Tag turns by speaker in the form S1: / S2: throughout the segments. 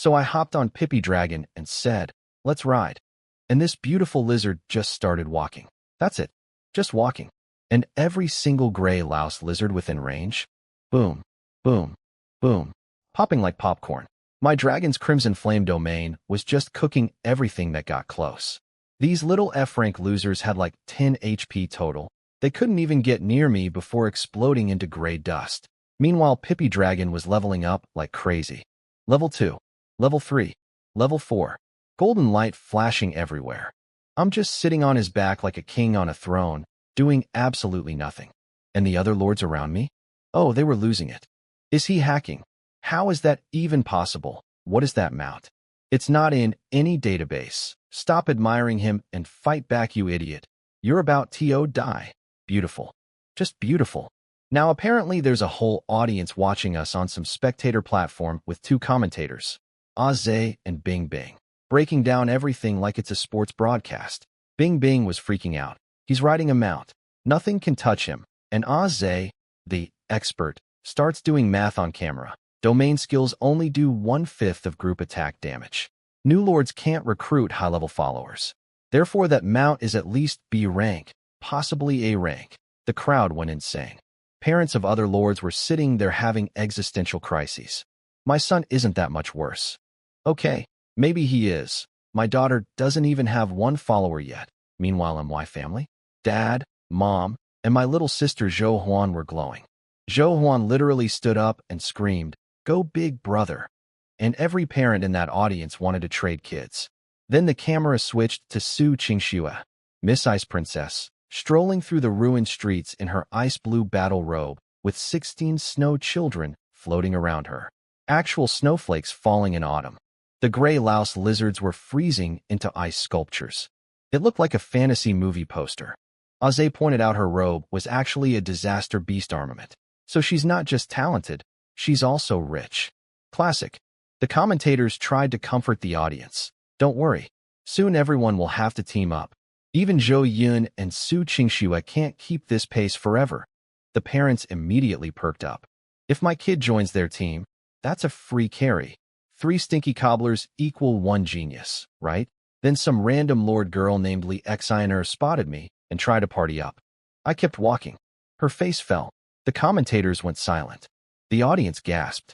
S1: So I hopped on Pippy Dragon and said, "Let's ride." And this beautiful lizard just started walking. That's it. Just walking. And every single gray louse lizard within range, boom, boom, boom, popping like popcorn. My dragon's crimson flame domain was just cooking everything that got close. These little F-rank losers had like 10 HP total. They couldn't even get near me before exploding into gray dust. Meanwhile, Pippy Dragon was leveling up like crazy. Level 2, Level 3, Level 4. Golden light flashing everywhere. I'm just sitting on his back like a king on a throne, doing absolutely nothing. And the other lords around me? Oh, they were losing it. Is he hacking? How is that even possible? What is that mount? It's not in any database. Stop admiring him and fight back, you idiot. You're about to die. Beautiful. Just beautiful. Now apparently there's a whole audience watching us on some spectator platform with two commentators, Aze and Bing Bing, breaking down everything like it's a sports broadcast. Bing Bing was freaking out. He's riding a mount. Nothing can touch him. And Aze, the expert, starts doing math on camera. Domain skills only do 1/5 of group attack damage. New lords can't recruit high-level followers. Therefore, that mount is at least B rank, possibly A rank. The crowd went insane. Parents of other lords were sitting there having existential crises. My son isn't that much worse. Okay, maybe he is. My daughter doesn't even have one follower yet. Meanwhile, in my family, Dad, Mom, and my little sister Zhou Huan were glowing. Zhou Huan literally stood up and screamed, "Go big brother." And every parent in that audience wanted to trade kids. Then the camera switched to Su Qingxue, Miss Ice Princess, strolling through the ruined streets in her ice blue battle robe with 16 snow children floating around her. Actual snowflakes falling in autumn. The gray louse lizards were freezing into ice sculptures. It looked like a fantasy movie poster. Aze pointed out her robe was actually a disaster beast armament. So she's not just talented, she's also rich. Classic. The commentators tried to comfort the audience. Don't worry. Soon everyone will have to team up. Even Zhou Yun and Su Qingxue can't keep this pace forever. The parents immediately perked up. If my kid joins their team, that's a free carry. 3 stinky cobblers equal 1 genius, right? Then some random lord girl named Li Xiner spotted me and tried to party up. I kept walking. Her face fell. The commentators went silent. The audience gasped.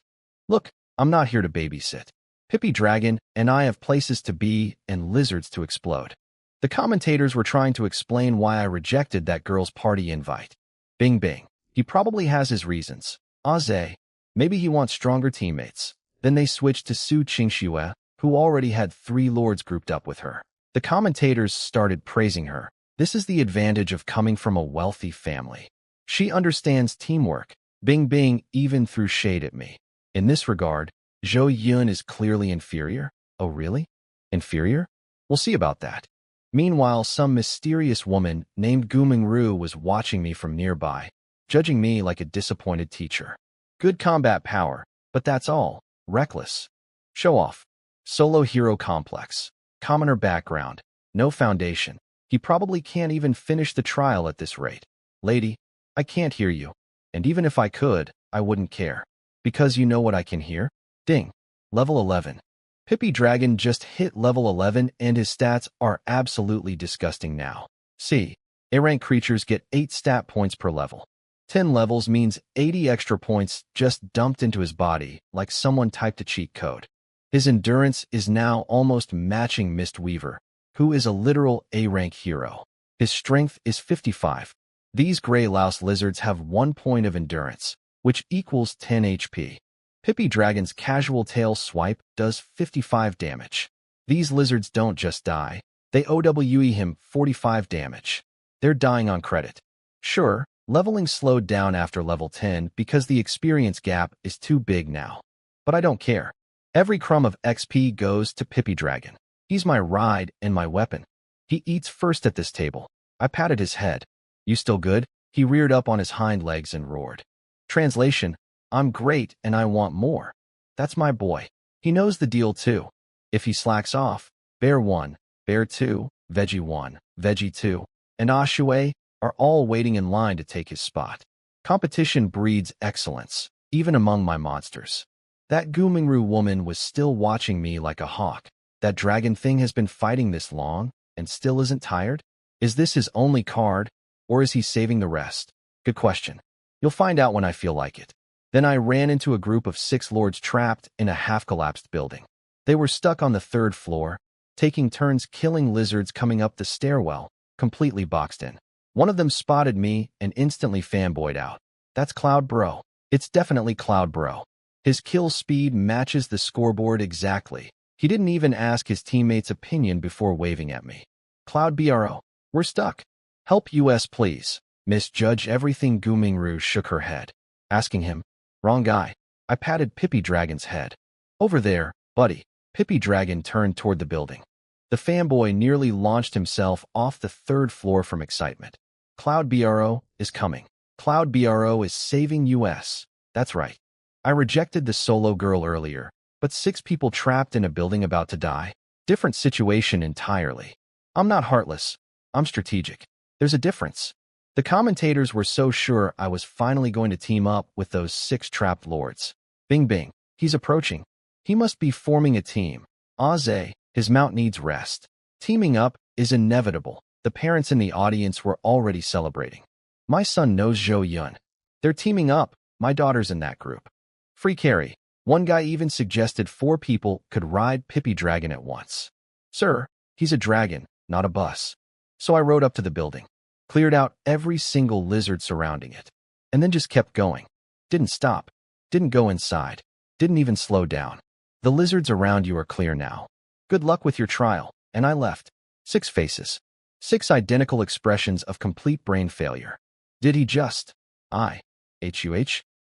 S1: Look, I'm not here to babysit. Pippy Dragon and I have places to be and lizards to explode. The commentators were trying to explain why I rejected that girl's party invite. Bing Bing. He probably has his reasons. Aze. Maybe he wants stronger teammates. Then they switched to Su Qingxue, who already had 3 lords grouped up with her. The commentators started praising her. This is the advantage of coming from a wealthy family. She understands teamwork. Bing Bing even threw shade at me. In this regard, Zhou Yun is clearly inferior. Oh, really? Inferior? We'll see about that. Meanwhile, some mysterious woman named Gu Mingru was watching me from nearby, judging me like a disappointed teacher. Good combat power, but that's all. Reckless. Show off. Solo hero complex. Commoner background. No foundation. He probably can't even finish the trial at this rate. Lady, I can't hear you. And even if I could, I wouldn't care. Because you know what I can hear? Ding. Level 11. Pippy Dragon just hit level 11 and his stats are absolutely disgusting now. See, A-rank creatures get 8 stat points per level. 10 levels means 80 extra points just dumped into his body like someone typed a cheat code. His endurance is now almost matching Mistweaver, who is a literal A-rank hero. His strength is 55. These gray louse lizards have 1 point of endurance, which equals 10 HP. Pippy Dragon's casual tail swipe does 55 damage. These lizards don't just die, they OWE him 45 damage. They're dying on credit. Sure, leveling slowed down after level 10 because the experience gap is too big now. But I don't care. Every crumb of XP goes to Pippy Dragon. He's my ride and my weapon. He eats first at this table. I patted his head. You still good? He reared up on his hind legs and roared. Translation, I'm great and I want more. That's my boy. He knows the deal too. If he slacks off, Bear 1, Bear 2, Veggie 1, Veggie 2, and Ashue are all waiting in line to take his spot. Competition breeds excellence, even among my monsters. That Gumingru woman was still watching me like a hawk. That dragon thing has been fighting this long and still isn't tired? Is this his only card, or is he saving the rest? Good question. You'll find out when I feel like it. Then I ran into a group of 6 lords trapped in a half-collapsed building. They were stuck on the 3rd floor, taking turns killing lizards coming up the stairwell, completely boxed in. One of them spotted me and instantly fanboyed out. That's Cloud Bro. It's definitely Cloud Bro. His kill speed matches the scoreboard exactly. He didn't even ask his teammates' opinion before waving at me. Cloud Bro, we're stuck. Help US please. Misjudge everything. Gumingru shook her head, asking him, wrong guy. I patted Pippi Dragon's head. Over there, buddy. Pippi Dragon turned toward the building. The fanboy nearly launched himself off the 3rd floor from excitement. Cloud Bro is coming. Cloud Bro is saving US. That's right. I rejected the solo girl earlier, but 6 people trapped in a building about to die? Different situation entirely. I'm not heartless. I'm strategic. There's a difference. The commentators were so sure I was finally going to team up with those 6 trapped lords. Bing bing. He's approaching. He must be forming a team. Aze, his mount needs rest. Teaming up is inevitable. The parents in the audience were already celebrating. My son knows Zhou Yun. They're teaming up. My daughter's in that group. Free carry. One guy even suggested 4 people could ride Pippi Dragon at once. Sir, he's a dragon, not a bus. So I rode up to the building, cleared out every single lizard surrounding it, and then just kept going. Didn't stop. Didn't go inside. Didn't even slow down. The lizards around you are clear now. Good luck with your trial. And I left. 6 faces. 6 identical expressions of complete brain failure. Did he just? Huh.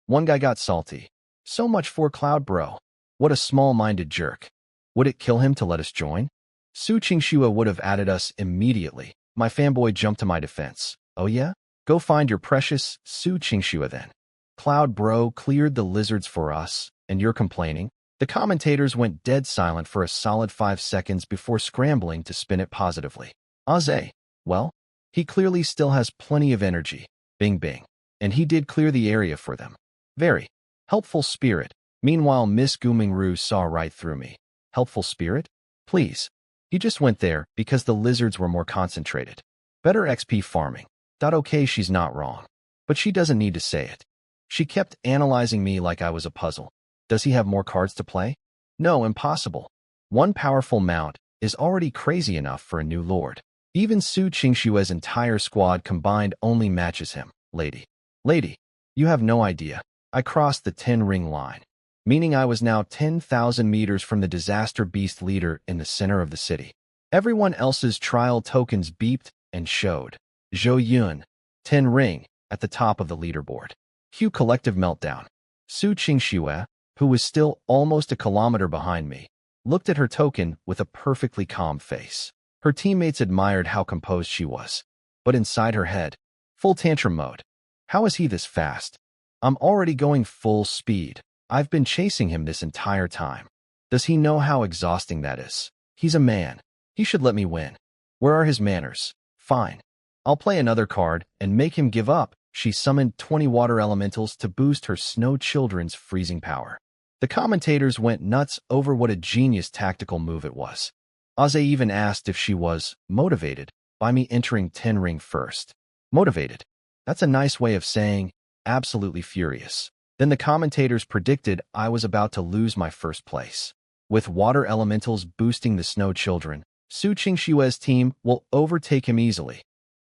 S1: One guy got salty. So much for Cloud Bro. What a small-minded jerk. Would it kill him to let us join? Su Qingxue would have added us immediately. My fanboy jumped to my defense. Oh yeah? Go find your precious Su Qingxue then. Cloud Bro cleared the lizards for us, and you're complaining? The commentators went dead silent for a solid 5 seconds before scrambling to spin it positively. Aze, well, he clearly still has plenty of energy. Bing bing. And he did clear the area for them. Very helpful spirit. Meanwhile, Miss Gumingru saw right through me. Helpful spirit? Please. He just went there because the lizards were more concentrated. Better XP farming. Okay, she's not wrong. But she doesn't need to say it. She kept analyzing me like I was a puzzle. Does he have more cards to play? No, impossible. One powerful mount is already crazy enough for a new lord. Even Su Qingxue's entire squad combined only matches him. Lady, you have no idea. I crossed the 10-ring line, meaning I was now 10,000 meters from the disaster beast leader in the center of the city. Everyone else's trial tokens beeped and showed. Zhou Yun, 10 ring, at the top of the leaderboard. Cue collective meltdown. Su Qingxue, who was still almost a kilometer behind me, looked at her token with a perfectly calm face. Her teammates admired how composed she was. But inside her head, full tantrum mode. How is he this fast? I'm already going full speed. I've been chasing him this entire time. Does he know how exhausting that is? He's a man. He should let me win. Where are his manners? Fine. I'll play another card and make him give up. She summoned 20 water elementals to boost her snow children's freezing power. The commentators went nuts over what a genius tactical move it was. Aze even asked if she was motivated by me entering 10 ring first. Motivated. That's a nice way of saying absolutely furious. Then the commentators predicted I was about to lose my first place. With water elementals boosting the snow children, Su Qingxue's team will overtake him easily.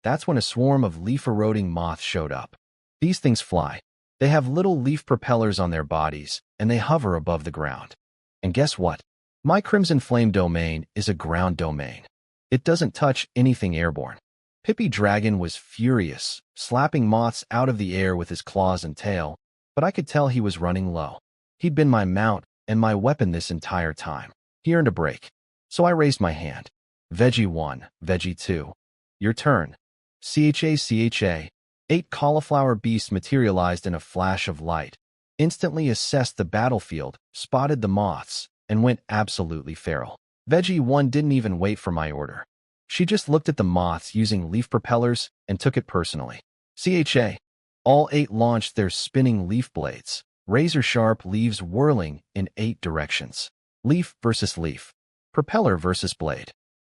S1: That's when a swarm of leaf-eroding moths showed up. These things fly. They have little leaf propellers on their bodies, and they hover above the ground. And guess what? My Crimson Flame domain is a ground domain. It doesn't touch anything airborne. Pippi Dragon was furious, slapping moths out of the air with his claws and tail, but I could tell he was running low. He'd been my mount and my weapon this entire time. He earned a break. So I raised my hand. Veggie 1, Veggie 2. Your turn. CHA. 8 cauliflower beasts materialized in a flash of light, instantly assessed the battlefield, spotted the moths, and went absolutely feral. Veggie 1 didn't even wait for my order. She just looked at the moths using leaf propellers and took it personally. CHA. All 8 launched their spinning leaf blades, razor-sharp leaves whirling in 8 directions. Leaf versus leaf. Propeller versus blade.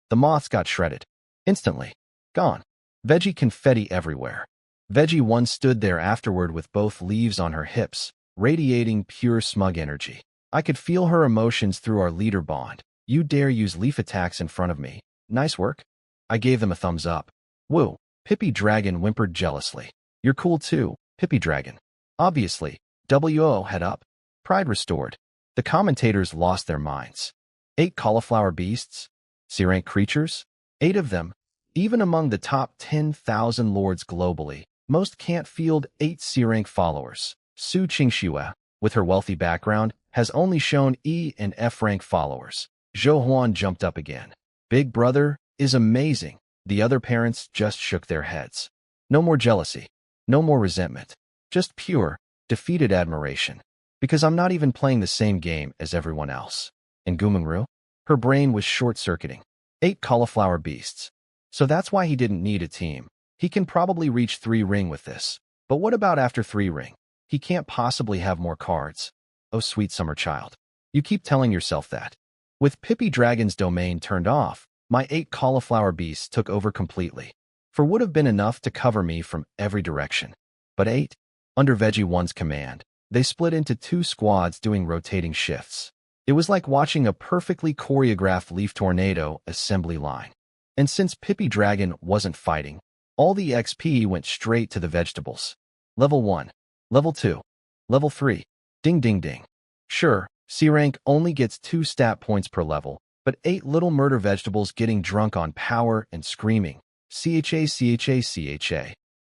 S1: The moths got shredded. Instantly. Gone. Veggie confetti everywhere. Veggie 1 stood there afterward with both leaves on her hips, radiating pure smug energy. I could feel her emotions through our leader bond. You dare use leaf attacks in front of me. Nice work. I gave them a thumbs up. Woo. Pippi Dragon whimpered jealously. You're cool too, Pippi Dragon. Obviously. WO head up. Pride restored. The commentators lost their minds. 8 cauliflower beasts? C-rank creatures? 8 of them. Even among the top 10,000 lords globally, most can't field 8 C-rank followers. Su Qingxue, with her wealthy background, has only shown E and F-rank followers. Zhou Huan jumped up again. Big brother is amazing. The other parents just shook their heads. No more jealousy. No more resentment. Just pure, defeated admiration. Because I'm not even playing the same game as everyone else. And Gumengru? Her brain was short-circuiting. 8 cauliflower beasts. So that's why he didn't need a team. He can probably reach 3 ring with this. But what about after 3 ring? He can't possibly have more cards. Oh, sweet summer child. You keep telling yourself that. With Pippi Dragon's domain turned off, my 8 cauliflower beasts took over completely. For would have been enough to cover me from every direction. But 8? Under Veggie 1's command, they split into 2 squads doing rotating shifts. It was like watching a perfectly choreographed leaf tornado assembly line. And since Pippi Dragon wasn't fighting, all the XP went straight to the vegetables. Level 1. Level 2. Level 3. Ding ding ding. Sure, C-rank only gets 2 stat points per level, but 8 little murder vegetables getting drunk on power and screaming, CHA,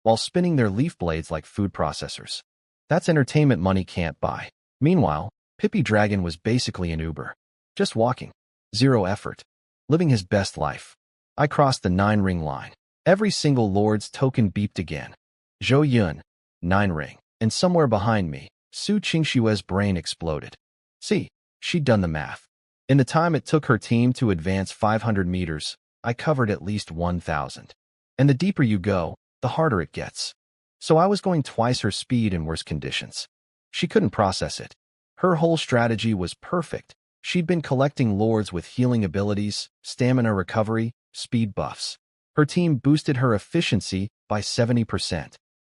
S1: while spinning their leaf blades like food processors. That's entertainment money can't buy. Meanwhile, Pippi Dragon was basically an Uber. Just walking. 0 effort. Living his best life. I crossed the 9-ring line. Every single lord's token beeped again. Zhou Yun, 9 ring. And somewhere behind me, Su Qingxue's brain exploded. See, she'd done the math. In the time it took her team to advance 500 meters, I covered at least 1,000. And the deeper you go, the harder it gets. So I was going twice her speed in worse conditions. She couldn't process it. Her whole strategy was perfect. She'd been collecting lords with healing abilities, stamina recovery, speed buffs. Her team boosted her efficiency by 70%.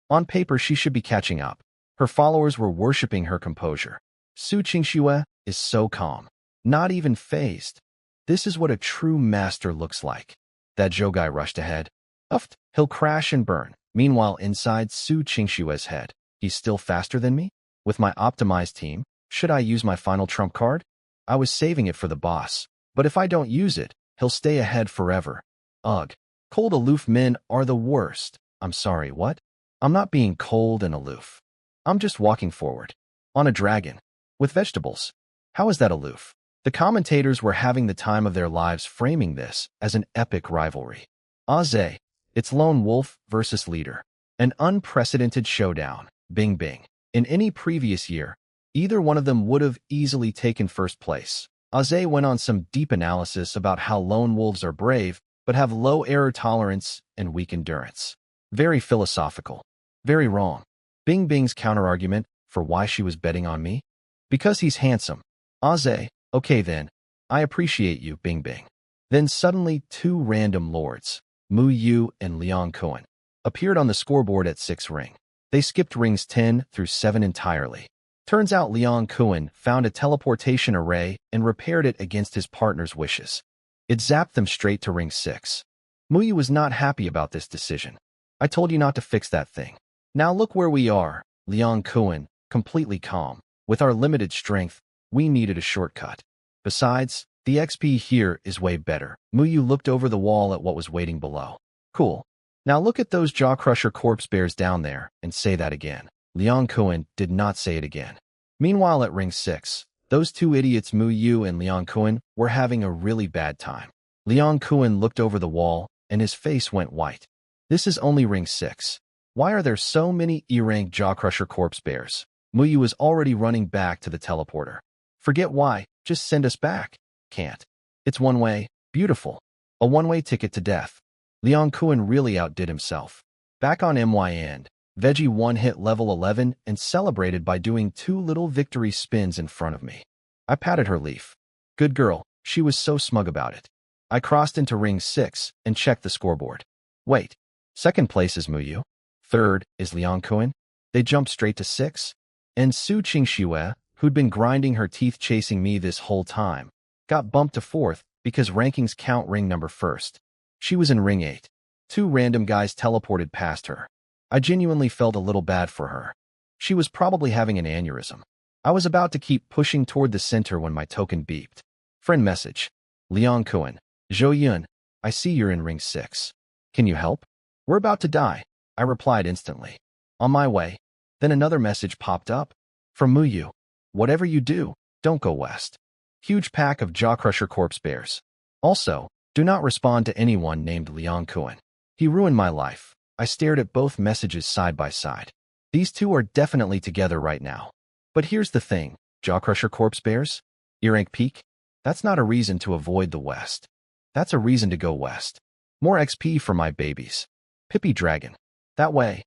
S1: On paper, she should be catching up. Her followers were worshipping her composure. Su Qingxue is so calm. Not even phased. This is what a true master looks like. That Zhou guy rushed ahead. Uffed, he'll crash and burn. Meanwhile, inside Su Qingxue's head, he's still faster than me? With my optimized team, should I use my final trump card? I was saving it for the boss. But if I don't use it, he'll stay ahead forever. Ugh. Cold aloof men are the worst. I'm sorry, what? I'm not being cold and aloof. I'm just walking forward. On a dragon. With vegetables. How is that aloof? The commentators were having the time of their lives framing this as an epic rivalry. Aze, it's lone wolf versus leader. An unprecedented showdown. Bing bing. In any previous year, either one of them would have easily taken first place. Aze went on some deep analysis about how lone wolves are brave, but have low error tolerance and weak endurance. Very philosophical. Very wrong. Bing Bing's counterargument for why she was betting on me? Because he's handsome. Aze, okay then. I appreciate you, Bing Bing. Then suddenly 2 random lords, Mu Yu and Liang Kuan, appeared on the scoreboard at 6 ring. They skipped rings 10 through 7 entirely. Turns out Liang Kuan found a teleportation array and repaired it against his partner's wishes. It zapped them straight to ring 6. Mu Yu was not happy about this decision. I told you not to fix that thing. Now look where we are, Liang Kuan, completely calm. With our limited strength, we needed a shortcut. Besides, the XP here is way better. Mu Yu looked over the wall at what was waiting below. Cool. Now look at those jaw-crusher corpse bears down there and say that again. Liang Kuan did not say it again. Meanwhile at ring 6, those 2 idiots Mu Yu and Liang Kuan were having a really bad time. Liang Kuan looked over the wall and his face went white. This is only ring 6. Why are there so many E-rank jaw-crusher corpse bears? Mu Yu is already running back to the teleporter. Forget why, just send us back. Can't. It's one way. Beautiful. A one-way ticket to death. Liang Kuan really outdid himself. Back on MY end, Veggie 1 hit level 11 and celebrated by doing 2 little victory spins in front of me. I patted her leaf. Good girl, she was so smug about it. I crossed into ring 6 and checked the scoreboard. Wait, second place is Muyu. Third is Liang Kuan. They jumped straight to 6. And Su Qingxue, who'd been grinding her teeth chasing me this whole time, got bumped to 4th because rankings count ring number 1st. She was in ring 8. 2 random guys teleported past her. I genuinely felt a little bad for her. She was probably having an aneurysm. I was about to keep pushing toward the center when my token beeped. Friend message. Liang Kuan. Zhou Yun, I see you're in ring 6. Can you help? We're about to die. I replied instantly. On my way. Then another message popped up. From Muyu. Whatever you do, don't go west. Huge pack of Jawcrusher corpse bears. Also, do not respond to anyone named Liang Kuan. He ruined my life. I stared at both messages side by side. These two are definitely together right now. But here's the thing, Jawcrusher corpse bears? Earrank peak? That's not a reason to avoid the west. That's a reason to go west. More XP for my babies. Pippi Dragon. That way.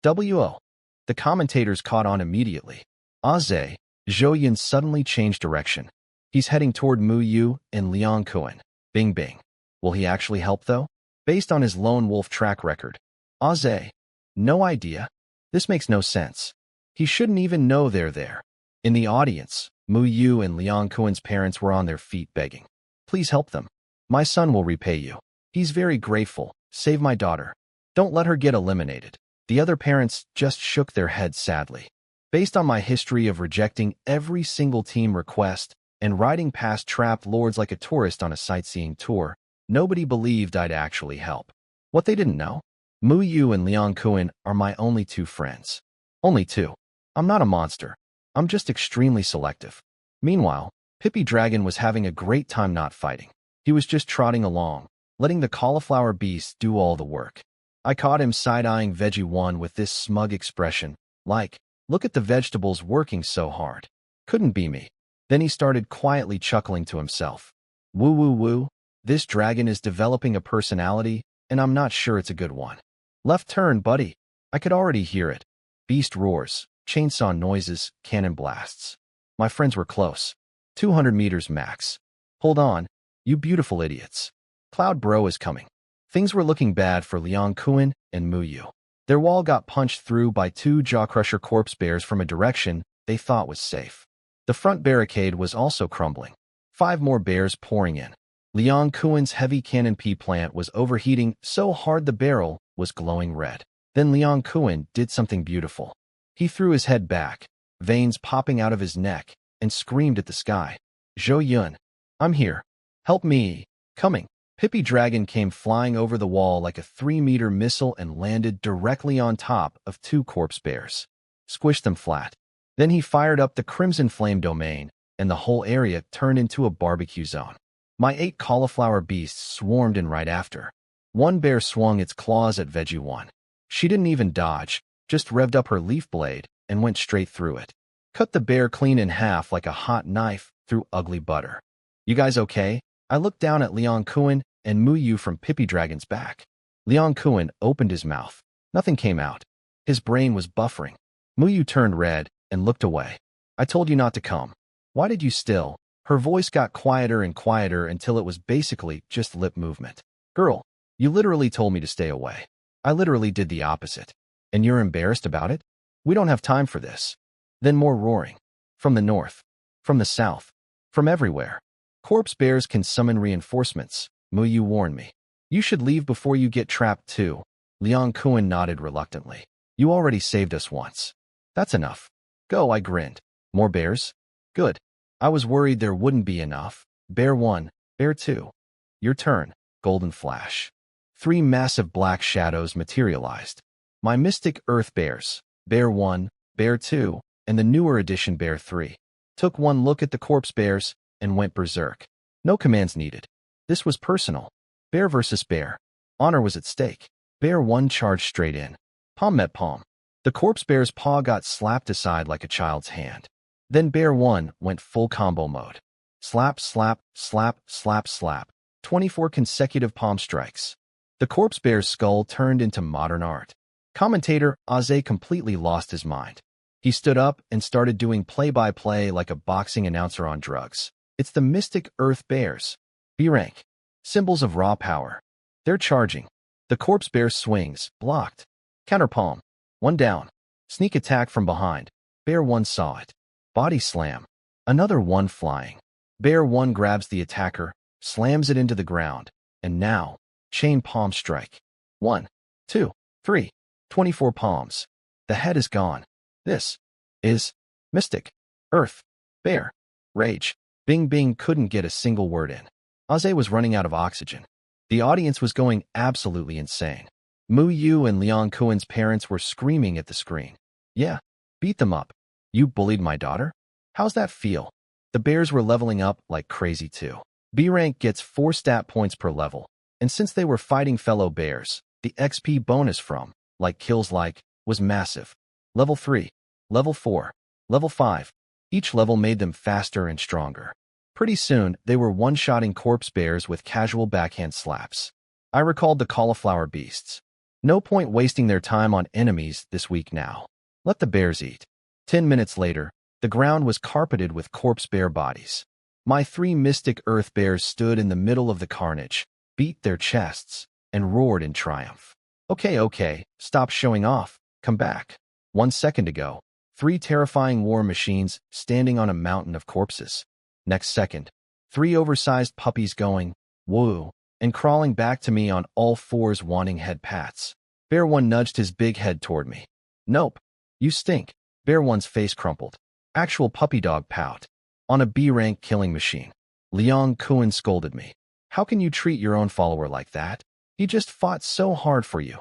S1: W.O. The commentators caught on immediately. Zhou Yun suddenly changed direction. He's heading toward Muyu and Liang Kuan. Bing bing. Will he actually help though? Based on his lone wolf track record. No idea. This makes no sense. He shouldn't even know they're there. In the audience, Muyu and Liang Kuan's parents were on their feet begging. Please help them. My son will repay you. He's very grateful. Save my daughter. Don't let her get eliminated. The other parents just shook their heads sadly. Based on my history of rejecting every single team request and riding past trapped lords like a tourist on a sightseeing tour, nobody believed I'd actually help. What they didn't know? Muyu and Liang Kuan are my only 2 friends. Only 2. I'm not a monster. I'm just extremely selective. Meanwhile, Pippi Dragon was having a great time not fighting. He was just trotting along, letting the cauliflower beast do all the work. I caught him side-eyeing Veggie 1 with this smug expression, like, look at the vegetables working so hard. Couldn't be me. Then he started quietly chuckling to himself. Woo woo woo, this dragon is developing a personality, and I'm not sure it's a good one. Left turn, buddy. I could already hear it. Beast roars, chainsaw noises, cannon blasts. My friends were close. 200 meters max. Hold on, you beautiful idiots. Cloud Bro is coming. Things were looking bad for Liang Kuan and Muyu. Their wall got punched through by 2 Jawcrusher corpse bears from a direction they thought was safe. The front barricade was also crumbling. 5 more bears pouring in. Liang Kuan's heavy cannon P plant was overheating so hard the barrel was glowing red. Then Liang Kuan did something beautiful. He threw his head back, veins popping out of his neck, and screamed at the sky. Zhou Yun, I'm here. Help me. Coming. Pippi Dragon came flying over the wall like a 3-meter missile and landed directly on top of 2 corpse bears. Squished them flat. Then he fired up the Crimson Flame domain, and the whole area turned into a barbecue zone. My 8 cauliflower beasts swarmed in right after. 1 bear swung its claws at Veggie 1. She didn't even dodge, just revved up her leaf blade and went straight through it. Cut the bear clean in half like a hot knife through ugly butter. You guys okay? I looked down at Liang Kuan and Muyu from Pippi Dragon's back. Liang Kuan opened his mouth. Nothing came out. His brain was buffering. Muyu turned red and looked away. I told you not to come. Why did you still? Her voice got quieter and quieter until it was basically just lip movement. Girl, you literally told me to stay away. I literally did the opposite. And you're embarrassed about it? We don't have time for this. Then more roaring. From the north. From the south. From everywhere. Corpse bears can summon reinforcements, Muyu warned me. You should leave before you get trapped too. Liang Kuan nodded reluctantly. You already saved us once. That's enough. Go, I grinned. More bears? Good. I was worried there wouldn't be enough. Bear 1, Bear 2. Your turn, Golden Flash. 3 massive black shadows materialized. My mystic earth bears, Bear 1, Bear 2, and the newer edition Bear 3. Took one look at the corpse bears and went berserk. No commands needed. This was personal. Bear versus bear. Honor was at stake. Bear 1 charged straight in. Palm met palm. The corpse bear's paw got slapped aside like a child's hand. Then Bear 1 went full combo mode. Slap, slap, slap, slap, slap. 24 consecutive palm strikes. The corpse bear's skull turned into modern art. Commentator Aze completely lost his mind. He stood up and started doing play-by-play like a boxing announcer on drugs. It's the Mystic Earth Bears. B rank. Symbols of raw power. They're charging. The corpse bear swings, blocked. Counterpalm. One down. Sneak attack from behind. Bear 1 saw it. Body slam. Another one flying. Bear 1 grabs the attacker, slams it into the ground, and now, chain palm strike. 1, 2, 3, 24 palms. The head is gone. This is Mystic Earth Bear Rage. Bing Bing couldn't get a single word in. Aze was running out of oxygen. The audience was going absolutely insane. Mu Yu and Liang Kuan's parents were screaming at the screen. Yeah, beat them up. You bullied my daughter? How's that feel? The bears were leveling up like crazy too. B rank gets 4 stat points per level, and since they were fighting fellow bears, the XP bonus from, like kills like, was massive. Level 3, Level 4, Level 5. Each level made them faster and stronger. Pretty soon, they were one-shotting corpse bears with casual backhand slaps. I recalled the cauliflower beasts. No point wasting their time on enemies this week now. Let the bears eat. 10 minutes later, the ground was carpeted with corpse bear bodies. My 3 mystic earth bears stood in the middle of the carnage, beat their chests, and roared in triumph. Okay, stop showing off. Come back. 1 second ago, 3 terrifying war machines standing on a mountain of corpses. Next second, 3 oversized puppies going, woo, and crawling back to me on all fours wanting head pats. Bear 1 nudged his big head toward me. Nope. You stink. Bear 1's face crumpled. Actual puppy dog pout. On a B-rank killing machine. Liang Kuan scolded me. How can you treat your own follower like that? He just fought so hard for you.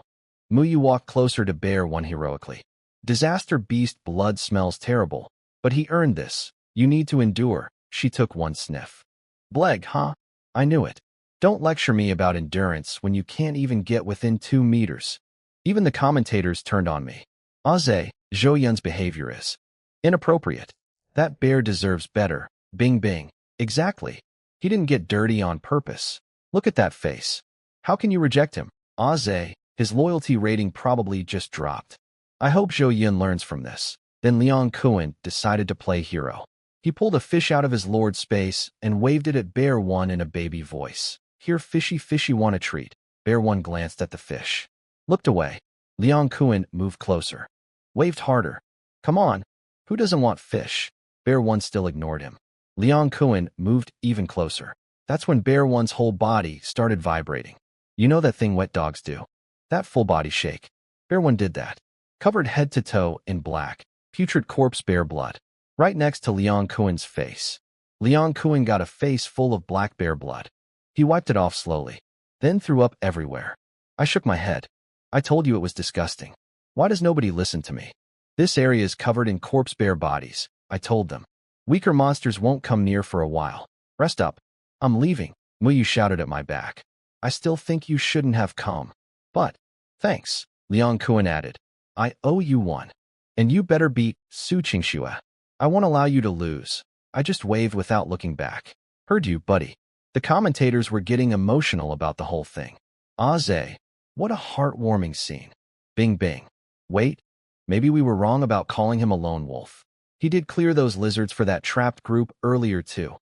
S1: Muyu walked closer to Bear 1 heroically. Disaster beast blood smells terrible, but he earned this. You need to endure. She took 1 sniff. Bleg, huh? I knew it. Don't lecture me about endurance when you can't even get within 2 meters. Even the commentators turned on me. Aze, Zhou Yun's behavior is inappropriate. That bear deserves better. Bing Bing. Exactly. He didn't get dirty on purpose. Look at that face. How can you reject him? Aze, his loyalty rating probably just dropped. I hope Zhou Yun learns from this. Then Liang Kuan decided to play hero. He pulled a fish out of his lord's space and waved it at Bear 1 in a baby voice. Here, fishy want a treat. Bear 1 glanced at the fish. Looked away. Liang Kuan moved closer. Waved harder. Come on. Who doesn't want fish? Bear 1 still ignored him. Liang Kuan moved even closer. That's when Bear 1's whole body started vibrating. You know that thing wet dogs do? That full body shake. Bear 1 did that. Covered head to toe in black, putrid corpse bear blood. Right next to Liang Kuan's face. Liang Kuan got a face full of black bear blood. He wiped it off slowly, then threw up everywhere. I shook my head. I told you it was disgusting. Why does nobody listen to me? This area is covered in corpse bear bodies, I told them. Weaker monsters won't come near for a while. Rest up. I'm leaving, Muyu shouted at my back. I still think you shouldn't have come. But, thanks, Liang Kuan added. I owe you one. And you better beat Su Qingxue. I won't allow you to lose. I just waved without looking back. Heard you, buddy. The commentators were getting emotional about the whole thing. Aze, what a heartwarming scene. Bing Bing. Wait, maybe we were wrong about calling him a lone wolf. He did clear those lizards for that trapped group earlier too.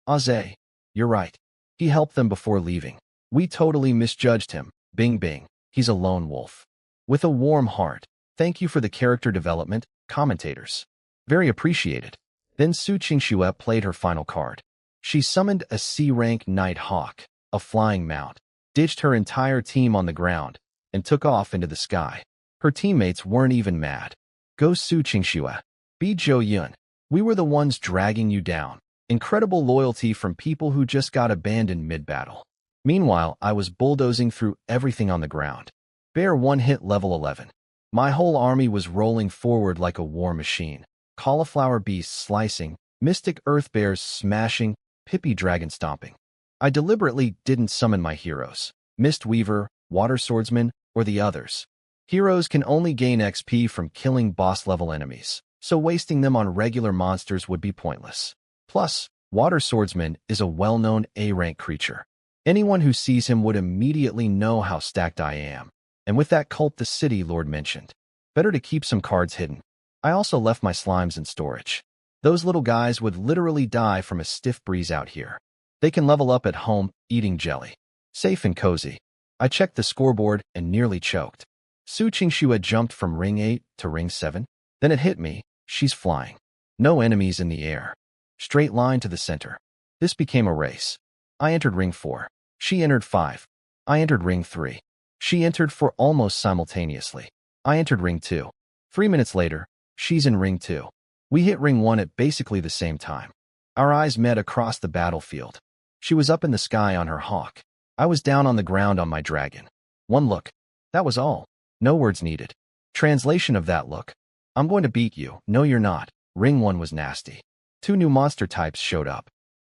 S1: Aze, you're right. He helped them before leaving. We totally misjudged him. Bing Bing. He's a lone wolf. With a warm heart. Thank you for the character development, commentators. Very appreciated. Then Su Qingxue played her final card. She summoned a C-rank Night Hawk, a flying mount, ditched her entire team on the ground, and took off into the sky. Her teammates weren't even mad. Go Su Qingxue. Be Zhou Yun. We were the ones dragging you down. Incredible loyalty from people who just got abandoned mid-battle. Meanwhile, I was bulldozing through everything on the ground. Bear 1 hit level 11. My whole army was rolling forward like a war machine. Cauliflower beasts slicing, mystic earth bears smashing, Pippi dragon stomping. I deliberately didn't summon my heroes, Mist Weaver, Water Swordsman, or the others. Heroes can only gain XP from killing boss-level enemies, so wasting them on regular monsters would be pointless. Plus, Water Swordsman is a well-known A-rank creature. Anyone who sees him would immediately know how stacked I am. And with that cult the city lord mentioned, better to keep some cards hidden. I also left my slimes in storage. Those little guys would literally die from a stiff breeze out here. They can level up at home eating jelly. Safe and cozy. I checked the scoreboard and nearly choked. Su Qingxue jumped from ring 8 to ring 7. Then it hit me. She's flying. No enemies in the air. Straight line to the center. This became a race. I entered ring 4. She entered 5. I entered ring 3. She entered 4 almost simultaneously. I entered ring 2. 3 minutes later, she's in ring 2. We hit ring 1 at basically the same time. Our eyes met across the battlefield. She was up in the sky on her hawk. I was down on the ground on my dragon. One look. That was all. No words needed. Translation of that look. I'm going to beat you. No, you're not. Ring 1 was nasty. 2 new monster types showed up.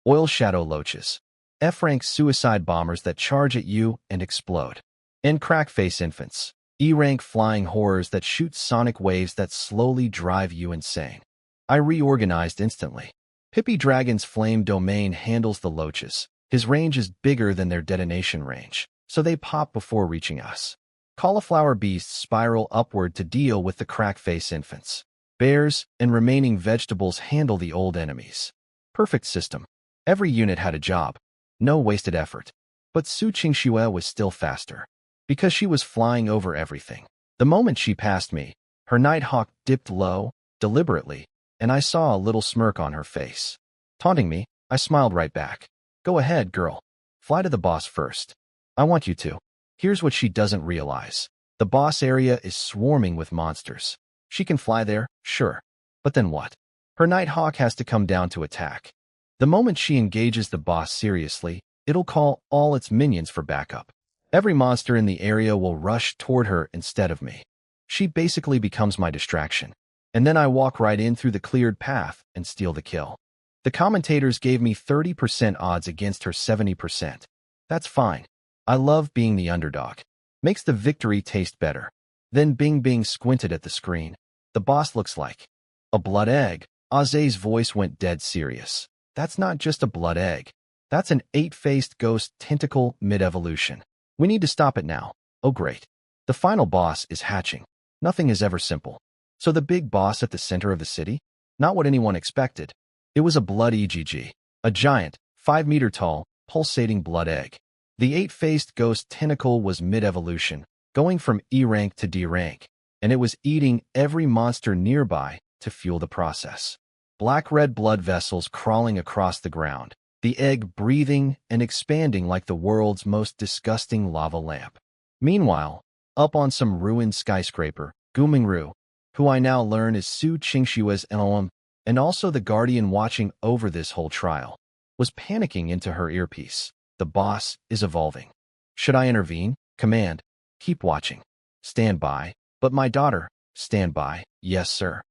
S1: Oil Shadow Loaches. F-rank suicide bombers that charge at you and explode. And Crackface Infants. E-rank flying horrors that shoot sonic waves that slowly drive you insane. I reorganized instantly. Pippy Dragon's flame domain handles the loaches. His range is bigger than their detonation range, so they pop before reaching us. Cauliflower beasts spiral upward to deal with the Crackface Infants. Bears and remaining vegetables handle the old enemies. Perfect system. Every unit had a job. No wasted effort. But Su Qingxue was still faster. Because she was flying over everything. The moment she passed me, her Nighthawk dipped low, deliberately, and I saw a little smirk on her face. Taunting me, I smiled right back. Go ahead, girl. Fly to the boss first. I want you to. Here's what she doesn't realize. The boss area is swarming with monsters. She can fly there, sure. But then what? Her Nighthawk has to come down to attack. The moment she engages the boss seriously, it'll call all its minions for backup. Every monster in the area will rush toward her instead of me. She basically becomes my distraction. And then I walk right in through the cleared path and steal the kill. The commentators gave me 30% odds against her 70%. That's fine. I love being the underdog. Makes the victory taste better. Then Bing Bing squinted at the screen. The boss looks like a blood egg. Aze's voice went dead serious. That's not just a blood egg. That's an 8-faced ghost tentacle mid-evolution. We need to stop it now. Oh great. The final boss is hatching. Nothing is ever simple. So the big boss at the center of the city? Not what anyone expected. It was a blood EGG. A giant, 5-meter tall, pulsating blood egg. The 8-faced ghost tentacle was mid-evolution, going from E rank to D rank, and it was eating every monster nearby to fuel the process. Black-red blood vessels crawling across the ground, the egg breathing and expanding like the world's most disgusting lava lamp. Meanwhile, up on some ruined skyscraper, Gu Mingru, who I now learn is Su Qingxue's Elam, and also the guardian watching over this whole trial, was panicking into her earpiece. The boss is evolving. Should I intervene? Command. Keep watching. Stand by. But my daughter. Stand by. Yes, sir.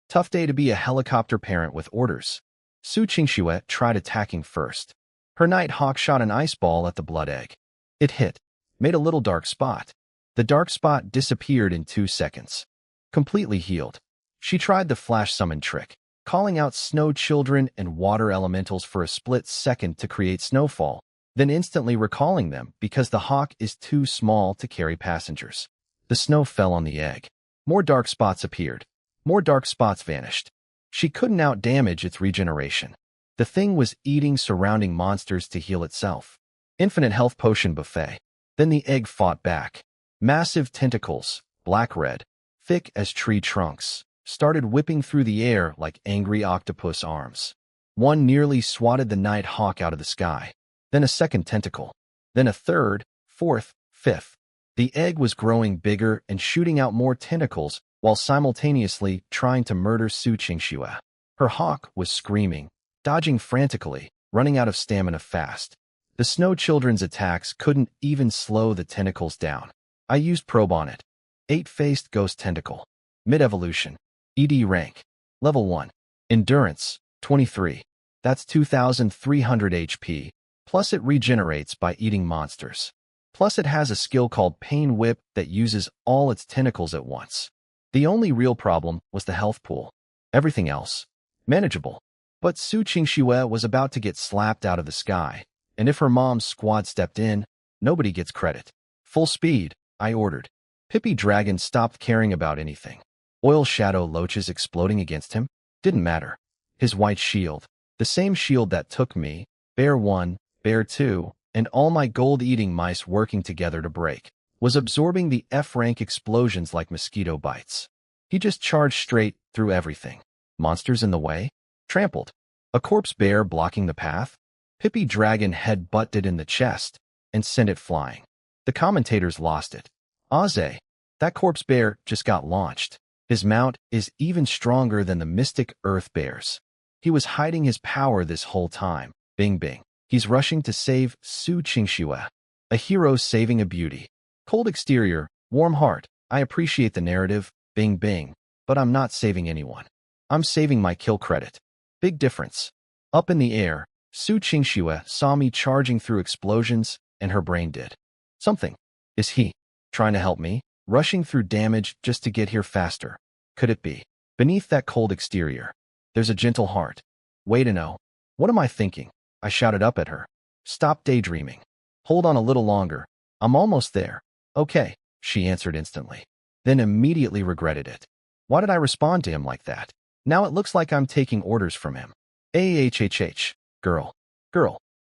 S1: Tough day to be a helicopter parent with orders. Su Qingxue tried attacking first. Her Nighthawk shot an ice ball at the blood egg. It hit. Made a little dark spot. The dark spot disappeared in 2 seconds. Completely healed. She tried the flash summon trick, calling out snow children and water elementals for a split second to create snowfall, then instantly recalling them because the hawk is too small to carry passengers. The snow fell on the egg. More dark spots appeared. More dark spots vanished. She couldn't outdamage its regeneration. The thing was eating surrounding monsters to heal itself. Infinite health potion buffet. Then the egg fought back. Massive tentacles, black-red, thick as tree trunks, started whipping through the air like angry octopus arms. One nearly swatted the Nighthawk out of the sky. Then a second tentacle. Then a third, fourth, fifth. The egg was growing bigger and shooting out more tentacles while simultaneously trying to murder Su Qingxue. Her hawk was screaming, dodging frantically, running out of stamina fast. The Snow Children's attacks couldn't even slow the tentacles down. I used probe on it. 8-faced ghost tentacle. Mid-evolution. ED rank. Level 1. Endurance, 23. That's 2,300 HP. Plus it regenerates by eating monsters. Plus it has a skill called Pain Whip that uses all its tentacles at once. The only real problem was the health pool. Everything else, manageable. But Su Qingxue was about to get slapped out of the sky, and if her mom's squad stepped in, nobody gets credit. Full speed, I ordered. Pippi Dragon stopped caring about anything. Oil shadow loaches exploding against him? Didn't matter. His white shield, the same shield that took me, Bear 1, Bear 2, and all my gold-eating mice working together to break, was absorbing the F-rank explosions like mosquito bites. He just charged straight through everything. Monsters in the way? Trampled. A corpse bear blocking the path? Pippi Dragon head-butted in the chest and sent it flying. The commentators lost it. Ozzy, that corpse bear just got launched. His mount is even stronger than the mystic earth bears. He was hiding his power this whole time. Bing bing. He's rushing to save Su Qingxue, a hero saving a beauty. Cold exterior, warm heart. I appreciate the narrative, bing bing, but I'm not saving anyone. I'm saving my kill credit. Big difference. Up in the air, Su Qingxue saw me charging through explosions, and her brain did something. Is he trying to help me? Rushing through damage just to get here faster. Could it be? Beneath that cold exterior, there's a gentle heart. Wait a no. What am I thinking? I shouted up at her. Stop daydreaming. Hold on a little longer. I'm almost there. Okay, she answered instantly. Then immediately regretted it. Why did I respond to him like that? Now it looks like I'm taking orders from him. AHHH. Girl.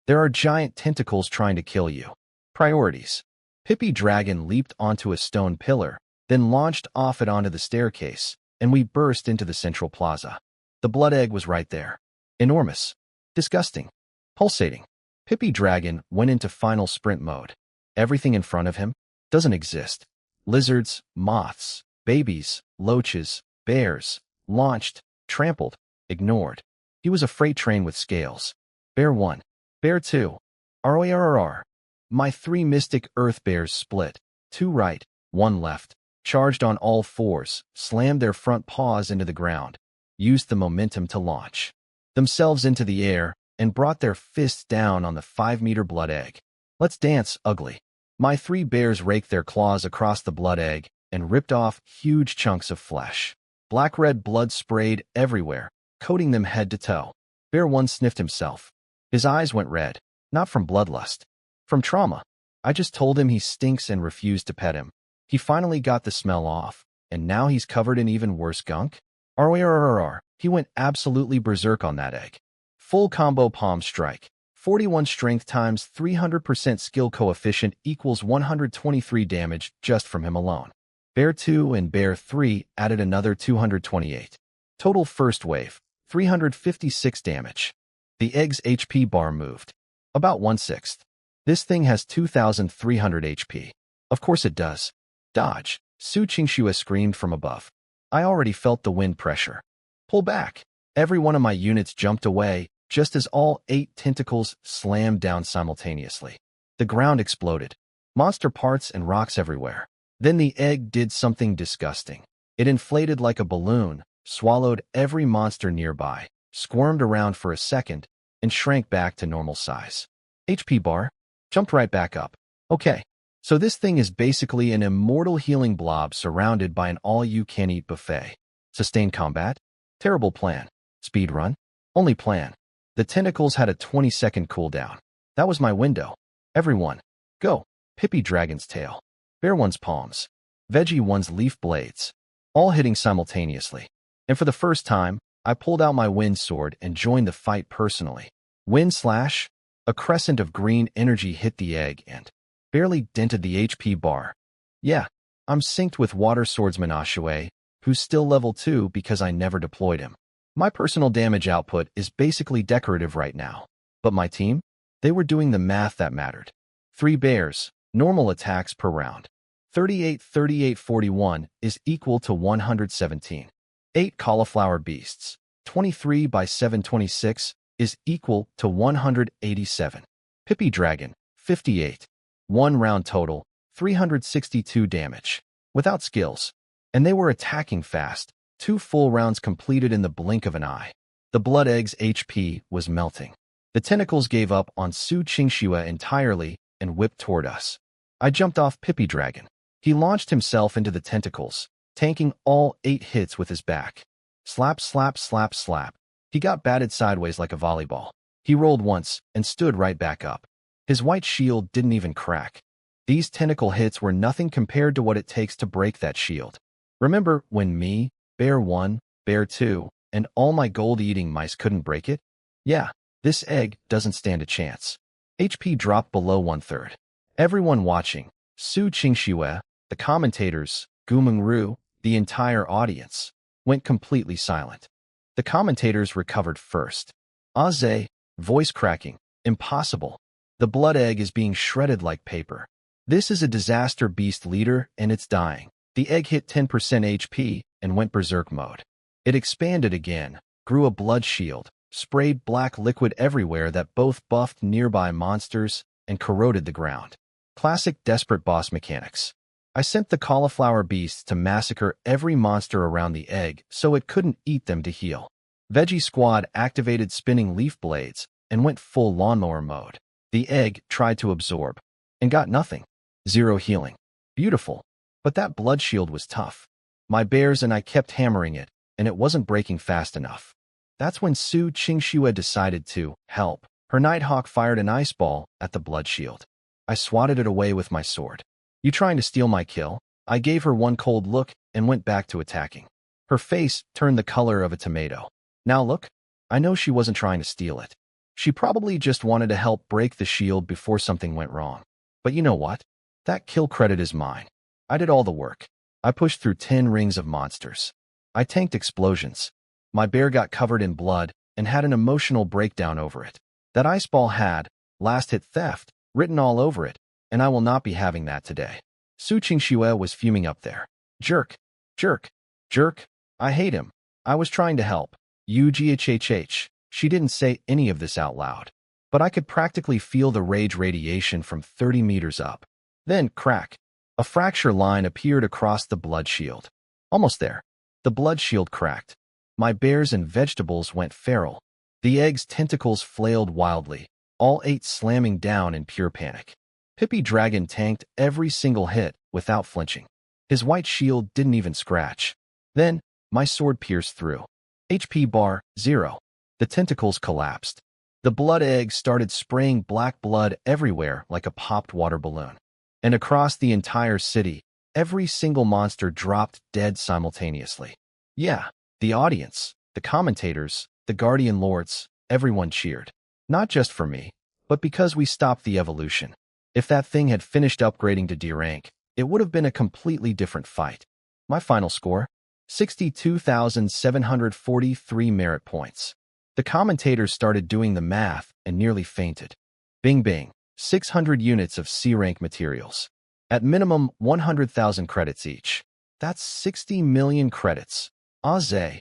S1: There are giant tentacles trying to kill you. Priorities. Pippi Dragon leaped onto a stone pillar, then launched off it onto the staircase, and we burst into the central plaza. The blood egg was right there. Enormous. Disgusting. Pulsating. Pippi Dragon went into final sprint mode. Everything in front of him doesn't exist. Lizards, moths, babies, loaches, bears, launched, trampled, ignored. He was a freight train with scales. Bear 1. Bear 2. RORR. My 3 mystic earth bears split. 2 right, 1 left. Charged on all 4s, slammed their front paws into the ground, used the momentum to launch themselves into the air, and brought their fists down on the 5-meter blood egg. Let's dance, ugly. My 3 bears raked their claws across the blood egg and ripped off huge chunks of flesh. Black-red blood sprayed everywhere, coating them head to toe. Bear 1 sniffed himself. His eyes went red, not from bloodlust, from trauma. I just told him he stinks and refused to pet him. He finally got the smell off, and now he's covered in even worse gunk? RORR. He went absolutely berserk on that egg. Full combo palm strike. 41 strength times 300% skill coefficient equals 123 damage just from him alone. Bear 2 and Bear 3 added another 228. Total first wave, 356 damage. The egg's HP bar moved. About 1/6. This thing has 2,300 HP. Of course it does. Dodge. Su Qingxue screamed from above. I already felt the wind pressure. Pull back. Every one of my units jumped away, just as all 8 tentacles slammed down simultaneously. The ground exploded. Monster parts and rocks everywhere. Then the egg did something disgusting. It inflated like a balloon, swallowed every monster nearby, squirmed around for a second, and shrank back to normal size. HP bar jumped right back up. Okay, so this thing is basically an immortal healing blob surrounded by an all-you-can-eat buffet. Sustained combat? Terrible plan. Speed run? Only plan. The tentacles had a 20-second cooldown. That was my window. Everyone, go. Pippi Dragon's tail. Bear 1's palms. Veggie 1's leaf blades. All hitting simultaneously. And for the first time, I pulled out my wind sword and joined the fight personally. Wind slash. A crescent of green energy hit the egg and barely dented the HP bar. Yeah, I'm synced with Water Swordsman Ashue, who's still level 2 because I never deployed him. My personal damage output is basically decorative right now. But my team? They were doing the math that mattered. 3 bears, normal attacks per round. 38-38-41 is equal to 117. 8 cauliflower beasts, 23 by 726, is equal to 187. Pippi Dragon, 58. 1 round total, 362 damage. Without skills. And they were attacking fast. 2 full rounds completed in the blink of an eye. The blood egg's HP was melting. The tentacles gave up on Su Qingxue entirely and whipped toward us. I jumped off Pippi Dragon. He launched himself into the tentacles, tanking all 8 hits with his back. Slap, slap, slap, slap. He got batted sideways like a volleyball. He rolled once and stood right back up. His white shield didn't even crack. These tentacle hits were nothing compared to what it takes to break that shield. Remember when me, Bear 1, Bear 2, and all my gold-eating mice couldn't break it? Yeah, this egg doesn't stand a chance. HP dropped below 1/3. Everyone watching, Su Qingxue, the commentators, Gumeng Ru, the entire audience, went completely silent. The commentators recovered first. Aze, voice cracking, impossible. The blood egg is being shredded like paper. This is a disaster beast leader and it's dying. The egg hit 10% HP and went berserk mode. It expanded again, grew a blood shield, sprayed black liquid everywhere that both buffed nearby monsters and corroded the ground. Classic desperate boss mechanics. I sent the cauliflower beasts to massacre every monster around the egg so it couldn't eat them to heal. Veggie Squad activated spinning leaf blades and went full lawnmower mode. The egg tried to absorb and got nothing. 0 healing. Beautiful. But that blood shield was tough. My bears and I kept hammering it, and it wasn't breaking fast enough. That's when Su Qingxue decided to help. Her Nighthawk fired an ice ball at the blood shield. I swatted it away with my sword. You trying to steal my kill? I gave her one cold look and went back to attacking. Her face turned the color of a tomato. Now look, I know she wasn't trying to steal it. She probably just wanted to help break the shield before something went wrong. But you know what? That kill credit is mine. I did all the work. I pushed through 10 rings of monsters. I tanked explosions. My bear got covered in blood and had an emotional breakdown over it. That ice ball had last hit theft written all over it, and I will not be having that today. Su Qingxue was fuming up there. Jerk, jerk, jerk. I hate him. I was trying to help. UGHHH. She didn't say any of this out loud, but I could practically feel the rage radiation from 30 meters up. Then, crack. A fracture line appeared across the blood shield. Almost there. The blood shield cracked. My bears and vegetables went feral. The egg's tentacles flailed wildly, all 8 slamming down in pure panic. Pippi Dragon tanked every single hit without flinching. His white shield didn't even scratch. Then, my sword pierced through. HP bar, 0. The tentacles collapsed. The blood egg started spraying black blood everywhere like a popped water balloon. And across the entire city, every single monster dropped dead simultaneously. Yeah, the audience, the commentators, the Guardian Lords, everyone cheered. Not just for me, but because we stopped the evolution. If that thing had finished upgrading to D rank, it would have been a completely different fight. My final score? 62,743 merit points. The commentators started doing the math and nearly fainted. Bing bing, 600 units of C-rank materials. At minimum 100,000 credits each. That's 60 million credits. Aze.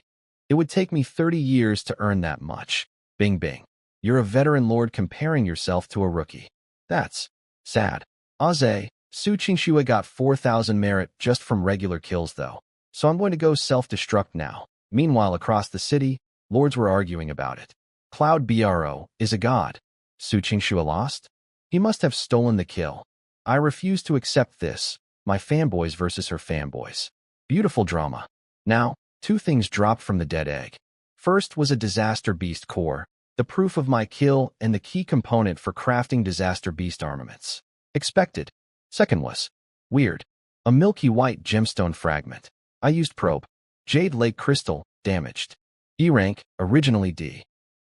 S1: It would take me 30 years to earn that much. Bing bing. You're a veteran lord comparing yourself to a rookie. That's sad. Aze, Su Qingxue got 4,000 merit just from regular kills though. So I'm going to go self-destruct now. Meanwhile, across the city, lords were arguing about it. Cloud Bro is a god. Su Qingxue lost? He must have stolen the kill. I refuse to accept this. My fanboys versus her fanboys. Beautiful drama. Now, 2 things dropped from the dead egg. First was a disaster beast core, the proof of my kill and the key component for crafting disaster beast armaments. Expected. Second was weird. A milky white gemstone fragment. I used probe. Jade Lake Crystal, damaged. E rank, originally D.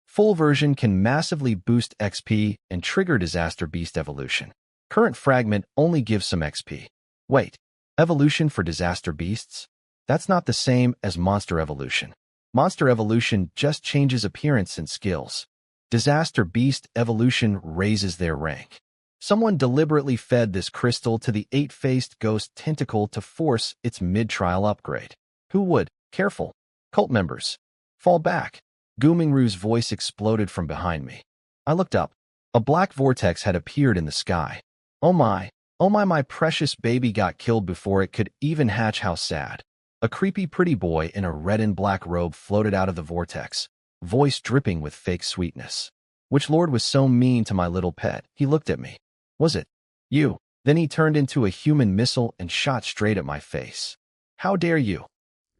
S1: Full version can massively boost XP and trigger disaster beast evolution. Current fragment only gives some XP. Wait, evolution for disaster beasts? That's not the same as monster evolution. Monster evolution just changes appearance and skills. Disaster beast evolution raises their rank. Someone deliberately fed this crystal to the 8-faced ghost tentacle to force its mid-trial upgrade. Who would? Careful. Cult members. Fall back. Gumingru's voice exploded from behind me. I looked up. A black vortex had appeared in the sky. Oh my, my precious baby got killed before it could even hatch. How sad. A creepy pretty boy in a red and black robe floated out of the vortex, voice dripping with fake sweetness. Which lord was so mean to my little pet? He looked at me. Was it you? Then he turned into a human missile and shot straight at my face. How dare you?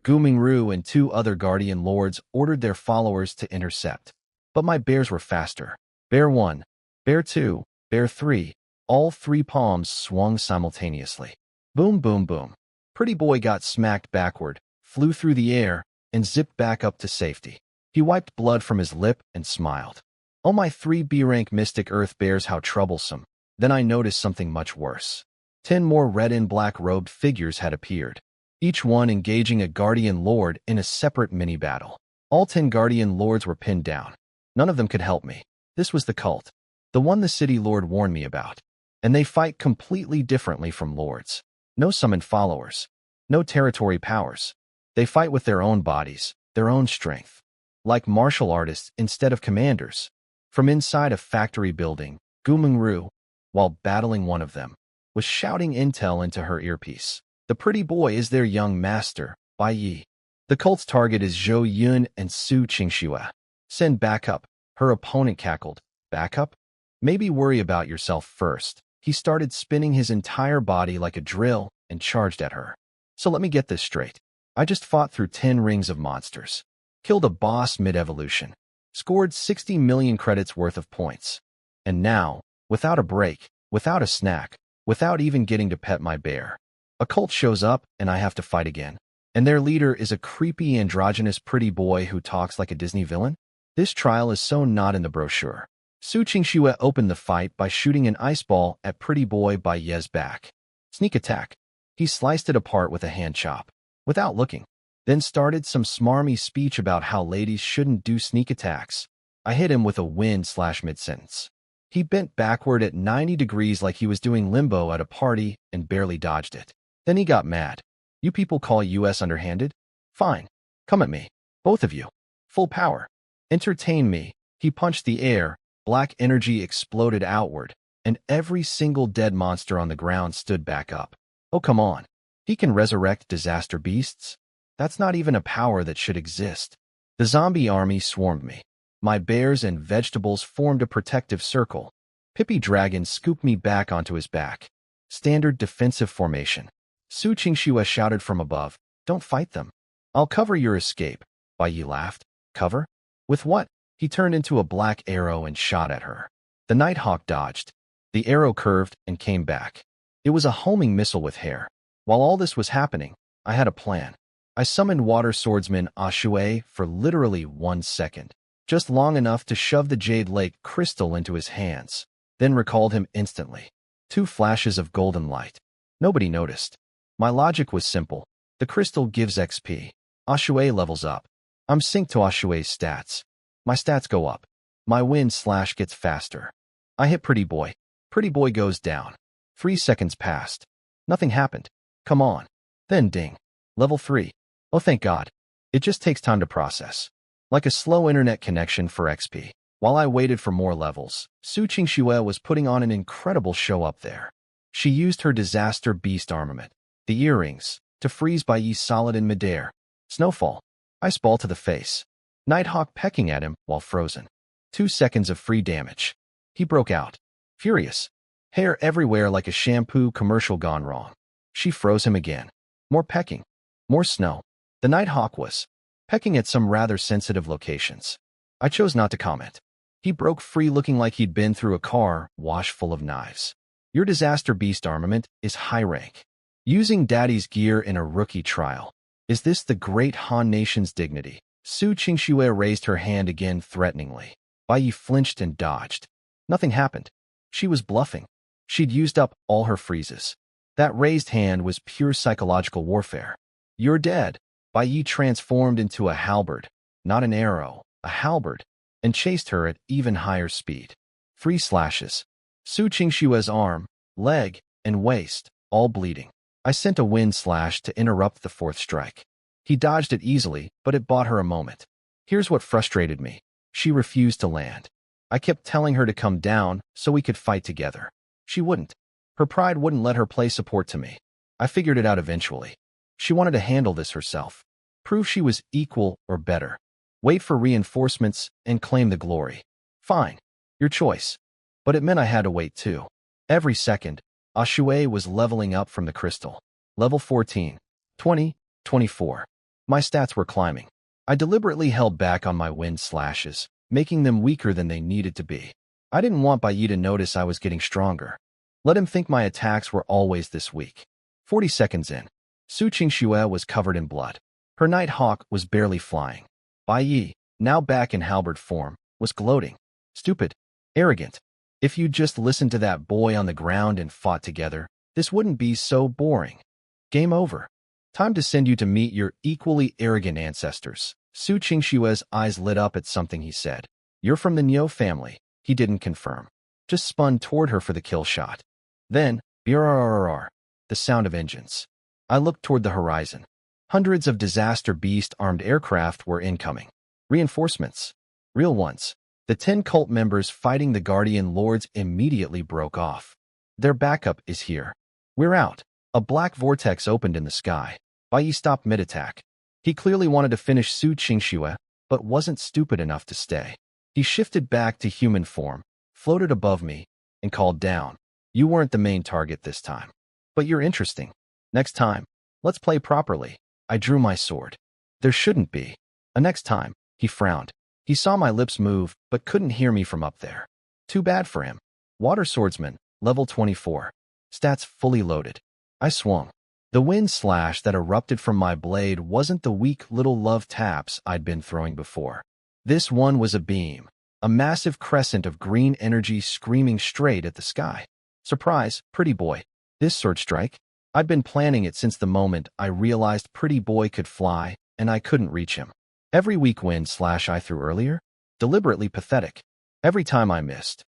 S1: Gumingru and 2 other guardian lords ordered their followers to intercept. But my bears were faster. Bear 1, Bear 2, Bear 3, All three palms swung simultaneously. Boom, boom, boom. Pretty boy got smacked backward, flew through the air, and zipped back up to safety. He wiped blood from his lip and smiled. Oh, my 3B rank mystic earth bears, how troublesome. Then I noticed something much worse. 10 more red and black robed figures had appeared, each one engaging a guardian lord in a separate mini-battle. All 10 guardian lords were pinned down. None of them could help me. This was the cult, the one the city lord warned me about. And they fight completely differently from lords. No summoned followers, no territory powers. They fight with their own bodies, their own strength. Like martial artists instead of commanders. From inside a factory building, Gumengru, while battling one of them, was shouting intel into her earpiece. The pretty boy is their young master, Bai Yi. The cult's target is Zhou Yun and Su Qingxue. Send backup, her opponent cackled. Backup? Maybe worry about yourself first. He started spinning his entire body like a drill and charged at her. So let me get this straight. I just fought through 10 rings of monsters. Killed a boss mid-evolution. Scored 60 million credits worth of points. And now, without a break, without a snack, without even getting to pet my bear, a cult shows up and I have to fight again. And their leader is a creepy androgynous pretty boy who talks like a Disney villain? This trial is so not in the brochure. Su Qingxue opened the fight by shooting an ice ball at pretty boy Bai Ye's back. Sneak attack. He sliced it apart with a hand chop, without looking. Then started some smarmy speech about how ladies shouldn't do sneak attacks. I hit him with a wind/mid-sentence. He bent backward at 90 degrees like he was doing limbo at a party and barely dodged it. Then he got mad. You people call US underhanded? Fine. Come at me. Both of you. Full power. Entertain me. He punched the air, black energy exploded outward, and every single dead monster on the ground stood back up. Oh, come on. He can resurrect disaster beasts? That's not even a power that should exist. The zombie army swarmed me. My bears and vegetables formed a protective circle. Pippy Dragon scooped me back onto his back. Standard defensive formation. Su Qingxue shouted from above, "Don't fight them. I'll cover your escape." Bai Yi laughed. Cover? With what? He turned into a black arrow and shot at her. The Nighthawk dodged. The arrow curved and came back. It was a homing missile with hair. While all this was happening, I had a plan. I summoned water swordsman Ashue for literally 1 second, just long enough to shove the Jade Lake crystal into his hands, then recalled him instantly. 2 flashes of golden light. Nobody noticed. My logic was simple. The crystal gives XP. Ashue levels up. I'm synced to Ashue's stats. My stats go up. My wind/ gets faster. I hit Pretty Boy. Pretty Boy goes down. 3 seconds passed. Nothing happened. Come on. Then ding. Level 3. Oh, thank God. It just takes time to process. Like a slow internet connection for XP. While I waited for more levels, Su Qingxue was putting on an incredible show up there. She used her disaster beast armament, the earrings, to freeze Bai Yi solid in midair. Snowfall. Ice ball to the face. Nighthawk pecking at him while frozen. 2 seconds of free damage. He broke out. Furious. Hair everywhere like a shampoo commercial gone wrong. She froze him again. More pecking. More snow. The Nighthawk was pecking at some rather sensitive locations. I chose not to comment. He broke free looking like he'd been through a car wash full of knives. Your disaster beast armament is high rank. Using daddy's gear in a rookie trial. Is this the great Han nation's dignity? Su Qingxue raised her hand again threateningly. Bai Yi flinched and dodged. Nothing happened. She was bluffing. She'd used up all her freezes. That raised hand was pure psychological warfare. You're dead. Bai Yi transformed into a halberd, not an arrow, a halberd, and chased her at even higher speed. 3 slashes. Su Qingxue's arm, leg, and waist, all bleeding. I sent a wind slash to interrupt the 4th strike. He dodged it easily, but it bought her a moment. Here's what frustrated me. She refused to land. I kept telling her to come down so we could fight together. She wouldn't. Her pride wouldn't let her play support to me. I figured it out eventually. She wanted to handle this herself. Prove she was equal or better. Wait for reinforcements and claim the glory. Fine. Your choice. But it meant I had to wait too. Every second, Ashue was leveling up from the crystal. Level 14, 20, 24. My stats were climbing. I deliberately held back on my wind slashes, making them weaker than they needed to be. I didn't want Bai Yi to notice I was getting stronger. Let him think my attacks were always this weak. 40 seconds in, Su Qingxue was covered in blood. Her night hawk was barely flying. Bai Yi, now back in halberd form, was gloating. Stupid. Arrogant. If you'd just listened to that boy on the ground and fought together, this wouldn't be so boring. Game over. Time to send you to meet your equally arrogant ancestors. Su Qingxue's eyes lit up at something he said. You're from the Niu family. He didn't confirm. Just spun toward her for the kill shot. Then, brrrr, the sound of engines. I looked toward the horizon. Hundreds of disaster beast-armed aircraft were incoming. Reinforcements. Real ones. The 10 cult members fighting the Guardian Lords immediately broke off. Their backup is here. We're out. A black vortex opened in the sky. Bai Yi stopped mid-attack. He clearly wanted to finish Su Qingxue, but wasn't stupid enough to stay. He shifted back to human form, floated above me, and called down. You weren't the main target this time. But you're interesting. Next time, let's play properly. I drew my sword. There shouldn't be. A next time, he frowned. He saw my lips move, but couldn't hear me from up there. Too bad for him. Water Swordsman, level 24. Stats fully loaded. I swung. The wind slash that erupted from my blade wasn't the weak little love taps I'd been throwing before. This one was a beam, a massive crescent of green energy screaming straight at the sky. Surprise, Pretty Boy. This sword strike? I'd been planning it since the moment I realized Pretty Boy could fly, and I couldn't reach him. Every weak wind slash I threw earlier? Deliberately pathetic. Every time I missed.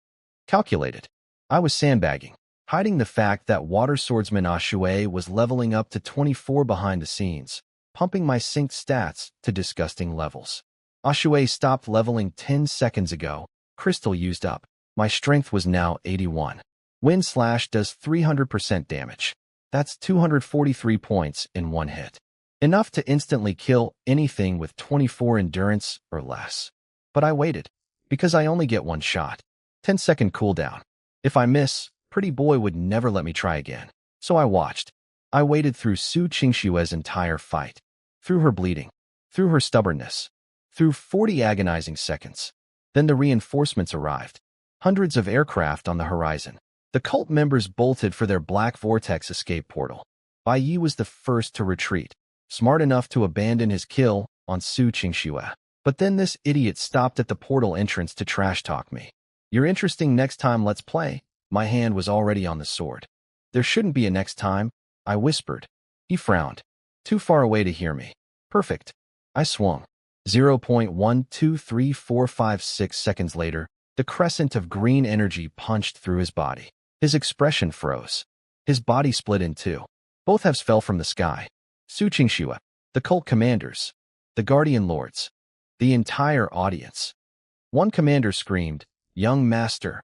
S1: Calculated. I was sandbagging, hiding the fact that Water Swordsman Ashue was leveling up to 24 behind the scenes, pumping my synced stats to disgusting levels. Ashue stopped leveling 10 seconds ago. Crystal used up. My strength was now 81. Wind slash does 300% damage. That's 243 points in one hit. Enough to instantly kill anything with 24 endurance or less. But I waited, because I only get one shot. 10-second cooldown. If I miss, Pretty Boy would never let me try again. So I watched. I waited through Su Qingxue's entire fight. Through her bleeding. Through her stubbornness. Through 40 agonizing seconds. Then the reinforcements arrived. Hundreds of aircraft on the horizon. The cult members bolted for their black vortex escape portal. Bai Yi was the first to retreat, smart enough to abandon his kill on Su Qingxue. But then this idiot stopped at the portal entrance to trash talk me. You're interesting, next time let's play. My hand was already on the sword. There shouldn't be a next time, I whispered. He frowned. Too far away to hear me. Perfect. I swung. 0.123456 seconds later, the crescent of green energy punched through his body. His expression froze. His body split in two. Both halves fell from the sky. Su Qingxue, the cult commanders, the Guardian Lords, the entire audience. One commander screamed, "Young Master,"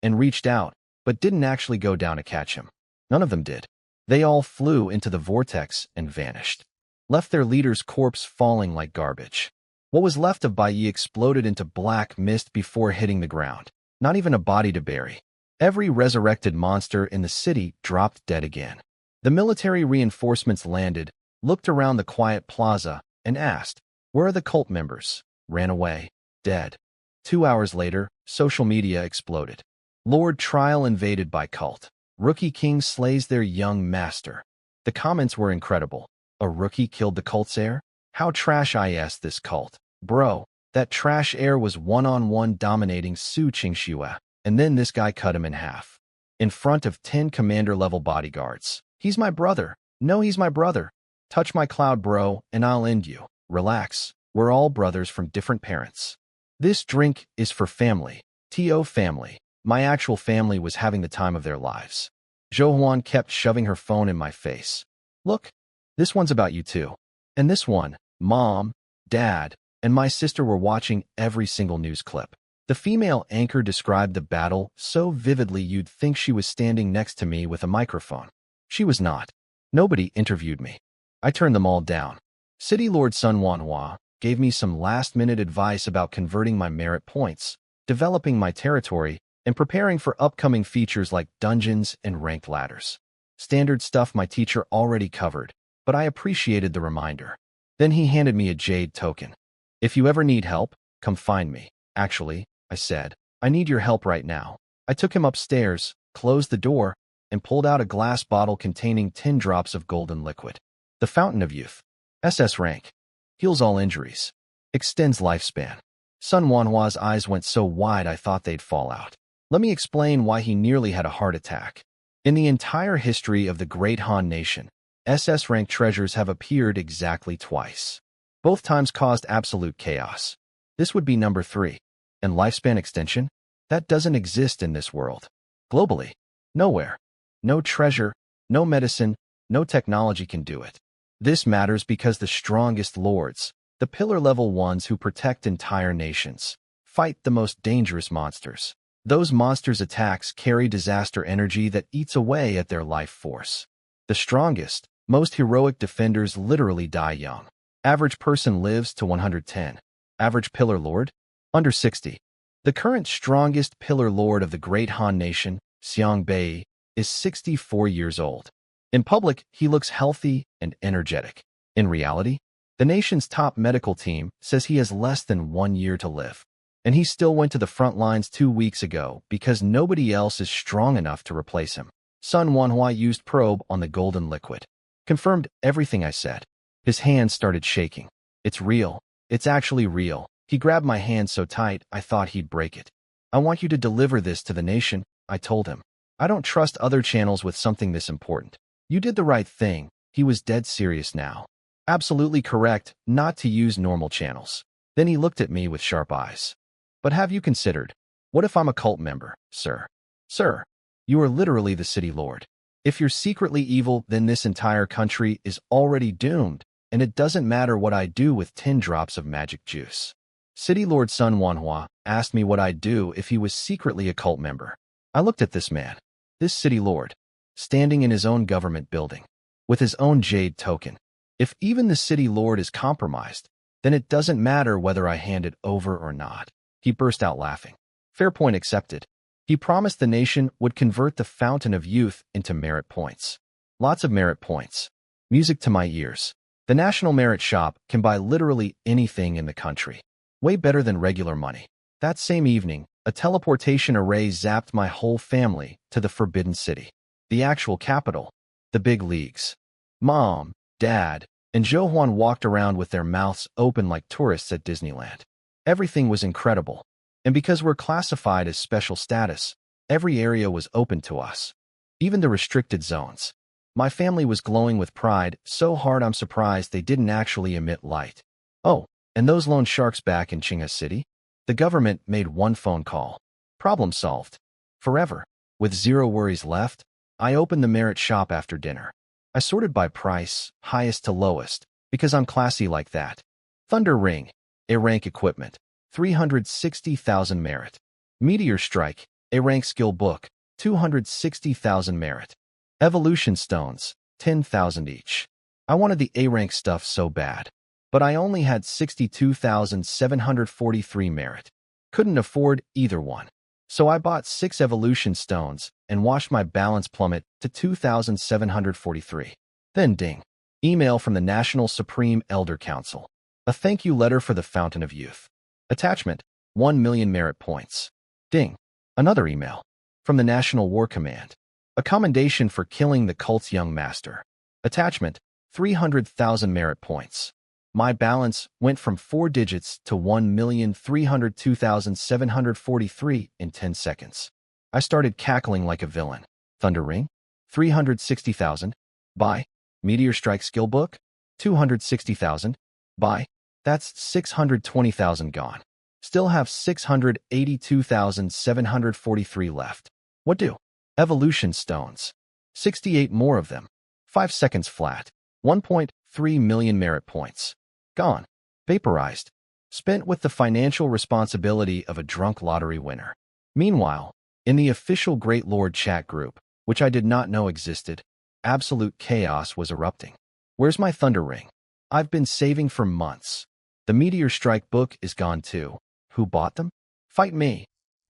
S1: and reached out, but didn't actually go down to catch him. None of them did. They all flew into the vortex and vanished. Left their leader's corpse falling like garbage. What was left of Bai Yi exploded into black mist before hitting the ground. Not even a body to bury. Every resurrected monster in the city dropped dead again. The military reinforcements landed, looked around the quiet plaza, and asked, "Where are the cult members?" Ran away. Dead. 2 hours later, social media exploded. Lord Trial invaded by cult. Rookie King slays their young master. The comments were incredible. A rookie killed the cult's heir? How trash is this cult? Bro, that trash heir was one-on-one dominating Su Qingxue, and then this guy cut him in half. In front of 10 commander-level bodyguards. He's my brother. No, he's my brother. Touch my cloud, bro, and I'll end you. Relax. We're all brothers from different parents. This drink is for family. T.O. family. My actual family was having the time of their lives. Zhou Huan kept shoving her phone in my face. Look, this one's about you too. And this one, Mom, Dad, and my sister were watching every single news clip. The female anchor described the battle so vividly you'd think she was standing next to me with a microphone. She was not. Nobody interviewed me. I turned them all down. City Lord Sun Wanhua gave me some last-minute advice about converting my merit points, developing my territory, and preparing for upcoming features like dungeons and ranked ladders. Standard stuff my teacher already covered, but I appreciated the reminder. Then he handed me a jade token. If you ever need help, come find me. Actually, I said, I need your help right now. I took him upstairs, closed the door, and pulled out a glass bottle containing 10 drops of golden liquid. The Fountain of Youth. SS rank. Heals all injuries. Extends lifespan. Sun Wanhua's eyes went so wide I thought they'd fall out. Let me explain why he nearly had a heart attack. In the entire history of the Great Han Nation, SS rank treasures have appeared exactly twice. Both times caused absolute chaos. This would be number 3. And lifespan extension? That doesn't exist in this world. Globally. Nowhere. No treasure, no medicine, no technology can do it. This matters because the strongest lords, the pillar-level ones who protect entire nations, fight the most dangerous monsters. Those monsters' attacks carry disaster energy that eats away at their life force. The strongest, most heroic defenders literally die young. Average person lives to 110. Average pillar lord? Under 60. The current strongest pillar lord of the Great Han Nation, Xiang Bei, is 64 years old. In public, he looks healthy and energetic. In reality, the nation's top medical team says he has less than 1 year to live. And he still went to the front lines 2 weeks ago because nobody else is strong enough to replace him. Sun Wanhua used probe on the golden liquid. Confirmed everything I said. His hand started shaking. It's real. It's actually real. He grabbed my hand so tight I thought he'd break it. I want you to deliver this to the nation, I told him. I don't trust other channels with something this important. You did the right thing. He was dead serious now. Absolutely correct not to use normal channels. Then he looked at me with sharp eyes. But have you considered, what if I'm a cult member, sir? Sir, you are literally the city lord. If you're secretly evil, then this entire country is already doomed, and it doesn't matter what I do with 10 drops of magic juice. City Lord Sun Wanhua asked me what I'd do if he was secretly a cult member. I looked at this man, this city lord, standing in his own government building, with his own jade token. If even the city lord is compromised, then it doesn't matter whether I hand it over or not. He burst out laughing. Fair point accepted. He promised the nation would convert the Fountain of Youth into merit points. Lots of merit points. Music to my ears. The National Merit Shop can buy literally anything in the country. Way better than regular money. That same evening, a teleportation array zapped my whole family to the Forbidden City. The actual capital. The big leagues. Mom, Dad, and Zhou walked around with their mouths open like tourists at Disneyland. Everything was incredible. And because we're classified as special status, every area was open to us. Even the restricted zones. My family was glowing with pride, so hard I'm surprised they didn't actually emit light. Oh, and those loan sharks back in Qinghe City? The government made one phone call. Problem solved. Forever. With zero worries left, I opened the merit shop after dinner. I sorted by price, highest to lowest, because I'm classy like that. Thunder Ring, A rank equipment, 360,000 merit. Meteor Strike, A rank skill book, 260,000 merit. Evolution Stones, 10,000 each. I wanted the A rank stuff so bad. But I only had 62,743 merit. Couldn't afford either one. So I bought 6 evolution stones and watched my balance plummet to 2,743. Then ding. Email from the National Supreme Elder Council. A thank you letter for the Fountain of Youth. Attachment, 1 million merit points. Ding. Another email. From the National War Command. A commendation for killing the cult's young master. Attachment, 300,000 merit points. My balance went from 4 digits to 1,302,743 in 10 seconds. I started cackling like a villain. Thunder Ring? 360,000. Buy. Meteor Strike Skill Book? 260,000. Buy. That's 620,000 gone. Still have 682,743 left. What do? Evolution Stones. 68 more of them. 5 seconds flat. 1.3 million merit points. Gone. Vaporized. Spent with the financial responsibility of a drunk lottery winner. Meanwhile, in the official Great Lord chat group, which I did not know existed, absolute chaos was erupting. Where's my Thunder Ring? I've been saving for months. The Meteor Strike book is gone too. Who bought them? Fight me.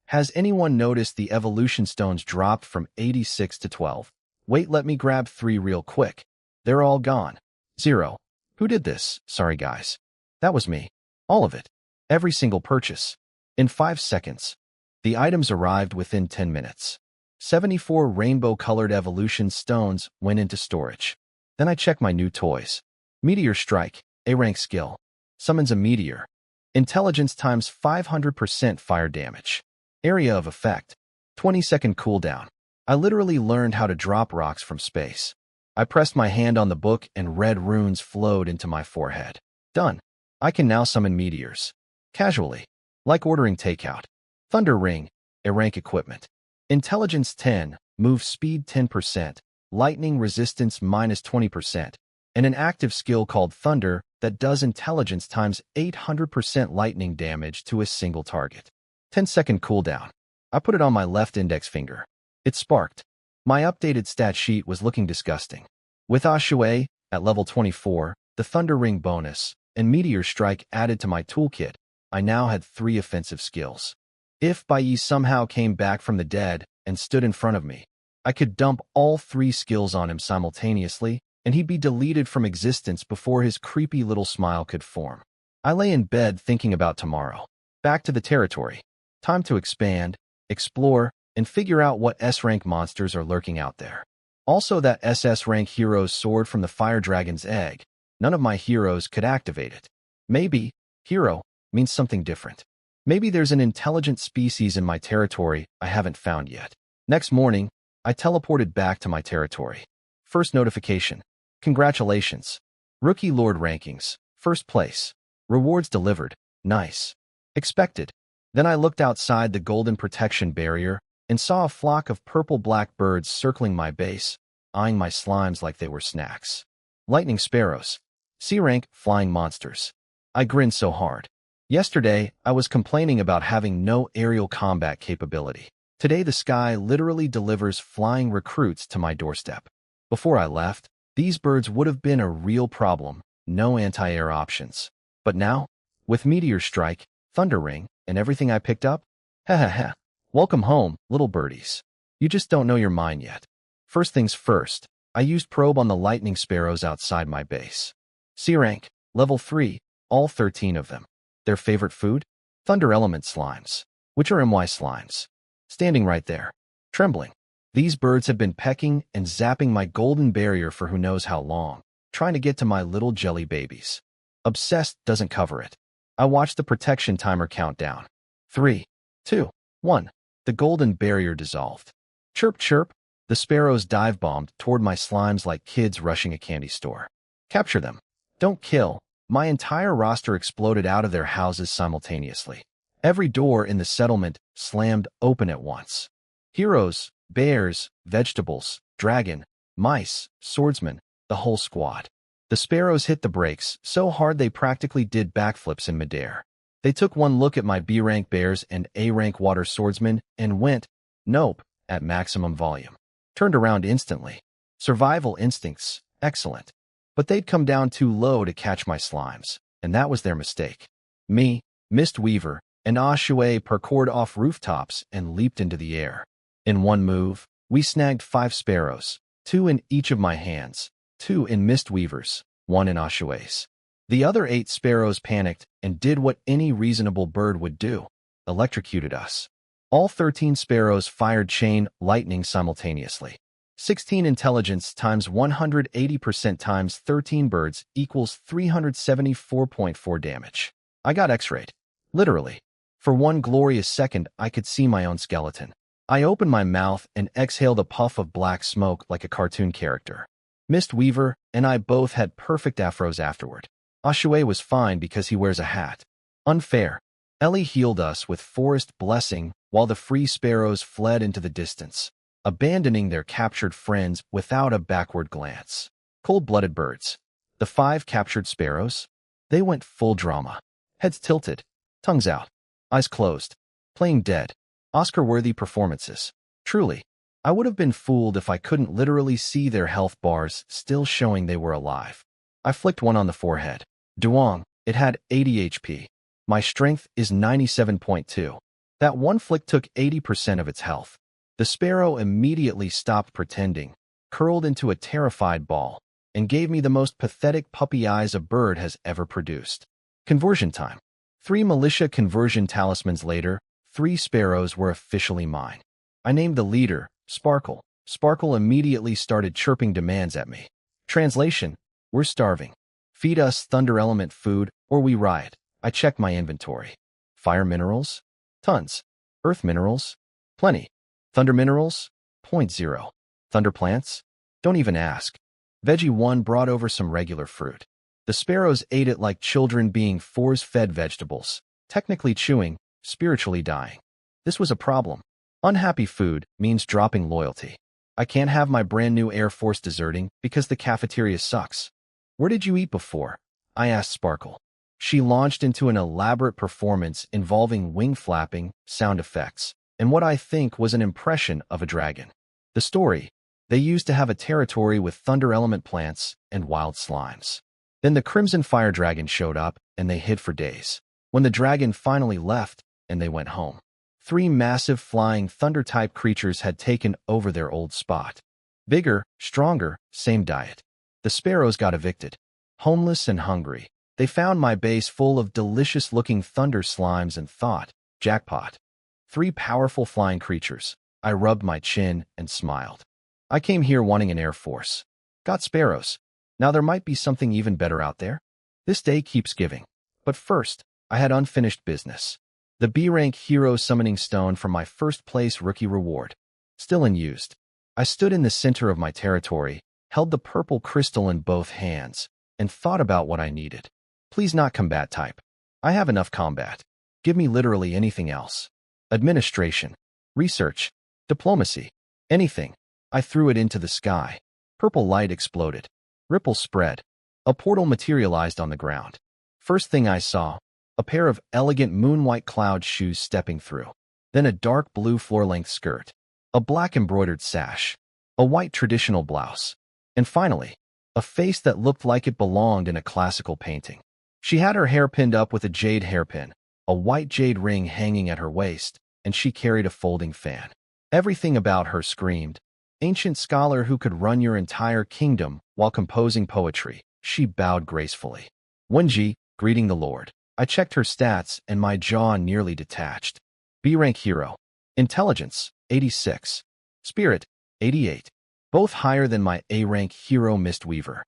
S1: Has anyone noticed the evolution stones dropped from 86 to 12? Wait, let me grab 3 real quick. They're all gone. 0. Who did this? Sorry guys. That was me. All of it. Every single purchase. In 5 seconds. The items arrived within 10 minutes. 74 rainbow-colored evolution stones went into storage. Then I checked my new toys. Meteor Strike, A-rank skill. Summons a meteor. Intelligence times 500% fire damage. Area of effect. 20-second cooldown. I literally learned how to drop rocks from space. I pressed my hand on the book and red runes flowed into my forehead. Done. I can now summon meteors. Casually. Like ordering takeout. Thunder Ring, A-rank equipment. Intelligence 10, move speed 10%, lightning resistance minus 20%, and an active skill called Thunder that does intelligence times 800% lightning damage to a single target. 10-second cooldown. I put it on my left index finger. It sparked. My updated stat sheet was looking disgusting. With Ashue, at level 24, the Thunder Ring bonus, and Meteor Strike added to my toolkit, I now had 3 offensive skills. If Bai somehow came back from the dead and stood in front of me, I could dump all 3 skills on him simultaneously, and he'd be deleted from existence before his creepy little smile could form. I lay in bed thinking about tomorrow. Back to the territory. Time to expand, explore, and figure out what S-rank monsters are lurking out there. Also, that SS-rank hero's sword from the Fire Dragon's egg. None of my heroes could activate it. Maybe hero means something different. Maybe there's an intelligent species in my territory I haven't found yet. Next morning, I teleported back to my territory. First notification. Congratulations. Rookie Lord rankings. First place. Rewards delivered. Nice. Expected. Then I looked outside the golden protection barrier and saw a flock of purple-black birds circling my base, eyeing my slimes like they were snacks. Lightning sparrows. C-rank flying monsters. I grinned so hard. Yesterday, I was complaining about having no aerial combat capability. Today, the sky literally delivers flying recruits to my doorstep. Before I left, these birds would have been a real problem, no anti-air options. But now, with Meteor Strike, Thunder Ring, and everything I picked up, ha. Welcome home, little birdies. You just don't know your mind yet. First things first, I used probe on the lightning sparrows outside my base. C-rank, level 3, all 13 of them. Their favorite food? Thunder element slimes. Which are MY slimes. Standing right there. Trembling. These birds have been pecking and zapping my golden barrier for who knows how long, trying to get to my little jelly babies. Obsessed doesn't cover it. I watched the protection timer count down. 3, 2, 1. The golden barrier dissolved. Chirp, chirp. The sparrows dive-bombed toward my slimes like kids rushing a candy store. Capture them. Don't kill. My entire roster exploded out of their houses simultaneously. Every door in the settlement slammed open at once. Heroes, bears, vegetables, dragon, mice, swordsmen, the whole squad. The sparrows hit the brakes so hard they practically did backflips in midair. They took one look at my B-rank bears and A-rank water swordsmen and went, nope, at maximum volume. Turned around instantly. Survival instincts, excellent. But they'd come down too low to catch my slimes, and that was their mistake. Me, Mistweaver, and Ashue parkoured off rooftops and leaped into the air. In one move, we snagged 5 sparrows, 2 in each of my hands, 2 in Mistweaver's, 1 in Ashue's. The other 8 sparrows panicked and did what any reasonable bird would do, electrocuted us. All 13 sparrows fired chain lightning simultaneously. 16 intelligence times 180% times 13 birds equals 374.4 damage. I got X-rayed. Literally. For one glorious second, I could see my own skeleton. I opened my mouth and exhaled a puff of black smoke like a cartoon character. Mistweaver and I both had perfect afros afterward. Ashue was fine because he wears a hat. Unfair. Ellie healed us with forest blessing while the free sparrows fled into the distance, abandoning their captured friends without a backward glance. Cold-blooded birds. The 5 captured sparrows? They went full drama. Heads tilted, tongues out, eyes closed, playing dead. Oscar-worthy performances. Truly, I would have been fooled if I couldn't literally see their health bars still showing they were alive. I flicked one on the forehead. Duong, it had 80 HP. My strength is 97.2. That one flick took 80% of its health. The sparrow immediately stopped pretending, curled into a terrified ball, and gave me the most pathetic puppy eyes a bird has ever produced. Conversion time. 3 militia conversion talismans later, 3 sparrows were officially mine. I named the leader, Sparkle. Sparkle immediately started chirping demands at me. Translation: we're starving. Feed us thunder element food or we riot. I checked my inventory. Fire minerals? Tons. Earth minerals? Plenty. Thunder minerals? .0. Thunder plants? Don't even ask. Veggie 1 brought over some regular fruit. The sparrows ate it like children being force-fed vegetables, technically chewing, spiritually dying. This was a problem. Unhappy food means dropping loyalty. I can't have my brand new Air Force deserting because the cafeteria sucks. Where did you eat before? I asked Sparkle. She launched into an elaborate performance involving wing flapping, sound effects, and what I think was an impression of a dragon. The story: they used to have a territory with thunder element plants and wild slimes. Then the Crimson Fire Dragon showed up, and they hid for days. When the dragon finally left, and they went home, 3 massive flying thunder-type creatures had taken over their old spot. Bigger, stronger, same diet. The sparrows got evicted. Homeless and hungry, they found my base full of delicious-looking thunder slimes and thought, jackpot. 3 powerful flying creatures. I rubbed my chin and smiled. I came here wanting an Air Force. Got sparrows. Now there might be something even better out there. This day keeps giving. But first, I had unfinished business. The B-rank hero summoning stone from my first place rookie reward. Still unused. I stood in the center of my territory, held the purple crystal in both hands, and thought about what I needed. Please not combat type. I have enough combat. Give me literally anything else. Administration. Research. Diplomacy. Anything. I threw it into the sky. Purple light exploded. Ripples spread. A portal materialized on the ground. First thing I saw, a pair of elegant moon-white cloud shoes stepping through. Then a dark blue floor-length skirt. A black embroidered sash. A white traditional blouse. And finally, a face that looked like it belonged in a classical painting. She had her hair pinned up with a jade hairpin, a white jade ring hanging at her waist, and she carried a folding fan. Everything about her screamed, ancient scholar who could run your entire kingdom while composing poetry. She bowed gracefully. Wenji, greeting the Lord. I checked her stats and my jaw nearly detached. B-rank hero. Intelligence, 86. Spirit, 88. Both higher than my A-rank hero Mistweaver.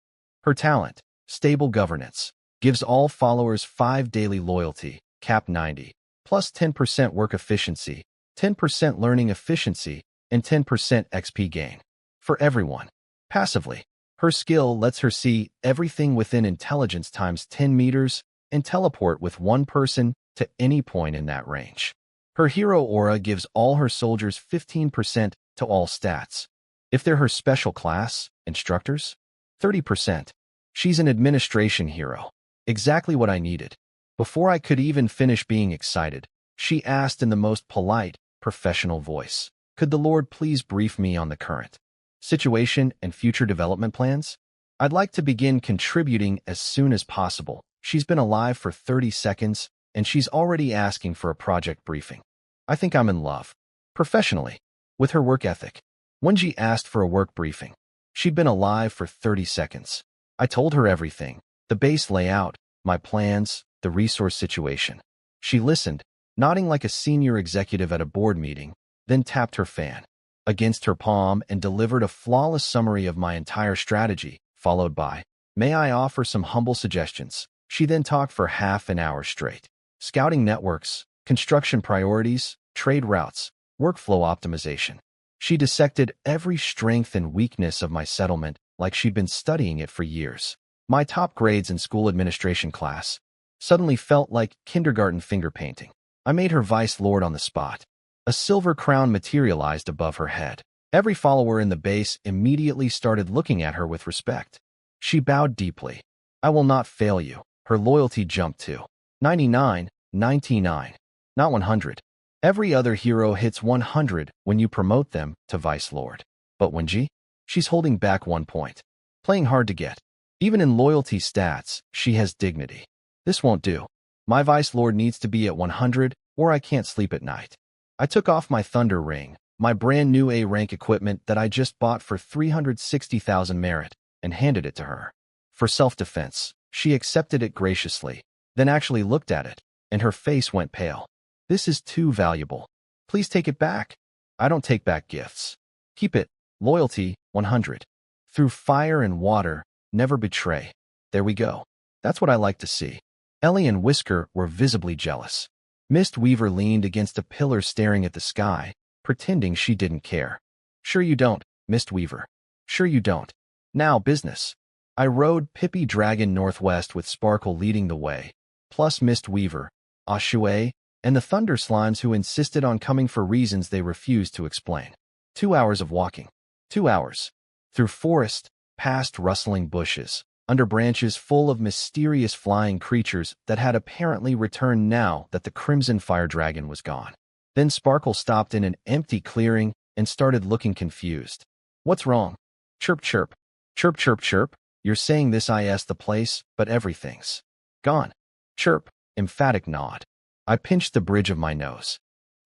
S1: Her talent, stable governance, gives all followers 5 daily loyalty, cap 90, plus 10% work efficiency, 10% learning efficiency, and 10% XP gain. For everyone. Passively, her skill lets her see everything within intelligence times 10 meters and teleport with one person to any point in that range. Her hero aura gives all her soldiers 15% to all stats. If they're her special class, instructors, 30%. She's an administration hero. Exactly what I needed. Before I could even finish being excited, she asked in the most polite, professional voice, "Could the Lord please brief me on the current situation and future development plans? I'd like to begin contributing as soon as possible." She's been alive for 30 seconds, and she's already asking for a project briefing. I think I'm in love. Professionally. With her work ethic. Wenji asked for a work briefing. She'd been alive for 30 seconds. I told her everything. The base layout, my plans, the resource situation. She listened, nodding like a senior executive at a board meeting, then tapped her fan against her palm and delivered a flawless summary of my entire strategy, followed by, "May I offer some humble suggestions?" She then talked for half an hour straight. Scouting networks, construction priorities, trade routes, workflow optimization. She dissected every strength and weakness of my settlement like she'd been studying it for years. My top grades in school administration class suddenly felt like kindergarten finger painting. I made her vice lord on the spot. A silver crown materialized above her head. Every follower in the base immediately started looking at her with respect. She bowed deeply. "I will not fail you." Her loyalty jumped to 99, 99, not 100. Every other hero hits 100 when you promote them to Vice Lord. But Wenji? She's holding back 1 point. Playing hard to get. Even in loyalty stats, she has dignity. This won't do. My Vice Lord needs to be at 100 or I can't sleep at night. I took off my Thunder Ring, my brand new A-rank equipment that I just bought for 360,000 merit, and handed it to her. For self-defense, she accepted it graciously, then actually looked at it, and her face went pale. "This is too valuable. Please take it back." "I don't take back gifts." Keep it. Loyalty, 100. Through fire and water, never betray. There we go. That's what I like to see. Ellie and Whisker were visibly jealous. Mistweaver leaned against a pillar staring at the sky, pretending she didn't care. Sure you don't, Mistweaver. Sure you don't. Now business. I rode Pippi Dragon northwest with Sparkle leading the way, plus Mistweaver, Ashue, and the Thunder Slimes who insisted on coming for reasons they refused to explain. 2 hours of walking. 2 hours. Through forest, past rustling bushes, under branches full of mysterious flying creatures that had apparently returned now that the Crimson Fire Dragon was gone. Then Sparkle stopped in an empty clearing and started looking confused. What's wrong? Chirp, chirp. Chirp, chirp, chirp. You're saying this is the place, but everything's gone. Chirp. Emphatic nod. I pinched the bridge of my nose.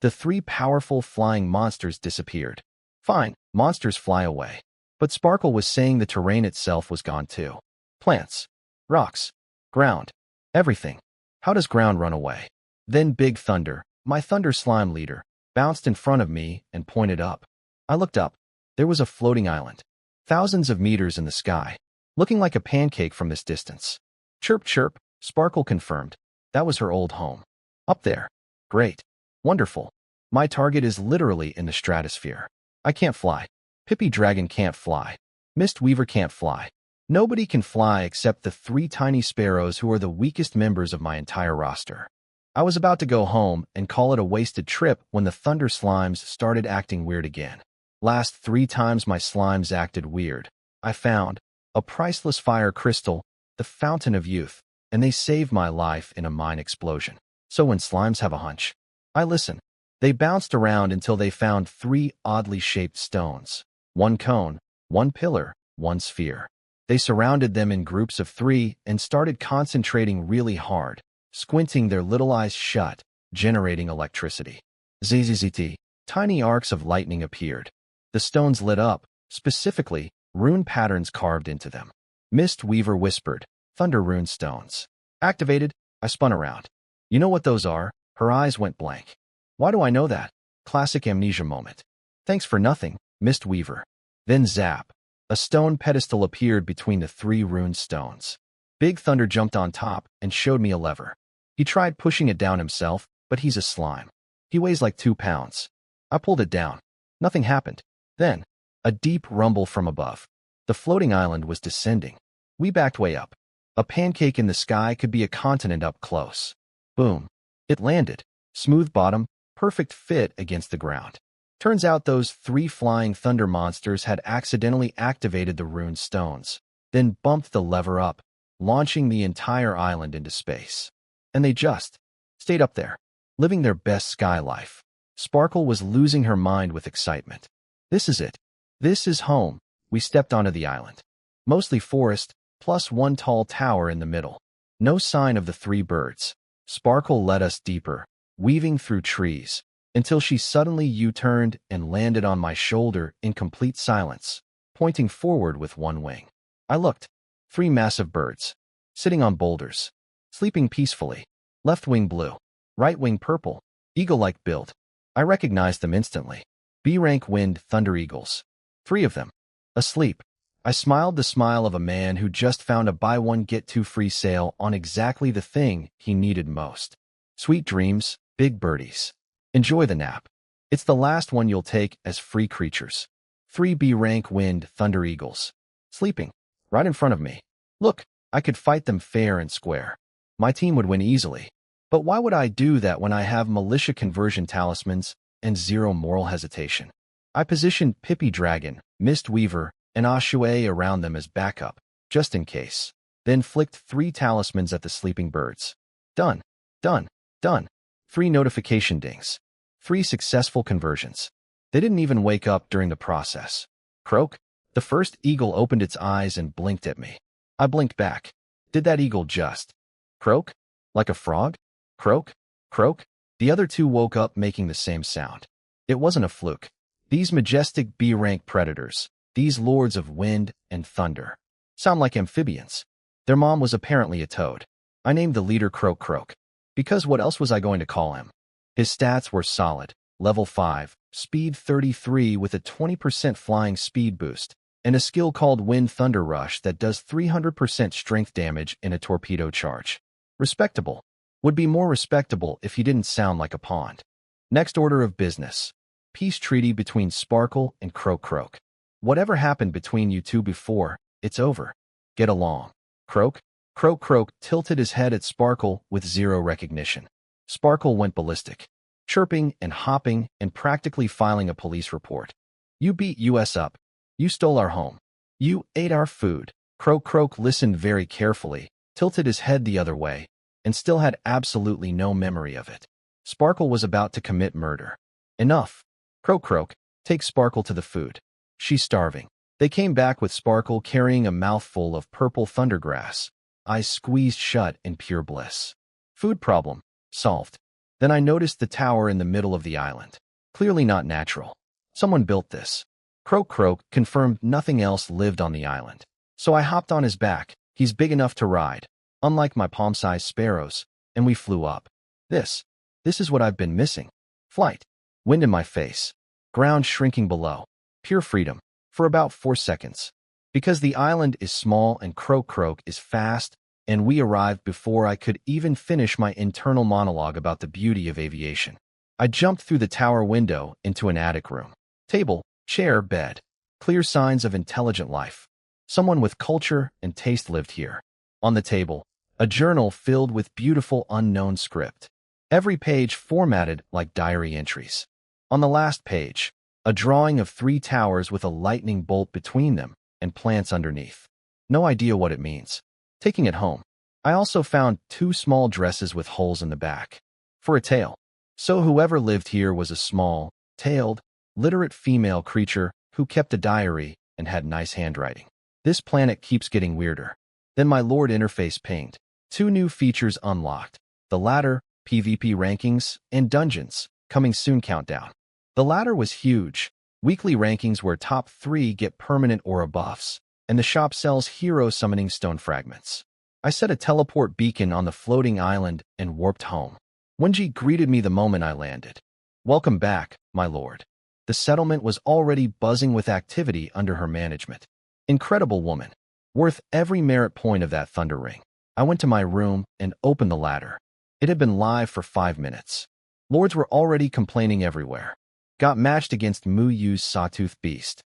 S1: The 3 powerful flying monsters disappeared. Fine, monsters fly away. But Sparkle was saying the terrain itself was gone too. Plants, rocks, ground, everything. How does ground run away? Then Big Thunder, my Thunder Slime leader, bounced in front of me and pointed up. I looked up. There was a floating island, thousands of meters in the sky, looking like a pancake from this distance. Chirp, chirp, Sparkle confirmed. That was her old home. Up there. Great. Wonderful. My target is literally in the stratosphere. I can't fly. Pippi Dragon can't fly. Mistweaver can't fly. Nobody can fly except the 3 tiny sparrows who are the weakest members of my entire roster. I was about to go home and call it a wasted trip when the Thunder Slimes started acting weird again. Last 3 times my slimes acted weird. I found a priceless fire crystal, the fountain of youth, and they saved my life in a mine explosion. So when slimes have a hunch, I listen. They bounced around until they found 3 oddly shaped stones. 1 cone, 1 pillar, 1 sphere. They surrounded them in groups of 3 and started concentrating really hard, squinting their little eyes shut, generating electricity. ZZZT. Tiny arcs of lightning appeared. The stones lit up, specifically, rune patterns carved into them. Mistweaver whispered, Thunder Rune Stones. Activated, I spun around. You know what those are? Her eyes went blank. Why do I know that? Classic amnesia moment. Thanks for nothing, Mistweaver. Then zap. A stone pedestal appeared between the 3 rune stones. Big Thunder jumped on top and showed me a lever. He tried pushing it down himself, but he's a slime. He weighs like 2 pounds. I pulled it down. Nothing happened. Then, a deep rumble from above. The floating island was descending. We backed way up. A pancake in the sky could be a continent up close. Boom. It landed. Smooth bottom, perfect fit against the ground. Turns out those 3 flying thunder monsters had accidentally activated the rune stones, then bumped the lever up, launching the entire island into space. And they just stayed up there, living their best sky life. Sparkle was losing her mind with excitement. This is it. This is home. We stepped onto the island. Mostly forest, plus 1 tall tower in the middle. No sign of the 3 birds. Sparkle led us deeper, weaving through trees, until she suddenly U-turned and landed on my shoulder in complete silence, pointing forward with 1 wing. I looked. 3 massive birds, sitting on boulders, sleeping peacefully. Left wing blue, right wing purple, eagle-like build. I recognized them instantly. B-rank wind thunder eagles. 3 of them. Asleep. I smiled the smile of a man who just found a buy 1 get 2 free sale on exactly the thing he needed most. Sweet dreams, big birdies. Enjoy the nap. It's the last one you'll take as free creatures. 3 B-rank wind thunder eagles. Sleeping. Right in front of me. Look, I could fight them fair and square. My team would win easily. But why would I do that when I have militia conversion talismans and 0 moral hesitation? I positioned Pippi Dragon, Mistweaver, and Ashue around them as backup, just in case. Then flicked 3 talismans at the sleeping birds. Done. Done. Done. 3 notification dings. 3 successful conversions. They didn't even wake up during the process. Croak. The first eagle opened its eyes and blinked at me. I blinked back. Did that eagle just croak? Like a frog? Croak? Croak? The other 2 woke up making the same sound. It wasn't a fluke. These majestic B-rank predators, these lords of wind and thunder, sound like amphibians. Their mom was apparently a toad. I named the leader Croak Croak. Because what else was I going to call him? His stats were solid. Level 5, Speed 33 with a 20% flying speed boost, and a skill called Wind Thunder Rush that does 300% strength damage in a torpedo charge. Respectable. Would be more respectable if he didn't sound like a pond. Next order of business. Peace treaty between Sparkle and Croak Croak. Whatever happened between you two before, it's over. Get along. Croak? Croak Croak tilted his head at Sparkle with zero recognition. Sparkle went ballistic, chirping and hopping and practically filing a police report. You beat us up. You stole our home. You ate our food. Croak Croak listened very carefully, tilted his head the other way, and still had absolutely no memory of it. Sparkle was about to commit murder. Enough. Croak Croak, take Sparkle to the food. She's starving. They came back with Sparkle carrying a mouthful of purple thundergrass, eyes squeezed shut in pure bliss. Food problem. Solved. Then I noticed the tower in the middle of the island. Clearly not natural. Someone built this. Croak Croak confirmed nothing else lived on the island. So I hopped on his back. He's big enough to ride, unlike my palm-sized sparrows, and we flew up. This is what I've been missing. Flight. Wind in my face. Ground shrinking below. Pure freedom. For about 4 seconds. Because the island is small and Croak Croak is fast, and we arrived before I could even finish my internal monologue about the beauty of aviation. I jumped through the tower window into an attic room. Table, chair, bed. Clear signs of intelligent life. Someone with culture and taste lived here. On the table, a journal filled with beautiful unknown script. Every page formatted like diary entries. On the last page, a drawing of 3 towers with a lightning bolt between them and plants underneath. No idea what it means. Taking it home. I also found 2 small dresses with holes in the back. For a tail. So whoever lived here was a small, tailed, literate female creature who kept a diary and had nice handwriting. This planet keeps getting weirder. Then my Lord interface pinged. 2 new features unlocked. The ladder, PvP rankings, and dungeons, coming soon countdown. The ladder was huge. Weekly rankings where top 3 get permanent aura buffs, and the shop sells hero summoning stone fragments. I set a teleport beacon on the floating island and warped home. Wenji greeted me the moment I landed. Welcome back, my lord. The settlement was already buzzing with activity under her management. Incredible woman. Worth every merit point of that thunder ring. I went to my room and opened the ladder. It had been live for 5 minutes. Lords were already complaining everywhere. Got matched against Mu Yu's Sawtooth Beast.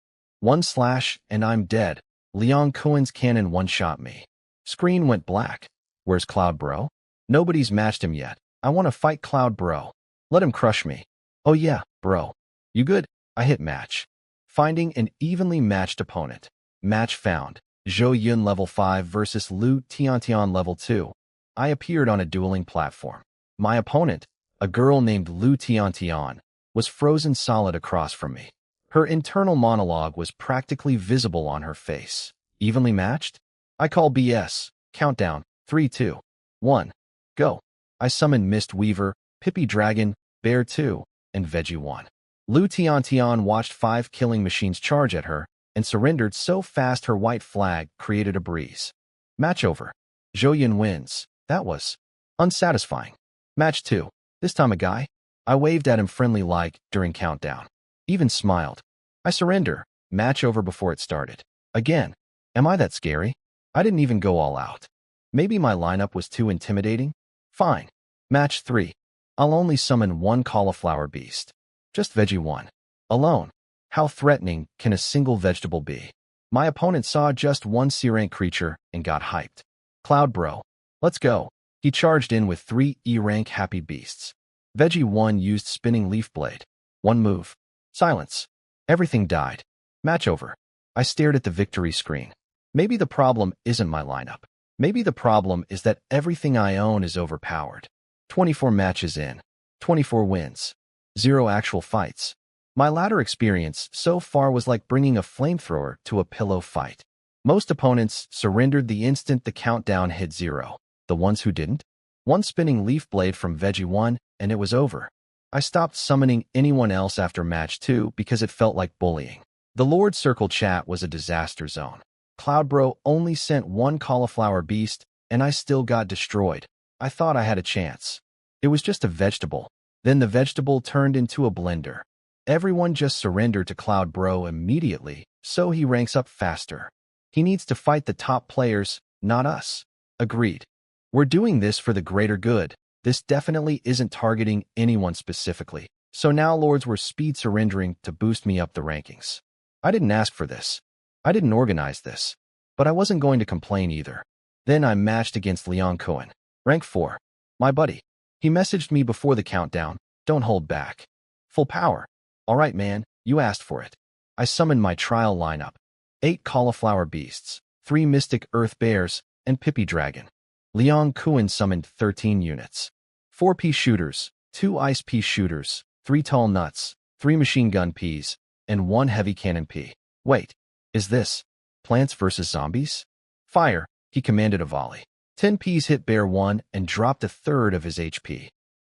S1: 1/ and I'm dead. Leon Cohen's cannon one-shot me. Screen went black. Where's Cloud Bro? Nobody's matched him yet. I want to fight Cloud Bro. Let him crush me. Oh yeah, bro. You good? I hit match. Finding an evenly matched opponent. Match found. Zhou Yun level 5 versus Lu Tiantian level 2. I appeared on a dueling platform. My opponent, a girl named Lu Tiantian, was frozen solid across from me. Her internal monologue was practically visible on her face. Evenly matched? I call BS. Countdown. 3, 2, 1. Go. I summoned Mist Weaver, Pippi Dragon, Bear 2, and Veggie 1. Lu Tiantian watched 5 killing machines charge at her and surrendered so fast her white flag created a breeze. Match over. Zhou Yun wins. That was unsatisfying. Match 2. This time a guy? I waved at him friendly-like during countdown. Even smiled. I surrender. Match over before it started. Again. Am I that scary? I didn't even go all out. Maybe my lineup was too intimidating? Fine. Match 3. I'll only summon 1 cauliflower beast. Just Veggie 1. Alone. How threatening can a single vegetable be? My opponent saw just 1 C-rank creature and got hyped. Cloud Bro. Let's go. He charged in with 3 E-rank happy beasts. Veggie 1 used Spinning Leaf Blade. 1 move. Silence. Everything died. Match over. I stared at the victory screen. Maybe the problem isn't my lineup. Maybe the problem is that everything I own is overpowered. 24 matches in. 24 wins. 0 actual fights. My ladder experience so far was like bringing a flamethrower to a pillow fight. Most opponents surrendered the instant the countdown hit 0. The ones who didn't? 1 Spinning Leaf Blade from Veggie 1, and it was over. I stopped summoning anyone else after match 2 because it felt like bullying. The Lord Circle chat was a disaster zone. Cloud Bro only sent 1 cauliflower beast, and I still got destroyed. I thought I had a chance. It was just a vegetable. Then the vegetable turned into a blender. Everyone just surrendered to Cloud Bro immediately, so he ranks up faster. He needs to fight the top players, not us. Agreed. We're doing this for the greater good. This definitely isn't targeting anyone specifically. So now lords were speed surrendering to boost me up the rankings. I didn't ask for this. I didn't organize this. But I wasn't going to complain either. Then I matched against Leon Cohen. Rank 4. My buddy. He messaged me before the countdown. Don't hold back. Full power. All right, man, you asked for it. I summoned my trial lineup. 8 cauliflower beasts, 3 mystic earth bears, and Pippi Dragon. Leon Cohen summoned 13 units. 4 pea shooters, 2 ice pea shooters, 3 tall nuts, 3 machine gun peas, and 1 heavy cannon pea. Wait, is this Plants vs. Zombies? Fire, he commanded a volley. 10 peas hit Bear 1 and dropped a third of his HP.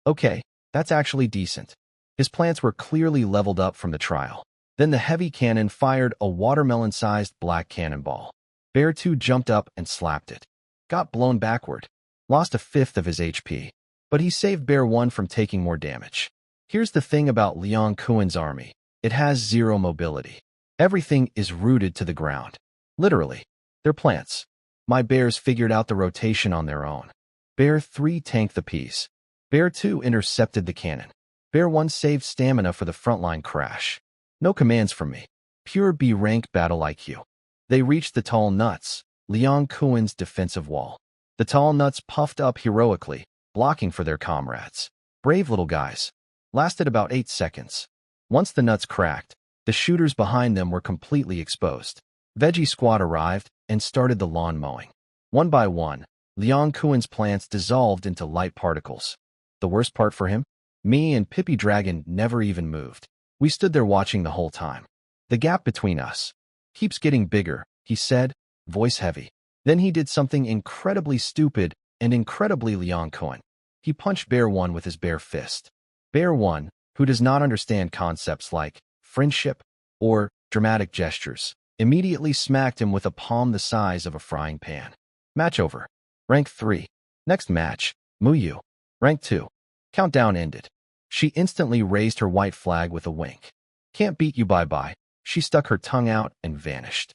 S1: Okay, that's actually decent. His plants were clearly leveled up from the trial. Then the heavy cannon fired a watermelon-sized black cannonball. Bear 2 jumped up and slapped it. Got blown backward. Lost a fifth of his HP. But he saved Bear 1 from taking more damage. Here's the thing about Leon Cohen's army. It has 0 mobility. Everything is rooted to the ground. Literally. They're plants. My bears figured out the rotation on their own. Bear 3 tanked the piece. Bear 2 intercepted the cannon. Bear 1 saved stamina for the frontline crash. No commands from me. Pure B-rank battle IQ. They reached the tall nuts, Leon Cohen's defensive wall. The tall nuts puffed up heroically, blocking for their comrades. Brave little guys. Lasted about 8 seconds. Once the nuts cracked, the shooters behind them were completely exposed. Veggie Squad arrived and started the lawn mowing. One by one, Leon Cohen's plants dissolved into light particles. The worst part for him? Me and Pippi Dragon never even moved. We stood there watching the whole time. The gap between us keeps getting bigger, he said, voice heavy. Then he did something incredibly stupid and incredibly Leon Cohen. He punched Bear 1 with his bare fist. Bear 1, who does not understand concepts like friendship or dramatic gestures, immediately smacked him with a palm the size of a frying pan. Match over. Rank 3. Next match, Muyu. Rank 2. Countdown ended. She instantly raised her white flag with a wink. Can't beat you bye-bye. She stuck her tongue out and vanished.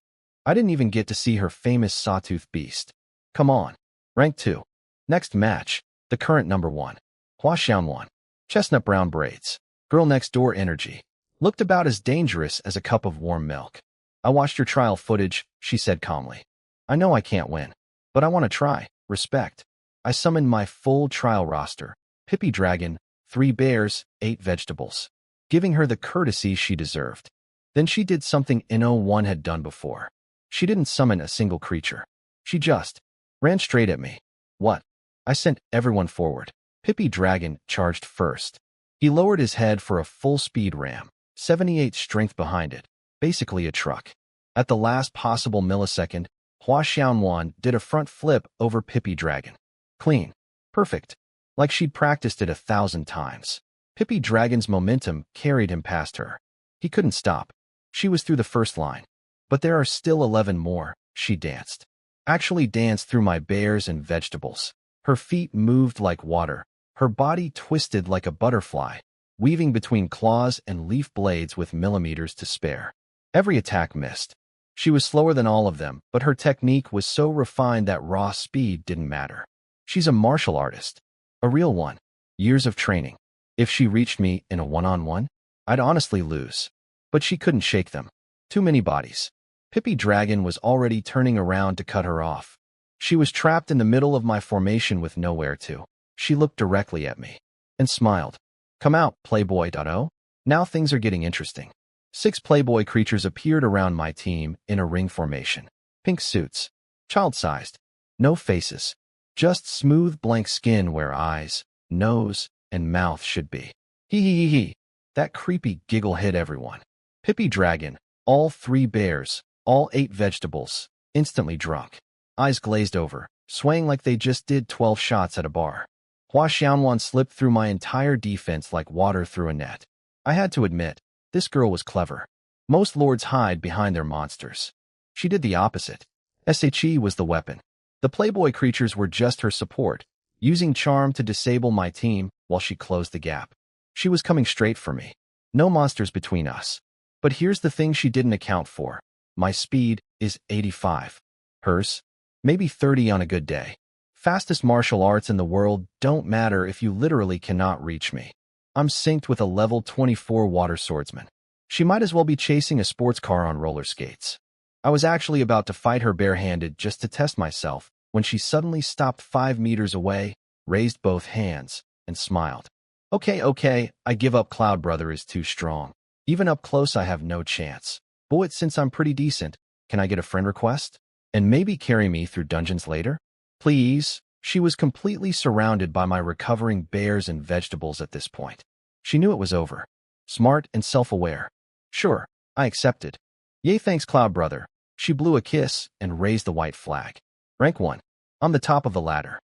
S1: I didn't even get to see her famous sawtooth beast. Come on. Rank 2. Next match, the current number 1. Hua Xiaowan. Chestnut brown braids. Girl next door energy. Looked about as dangerous as a cup of warm milk. I watched your trial footage, she said calmly. I know I can't win, but I want to try. Respect. I summoned my full trial roster. Pippi Dragon, 3 bears, 8 vegetables. Giving her the courtesy she deserved. Then she did something No1 had done before. She didn't summon a single creature. She just ran straight at me. What? I sent everyone forward. Pippi Dragon charged first. He lowered his head for a full-speed ram, 78 strength behind it, basically a truck. At the last possible millisecond, Hua Xiaowan did a front flip over Pippi Dragon. Clean. Perfect. Like she'd practiced it 1,000 times. Pippi Dragon's momentum carried him past her. He couldn't stop. She was through the first line. But there are still 11 more, she danced. Actually danced through my bears and vegetables. Her feet moved like water. Her body twisted like a butterfly, weaving between claws and leaf blades with millimeters to spare. Every attack missed. She was slower than all of them, but her technique was so refined that raw speed didn't matter. She's a martial artist. A real one. Years of training. If she reached me in a one-on-one, I'd honestly lose. But she couldn't shake them. Too many bodies. Pippi Dragon was already turning around to cut her off. She was trapped in the middle of my formation with nowhere to. She looked directly at me and smiled. Come out, Playboy.0. Now things are getting interesting. 6 Playboy creatures appeared around my team in a ring formation. Pink suits. Child-sized. No faces. Just smooth blank skin where eyes, nose, and mouth should be. Hee hee hee hee. That creepy giggle hit everyone. Pippi Dragon, all 3 bears, all 8 vegetables, instantly drunk. Eyes glazed over, swaying like they just did 12 shots at a bar. Hua Xiaowan slipped through my entire defense like water through a net. I had to admit, this girl was clever. Most lords hide behind their monsters. She did the opposite. SHE was the weapon. The Playboy creatures were just her support, using charm to disable my team while she closed the gap. She was coming straight for me. No monsters between us. But here's the thing she didn't account for. My speed is 85. Hers? Maybe 30 on a good day. Fastest martial arts in the world don't matter if you literally cannot reach me. I'm synced with a level 24 water swordsman. She might as well be chasing a sports car on roller skates. I was actually about to fight her barehanded just to test myself when she suddenly stopped 5 meters away, raised both hands, and smiled. Okay, I give up. Cloud Brother is too strong. Even up close I have no chance. But since I'm pretty decent, can I get a friend request? And maybe carry me through dungeons later? Please? She was completely surrounded by my recovering bears and vegetables at this point. She knew it was over. Smart and self-aware. Sure, I accepted. Yay, thanks Cloud Brother. She blew a kiss and raised the white flag. Rank 1. I'm the top of the ladder.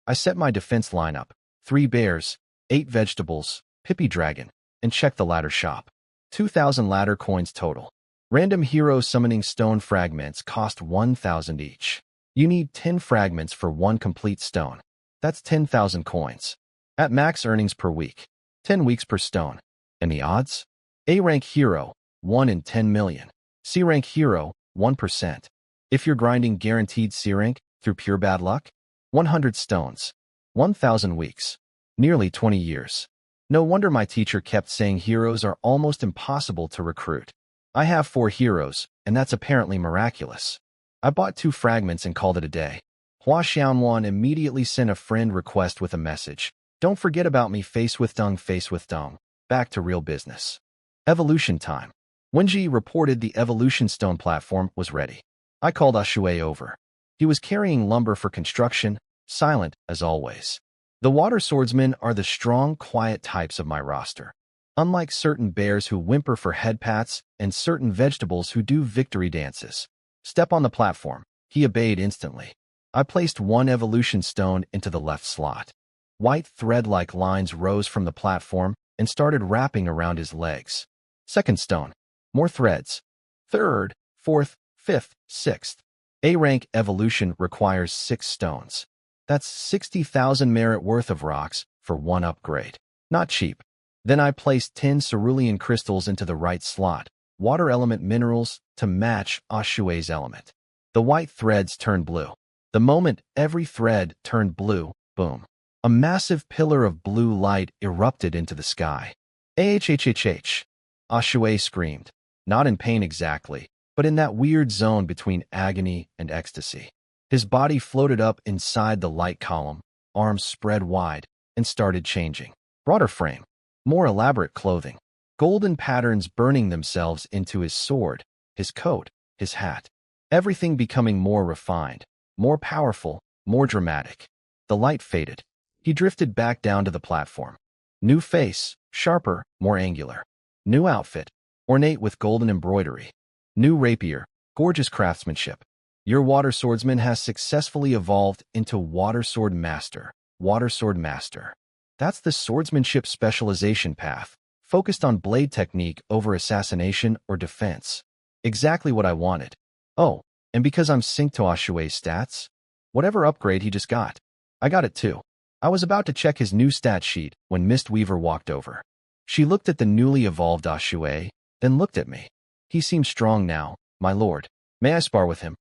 S1: I set my defense lineup. 3 bears, 8 vegetables, Pippy Dragon, and checked the ladder shop. 2,000 ladder coins total. Random hero summoning stone fragments cost 1,000 each. You need 10 fragments for 1 complete stone. That's 10,000 coins. At max earnings per week. 10 weeks per stone. And the odds? A rank hero, 1 in 10 million. C rank hero, 1%. If you're grinding guaranteed C rank through pure bad luck, 100 stones. 1,000 weeks. Nearly 20 years. No wonder my teacher kept saying heroes are almost impossible to recruit. I have 4 heroes, and that's apparently miraculous. I bought 2 fragments and called it a day. Hua Xiaonuan immediately sent a friend request with a message. Don't forget about me, face with dung. Back to real business. Evolution time. Wenji reported the evolution stone platform was ready. I called Ashui over. He was carrying lumber for construction, silent as always. The water swordsmen are the strong, quiet types of my roster. Unlike certain bears who whimper for head pats and certain vegetables who do victory dances. Step on the platform. He obeyed instantly. I placed 1 evolution stone into the left slot. White thread-like lines rose from the platform and started wrapping around his legs. Second stone. More threads. Third, fourth, fifth, sixth. A rank evolution requires 6 stones. That's 60,000 merit worth of rocks for 1 upgrade. Not cheap. Then I placed 10 cerulean crystals into the right slot, water element minerals to match Ashue's element. The white threads turned blue. The moment every thread turned blue, boom. A massive pillar of blue light erupted into the sky. AHHHH. Ashue screamed. Not in pain exactly, but in that weird zone between agony and ecstasy. His body floated up inside the light column, arms spread wide, and started changing. Broader frame, more elaborate clothing, golden patterns burning themselves into his sword, his coat, his hat. Everything becoming more refined, more powerful, more dramatic. The light faded. He drifted back down to the platform. New face, sharper, more angular. New outfit, ornate with golden embroidery. New rapier, gorgeous craftsmanship. Your water swordsman has successfully evolved into Water Sword Master. Water Sword Master. That's the swordsmanship specialization path, focused on blade technique over assassination or defense. Exactly what I wanted. Oh, and because I'm synced to Ashue's stats, whatever upgrade he just got, I got it too. I was about to check his new stat sheet when Mistweaver walked over. She looked at the newly evolved Ashue, then looked at me. He seems strong now, my lord. May I spar with him?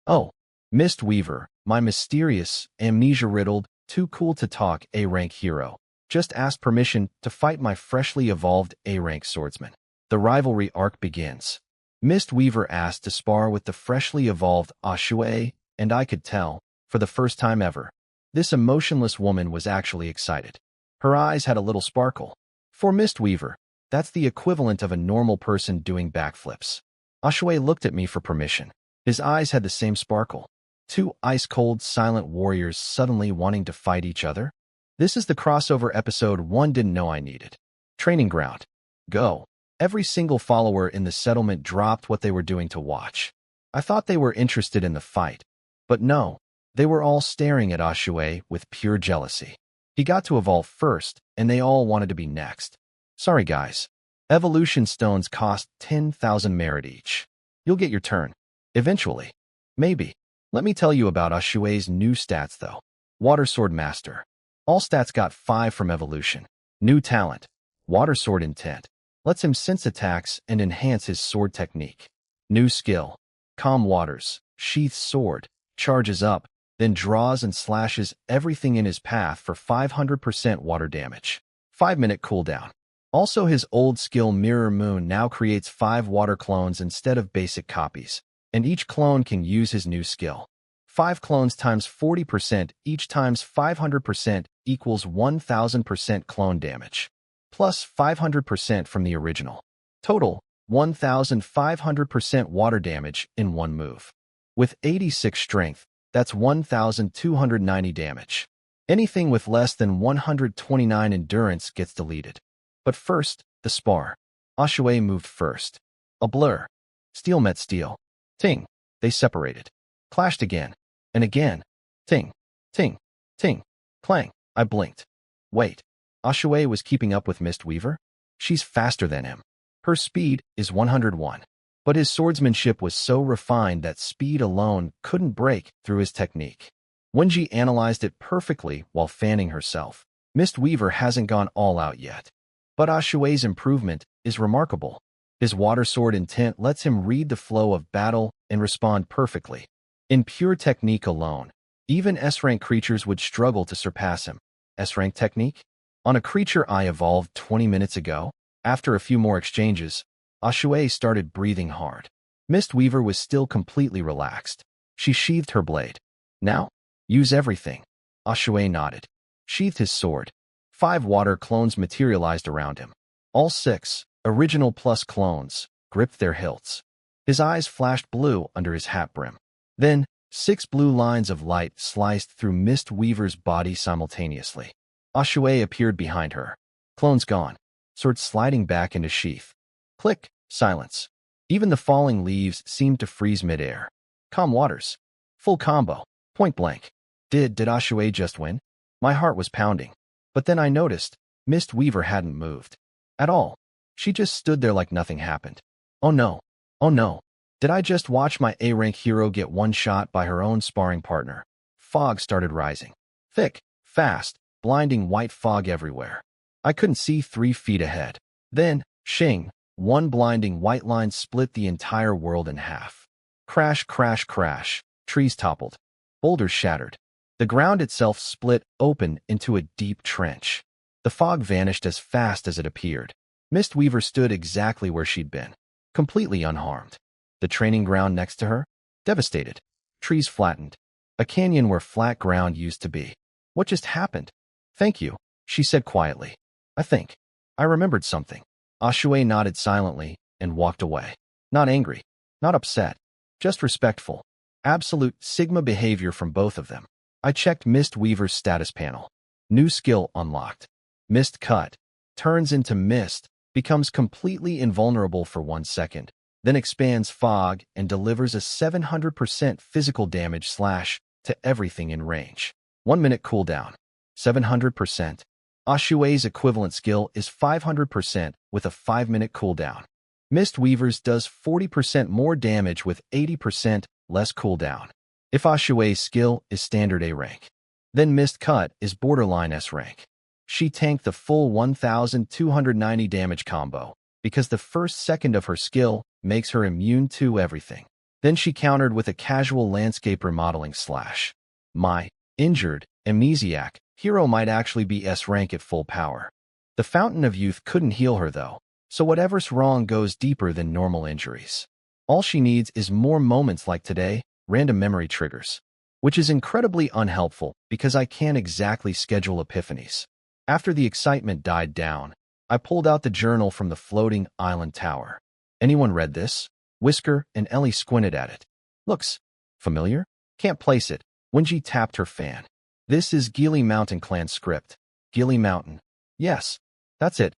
S1: Oh. Mistweaver, my mysterious, amnesia-riddled, too cool to talk A-rank hero, just asked permission to fight my freshly evolved A-rank swordsman. The rivalry arc begins. Mistweaver asked to spar with the freshly evolved Ashue, and I could tell, for the first time ever, this emotionless woman was actually excited. Her eyes had a little sparkle. For Mistweaver, that's the equivalent of a normal person doing backflips. Ashue looked at me for permission. His eyes had the same sparkle. 2 ice-cold, silent warriors suddenly wanting to fight each other? This is the crossover episode 1 didn't know I needed. Training ground. Go. Every single follower in the settlement dropped what they were doing to watch. I thought they were interested in the fight. But no, they were all staring at Ashue with pure jealousy. He got to evolve first, and they all wanted to be next. Sorry guys. Evolution stones cost 10,000 merit each. You'll get your turn. Eventually. Maybe. Let me tell you about Ashue's new stats though. Water Sword Master. All stats got 5 from evolution. New talent. Water Sword Intent lets him sense attacks and enhance his sword technique. New skill. Calm Waters sheaths sword, charges up, then draws and slashes everything in his path for 500% water damage. 5-minute cooldown. Also, his old skill Mirror Moon now creates 5 water clones instead of basic copies, and each clone can use his new skill. 5 clones times 40% each times 500% equals 1000% clone damage, plus 500% from the original. Total, 1500% water damage in one move. With 86 strength, that's 1290 damage. Anything with less than 129 endurance gets deleted. But first, the spar. Ashue moved first. A blur. Steel met steel. Ting. They separated. Clashed again. And again. Ting. Ting. Ting. Clang. I blinked. Wait. Ashue was keeping up with Mistweaver? She's faster than him. Her speed is 101. But his swordsmanship was so refined that speed alone couldn't break through his technique. Wenji analyzed it perfectly while fanning herself. Mistweaver hasn't gone all out yet. But Ashue's improvement is remarkable. His Water Sword Intent lets him read the flow of battle and respond perfectly. In pure technique alone, even S-rank creatures would struggle to surpass him. S-rank technique? On a creature I evolved 20 minutes ago, after a few more exchanges, Ashue started breathing hard. Mistweaver was still completely relaxed. She sheathed her blade. Now, use everything. Ashue nodded. Sheathed his sword. 5 water clones materialized around him. All 6, original plus clones, gripped their hilts. His eyes flashed blue under his hat brim. Then, 6 blue lines of light sliced through Mistweaver's body simultaneously. Ashue appeared behind her. Clones gone. Sword sliding back into sheath. Click. Silence. Even the falling leaves seemed to freeze midair. Calm Waters. Full combo. Point blank. Did Ashue just win? My heart was pounding. But then I noticed, Mistweaver hadn't moved. At all. She just stood there like nothing happened. Oh no. Oh no. Did I just watch my A-rank hero get one-shot by her own sparring partner? Fog started rising. Thick, fast, blinding white fog everywhere. I couldn't see 3 feet ahead. Then, shing, one blinding white line split the entire world in half. Crash, crash, crash. Trees toppled. Boulders shattered. The ground itself split open into a deep trench. The fog vanished as fast as it appeared. Mistweaver stood exactly where she'd been, completely unharmed. The training ground next to her? Devastated. Trees flattened. A canyon where flat ground used to be. What just happened? Thank you, she said quietly. I think. I remembered something. Ashue nodded silently and walked away. Not angry. Not upset. Just respectful. Absolute Sigma behavior from both of them. I checked Mistweaver's status panel. New skill unlocked. Mist Cut. Turns into mist, becomes completely invulnerable for 1 second, then expands fog and delivers a 700% physical damage slash to everything in range. 1-minute cooldown. 700%. Ashue's equivalent skill is 500% with a 5-minute cooldown. Mistweaver's does 40% more damage with 80% less cooldown. If Ashue's skill is standard A rank, then Mist Cut is borderline S rank. She tanked the full 1290 damage combo because the first second of her skill makes her immune to everything. Then she countered with a casual landscape remodeling slash. My injured amnesiac hero might actually be S rank at full power. The Fountain of Youth couldn't heal her though, so whatever's wrong goes deeper than normal injuries. All she needs is more moments like today, random memory triggers, which is incredibly unhelpful because I can't exactly schedule epiphanies. After the excitement died down, I pulled out the journal from the floating island tower. Anyone read this? Whisker and Ellie squinted at it. Looks familiar? Can't place it. Wenji tapped her fan. This is Gili Mountain Clan script. Gili Mountain. Yes, that's it.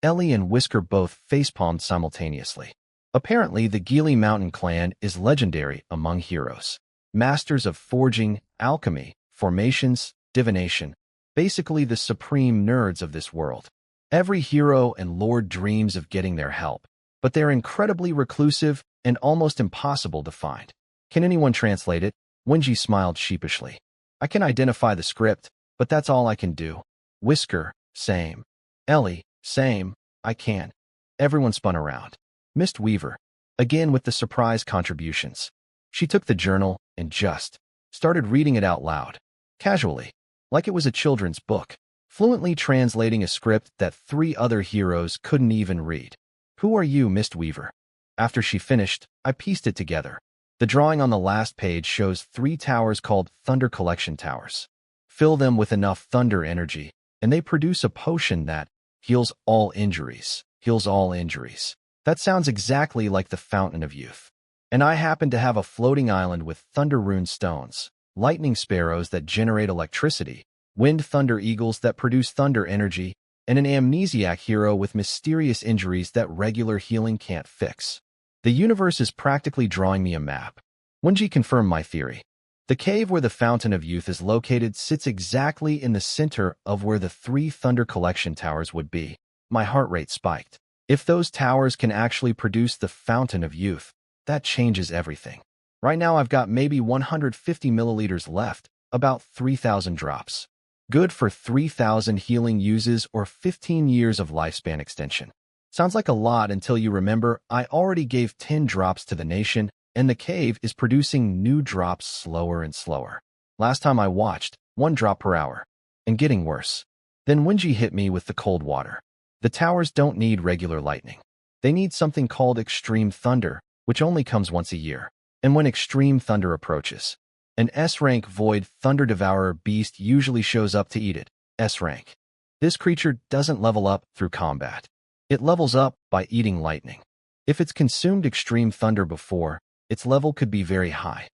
S1: Ellie and Whisker both facepalmed simultaneously. Apparently, the Gili Mountain Clan is legendary among heroes. Masters of forging, alchemy, formations, divination. Basically the supreme nerds of this world. Every hero and lord dreams of getting their help, but they're incredibly reclusive and almost impossible to find. Can anyone translate it? Wenji smiled sheepishly. I can identify the script, but that's all I can do. Whisker, same. Ellie, Same. I can. Everyone spun around. Mist Weaver, again with the surprise contributions. She took the journal and just started reading it out loud, casually, like it was a children's book, fluently translating a script that 3 other heroes couldn't even read. Who are you, Mist Weaver? After she finished, I pieced it together. The drawing on the last page shows 3 towers called Thunder Collection Towers. Fill them with enough thunder energy, and they produce a potion that heals all injuries. Heals all injuries. That sounds exactly like the Fountain of Youth. And I happen to have a floating island with thunder rune stones, lightning sparrows that generate electricity, wind thunder eagles that produce thunder energy, and an amnesiac hero with mysterious injuries that regular healing can't fix. The universe is practically drawing me a map. Wenji confirmed my theory. The cave where the Fountain of Youth is located sits exactly in the center of where the 3 Thunder Collection Towers would be. My heart rate spiked. If those towers can actually produce the Fountain of Youth, that changes everything. Right now I've got maybe 150 milliliters left, about 3,000 drops. Good for 3,000 healing uses or 15 years of lifespan extension. Sounds like a lot until you remember I already gave 10 drops to the nation, and the cave is producing new drops slower and slower. Last time I watched, 1 drop per hour. And getting worse. Then Wenji hit me with the cold water. The towers don't need regular lightning. They need something called extreme thunder, which only comes once a year. And when extreme thunder approaches, an S-rank void thunder devourer beast usually shows up to eat it. S-rank. This creature doesn't level up through combat. It levels up by eating lightning. If it's consumed extreme thunder before, its level could be very high.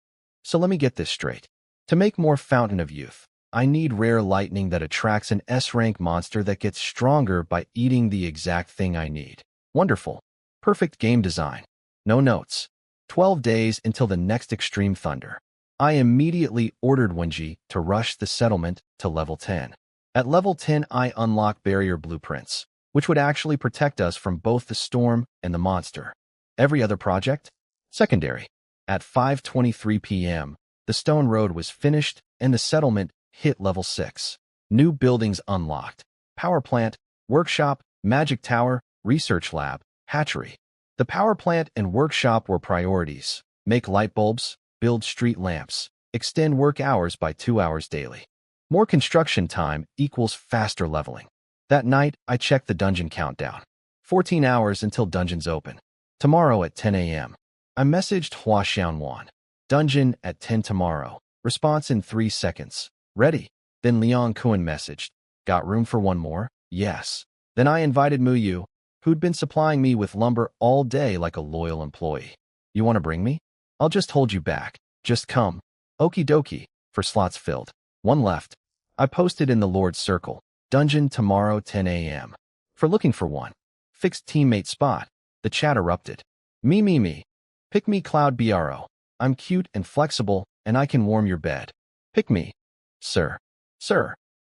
S1: So let me get this straight. To make more Fountain of Youth, I need rare lightning that attracts an S-rank monster that gets stronger by eating the exact thing I need. Wonderful. Perfect game design. No notes. 12 days until the next extreme thunder. I immediately ordered Wenji to rush the settlement to level 10. At level 10, I unlock barrier blueprints, which would actually protect us from both the storm and the monster. Every other project? Secondary. At 5:23 p.m., the stone road was finished and the settlement hit level 6. New buildings unlocked. Power plant, workshop, magic tower, research lab, hatchery. The power plant and workshop were priorities. Make light bulbs, build street lamps, extend work hours by 2 hours daily. More construction time equals faster leveling. That night, I checked the dungeon countdown. 14 hours until dungeons open. Tomorrow at 10 a.m. I messaged Hua Xianwan. Dungeon at 10 tomorrow. Response in 3 seconds. Ready. Then Liang Kuan messaged. Got room for one more? Yes. Then I invited Muyu, who'd been supplying me with lumber all day like a loyal employee. You want to bring me? I'll just hold you back. Just come. Okie dokie. For slots filled. 1 left. I posted in the Lord's Circle. Dungeon tomorrow 10 a.m. For looking for one. Fixed teammate spot. The chat erupted. Me. Pick me Cloud Bro. I'm cute and flexible, and I can warm your bed. Pick me. Sir.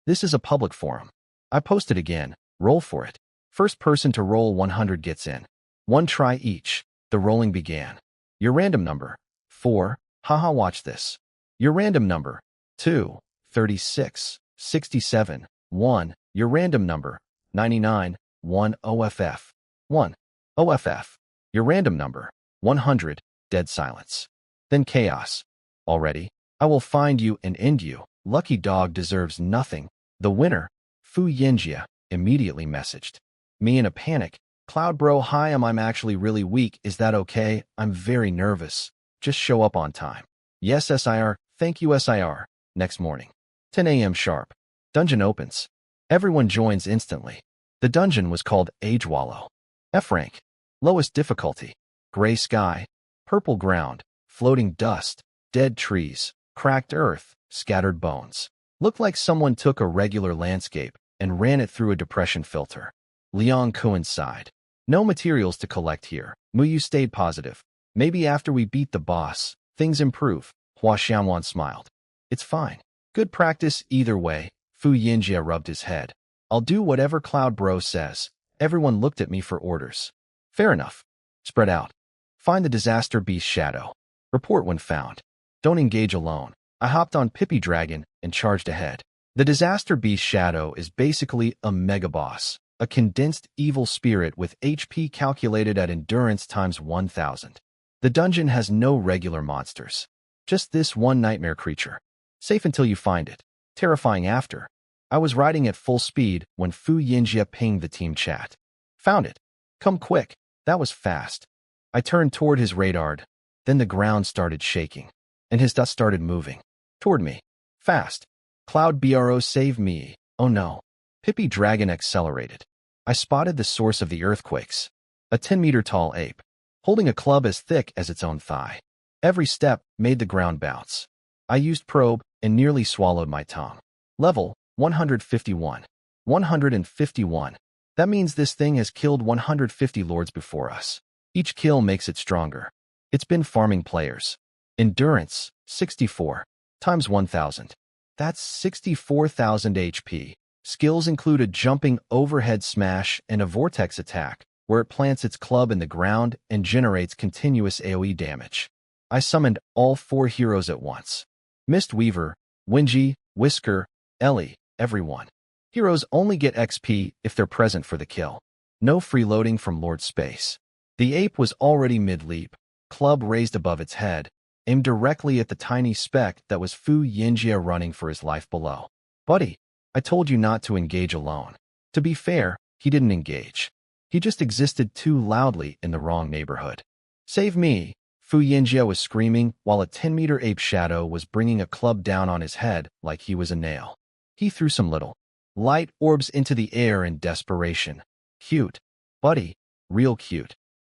S1: This is a public forum. I posted again. Roll for it. First person to roll 100 gets in. 1 try each. The rolling began. Your random number. 4. Haha, watch this. Your random number. 2. 36. 67. 1. Your random number. 99. 1. OFF. 1. OFF. Your random number. 100. Dead silence. Then chaos. Already. I will find you and end you. Lucky dog deserves nothing. The winner, Fu Yinjia, immediately messaged. Me in a panic. Cloud bro, hi, I'm actually really weak. Is that okay? I'm very nervous. Just show up on time. Yes, SIR. Thank you, SIR. Next morning. 10 a.m. sharp. Dungeon opens. Everyone joins instantly. The dungeon was called Age Wallow. F rank. Lowest difficulty. Gray sky. Purple ground. Floating dust. Dead trees. Cracked earth. Scattered bones. Looked like someone took a regular landscape and ran it through a depression filter. Liang Kuan sighed. No materials to collect here. Muyu stayed positive. Maybe after we beat the boss, things improve. Hua Xianwan smiled. It's fine. Good practice either way. Fu Yinjia rubbed his head. I'll do whatever Cloud Bro says. Everyone looked at me for orders. Fair enough. Spread out. Find the disaster beast shadow. Report when found. Don't engage alone. I hopped on Pippi Dragon and charged ahead. The disaster beast shadow is basically a mega boss. a condensed evil spirit with HP calculated at endurance times 1000. The dungeon has no regular monsters. Just this one nightmare creature. Safe until you find it. Terrifying after. I was riding at full speed when Fu Yinjia pinged the team chat. Found it. Come quick. That was fast. I turned toward his radar. Then the ground started shaking, and his dust started moving. Toward me. Fast. Cloud Bro save me. Oh no. Pippi Dragon accelerated. I spotted the source of the earthquakes. A 10-meter tall ape, holding a club as thick as its own thigh. Every step made the ground bounce. I used probe and nearly swallowed my tongue. Level 151. 151. That means this thing has killed 150 lords before us. Each kill makes it stronger. It's been farming players. Endurance 64 times 1000. That's 64,000 HP. Skills include a jumping overhead smash and a vortex attack, where it plants its club in the ground and generates continuous AoE damage. I summoned all 4 heroes at once. Mistweaver, Wenji, Whisker, Ellie, everyone. Heroes only get XP if they're present for the kill. No freeloading from Lord Space. The ape was already mid-leap, club raised above its head, aimed directly at the tiny speck that was Fu Yinjia running for his life below. Buddy, I told you not to engage alone. To be fair, he didn't engage. He just existed too loudly in the wrong neighborhood. Save me, Fu Yinjia was screaming while a 10-meter ape shadow was bringing a club down on his head like he was a nail. He threw some little light orbs into the air in desperation. Cute. Buddy. Real cute.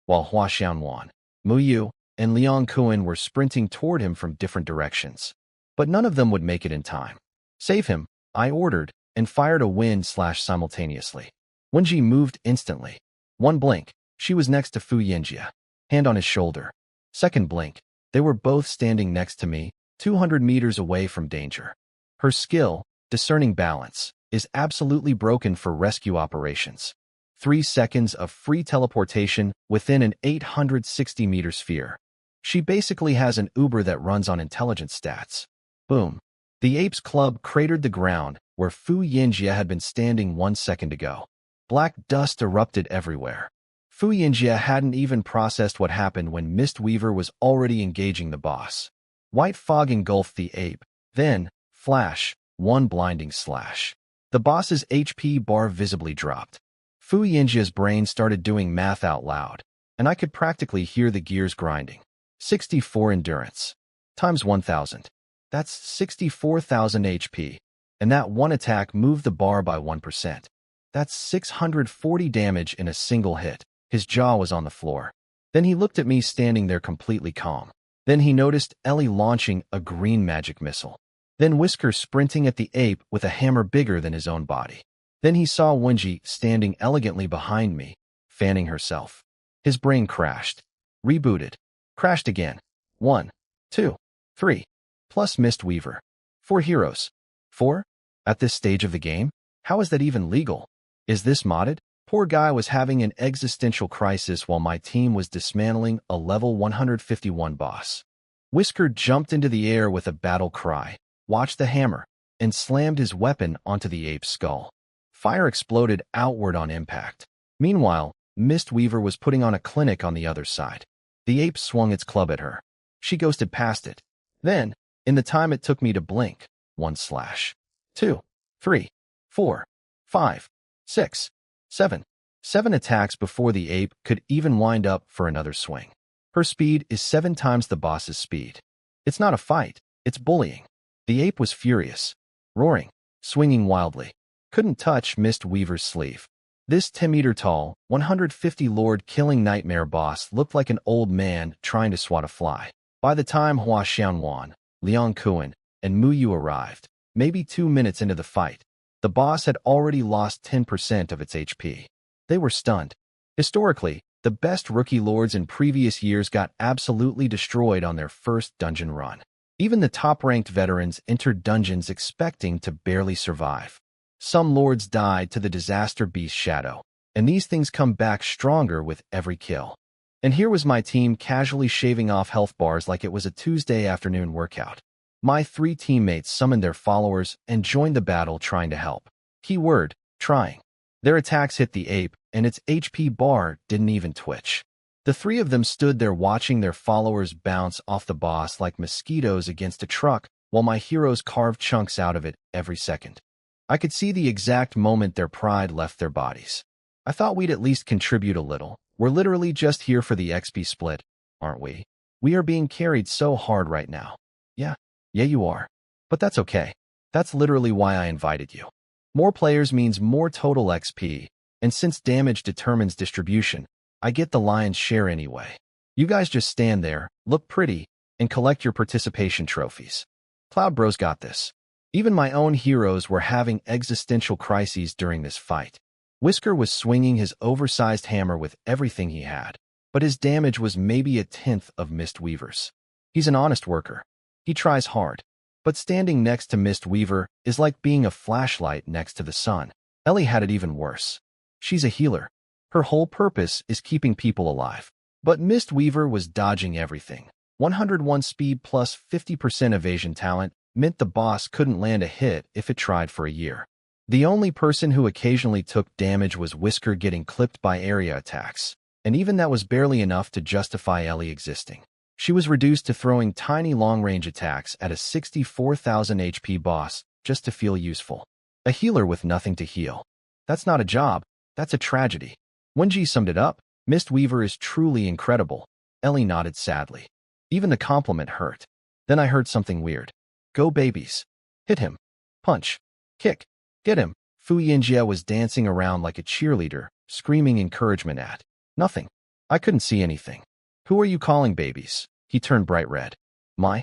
S1: While Hua Xianwan, Mu Yu, and Liang Kuan were sprinting toward him from different directions. But none of them would make it in time. Save him, I ordered, and fired a wind/simultaneously. Wenji moved instantly. One blink, she was next to Fu Yinjia, hand on his shoulder. Second blink, they were both standing next to me, 200 meters away from danger. Her skill, discerning balance, is absolutely broken for rescue operations. 3 seconds of free teleportation within an 860-meter sphere. She basically has an Uber that runs on intelligence stats. Boom. The ape's club cratered the ground where Fu Yinjia had been standing 1 second ago. Black dust erupted everywhere. Fu Yinjia hadn't even processed what happened when Mistweaver was already engaging the boss. White fog engulfed the ape. Then, flash, one blinding slash. The boss's HP bar visibly dropped. Fu Yinjia's brain started doing math out loud, and I could practically hear the gears grinding. 64 endurance. Times 1000. That's 64,000 HP. And that one attack moved the bar by 1%. That's 640 damage in a single hit. His jaw was on the floor. Then he looked at me standing there completely calm. Then he noticed Ellie launching a green magic missile. Then Whisker sprinting at the ape with a hammer bigger than his own body. Then he saw Wenji standing elegantly behind me, fanning herself. His brain crashed. Rebooted. Crashed again. 1, 2, 3. Plus Mistweaver. 4 heroes. 4? At this stage of the game? How is that even legal? Is this modded? Poor guy was having an existential crisis while my team was dismantling a level 151 boss. Whisker jumped into the air with a battle cry, watched the hammer, and slammed his weapon onto the ape's skull. Fire exploded outward on impact. Meanwhile, Mistweaver was putting on a clinic on the other side. The ape swung its club at her. She ghosted past it. Then, in the time it took me to blink, 1 slash. 2, 3, 4, 5, 6, 7. 7 attacks before the ape could even wind up for another swing. Her speed is 7 times the boss's speed. It's not a fight, it's bullying. The ape was furious, roaring, swinging wildly. Couldn't touch Mistweaver's sleeve. This 10-meter tall, 150 lord killing nightmare boss looked like an old man trying to swat a fly. By the time Hua Xianwan, Liang Kuan, and Mu Yu arrived, maybe 2 minutes into the fight, the boss had already lost 10% of its HP. They were stunned. Historically, the best rookie lords in previous years got absolutely destroyed on their first dungeon run. Even the top-ranked veterans entered dungeons expecting to barely survive. Some lords died to the disaster beast shadow, and these things come back stronger with every kill. And here was my team casually shaving off health bars like it was a Tuesday afternoon workout. My 3 teammates summoned their followers and joined the battle trying to help. Keyword, trying. Their attacks hit the ape, and its HP bar didn't even twitch. The three of them stood there watching their followers bounce off the boss like mosquitoes against a truck, while my heroes carved chunks out of it every second. I could see the exact moment their pride left their bodies. I thought we'd at least contribute a little. We're literally just here for the XP split, aren't we? We are being carried so hard right now. Yeah, you are. But that's okay. That's literally why I invited you. More players means more total XP, and since damage determines distribution, I get the lion's share anyway. You guys just stand there, look pretty, and collect your participation trophies. Cloud Bros got this. Even my own heroes were having existential crises during this fight. Whisker was swinging his oversized hammer with everything he had, but his damage was maybe a tenth of Mistweaver's. He's an honest worker. He tries hard. But standing next to Mistweaver is like being a flashlight next to the sun. Ellie had it even worse. She's a healer. Her whole purpose is keeping people alive. But Mistweaver was dodging everything. 101 speed plus 50% evasion talent meant the boss couldn't land a hit if it tried for a year. The only person who occasionally took damage was Whisker getting clipped by area attacks, and even that was barely enough to justify Ellie existing. She was reduced to throwing tiny long-range attacks at a 64,000 HP boss just to feel useful. A healer with nothing to heal. That's not a job, that's a tragedy. When G summed it up, Mistweaver is truly incredible. Ellie nodded sadly. Even the compliment hurt. Then I heard something weird. Go babies. Hit him. Punch. Kick. Get him. Fu Yinjie was dancing around like a cheerleader, screaming encouragement at nothing. I couldn't see anything. Who are you calling babies? He turned bright red. My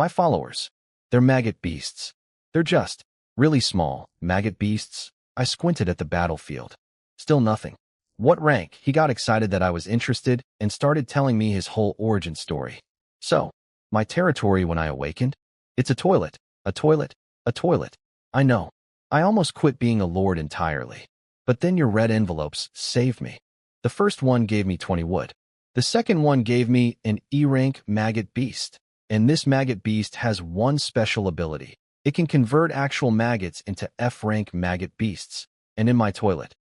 S1: followers. They're maggot beasts. They're just really small maggot beasts. I squinted at the battlefield. Still nothing. What rank? He got excited that I was interested and started telling me his whole origin story. So, my territory when I awakened? It's a toilet, a toilet, a toilet. I know. I almost quit being a lord entirely. But then your red envelopes saved me. The first one gave me 20 wood. The second one gave me an E-rank maggot beast. And this maggot beast has one special ability. It can convert actual maggots into F-rank maggot beasts. And in my toilet,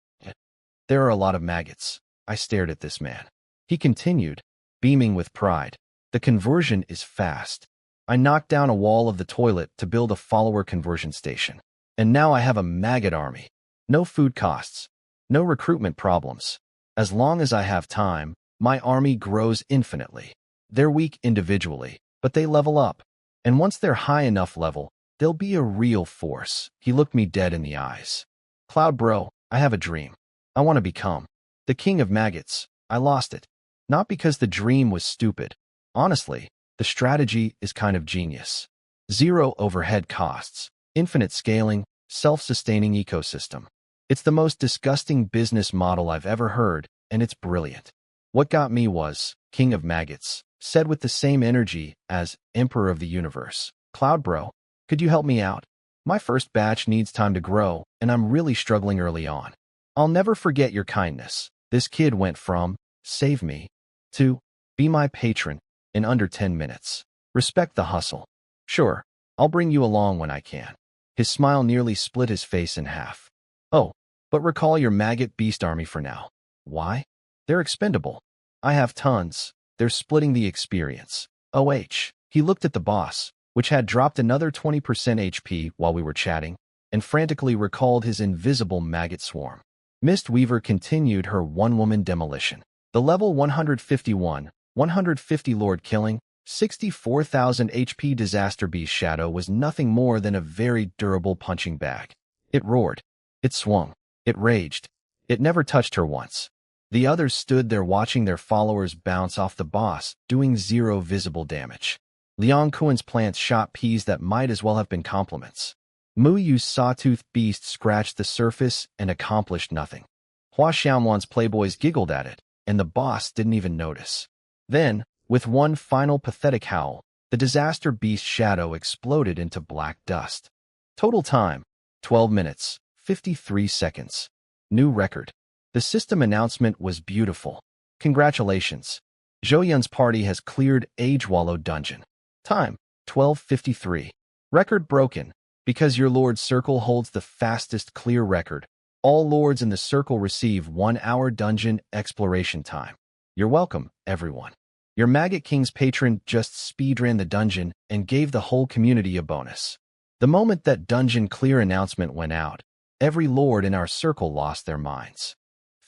S1: there are a lot of maggots. I stared at this man. He continued, beaming with pride. The conversion is fast. I knocked down a wall of the toilet to build a follower conversion station. And now I have a maggot army. No food costs. No recruitment problems. As long as I have time, my army grows infinitely. They're weak individually, but they level up. And once they're high enough level, they'll be a real force. He looked me dead in the eyes. Cloud Bro, I have a dream. I want to become the king of maggots. I lost it. Not because the dream was stupid. Honestly, the strategy is kind of genius. Zero overhead costs, infinite scaling, self-sustaining ecosystem. It's the most disgusting business model I've ever heard, and it's brilliant. What got me was, King of Maggots, said with the same energy as Emperor of the Universe. Cloud Bro, could you help me out? My first batch needs time to grow, and I'm really struggling early on. I'll never forget your kindness. This kid went from, save me, to, be my patron, in under 10 minutes. Respect the hustle. Sure, I'll bring you along when I can. His smile nearly split his face in half. Oh, but recall your maggot beast army for now. Why? They're expendable. I have tons. They're splitting the experience. OH. He looked at the boss, which had dropped another 20% HP while we were chatting, and frantically recalled his invisible maggot swarm. Mistweaver continued her one-woman demolition. The level 151, 150 Lord killing, 64,000 HP Disaster Beast Shadow was nothing more than a very durable punching bag. It roared. It swung. It raged. It never touched her once. The others stood there watching their followers bounce off the boss, doing zero visible damage. Liang Kuan's plants shot peas that might as well have been compliments. Mu Yu's sawtooth beast scratched the surface and accomplished nothing. Hua Xiaowan's playboys giggled at it, and the boss didn't even notice. Then, with one final pathetic howl, the Disaster Beast Shadow exploded into black dust. Total time, 12 minutes, 53 seconds. New record. The system announcement was beautiful. Congratulations. Zhou Yun's party has cleared Age Wallow Dungeon. Time, 12:53. Record broken. Because your Lord's Circle holds the fastest clear record, All lords in the circle receive 1 hour dungeon exploration time. You're welcome, everyone. Your Maggot King's patron just speedran the dungeon and gave the whole community a bonus. The moment that dungeon clear announcement went out, every lord in our circle lost their minds.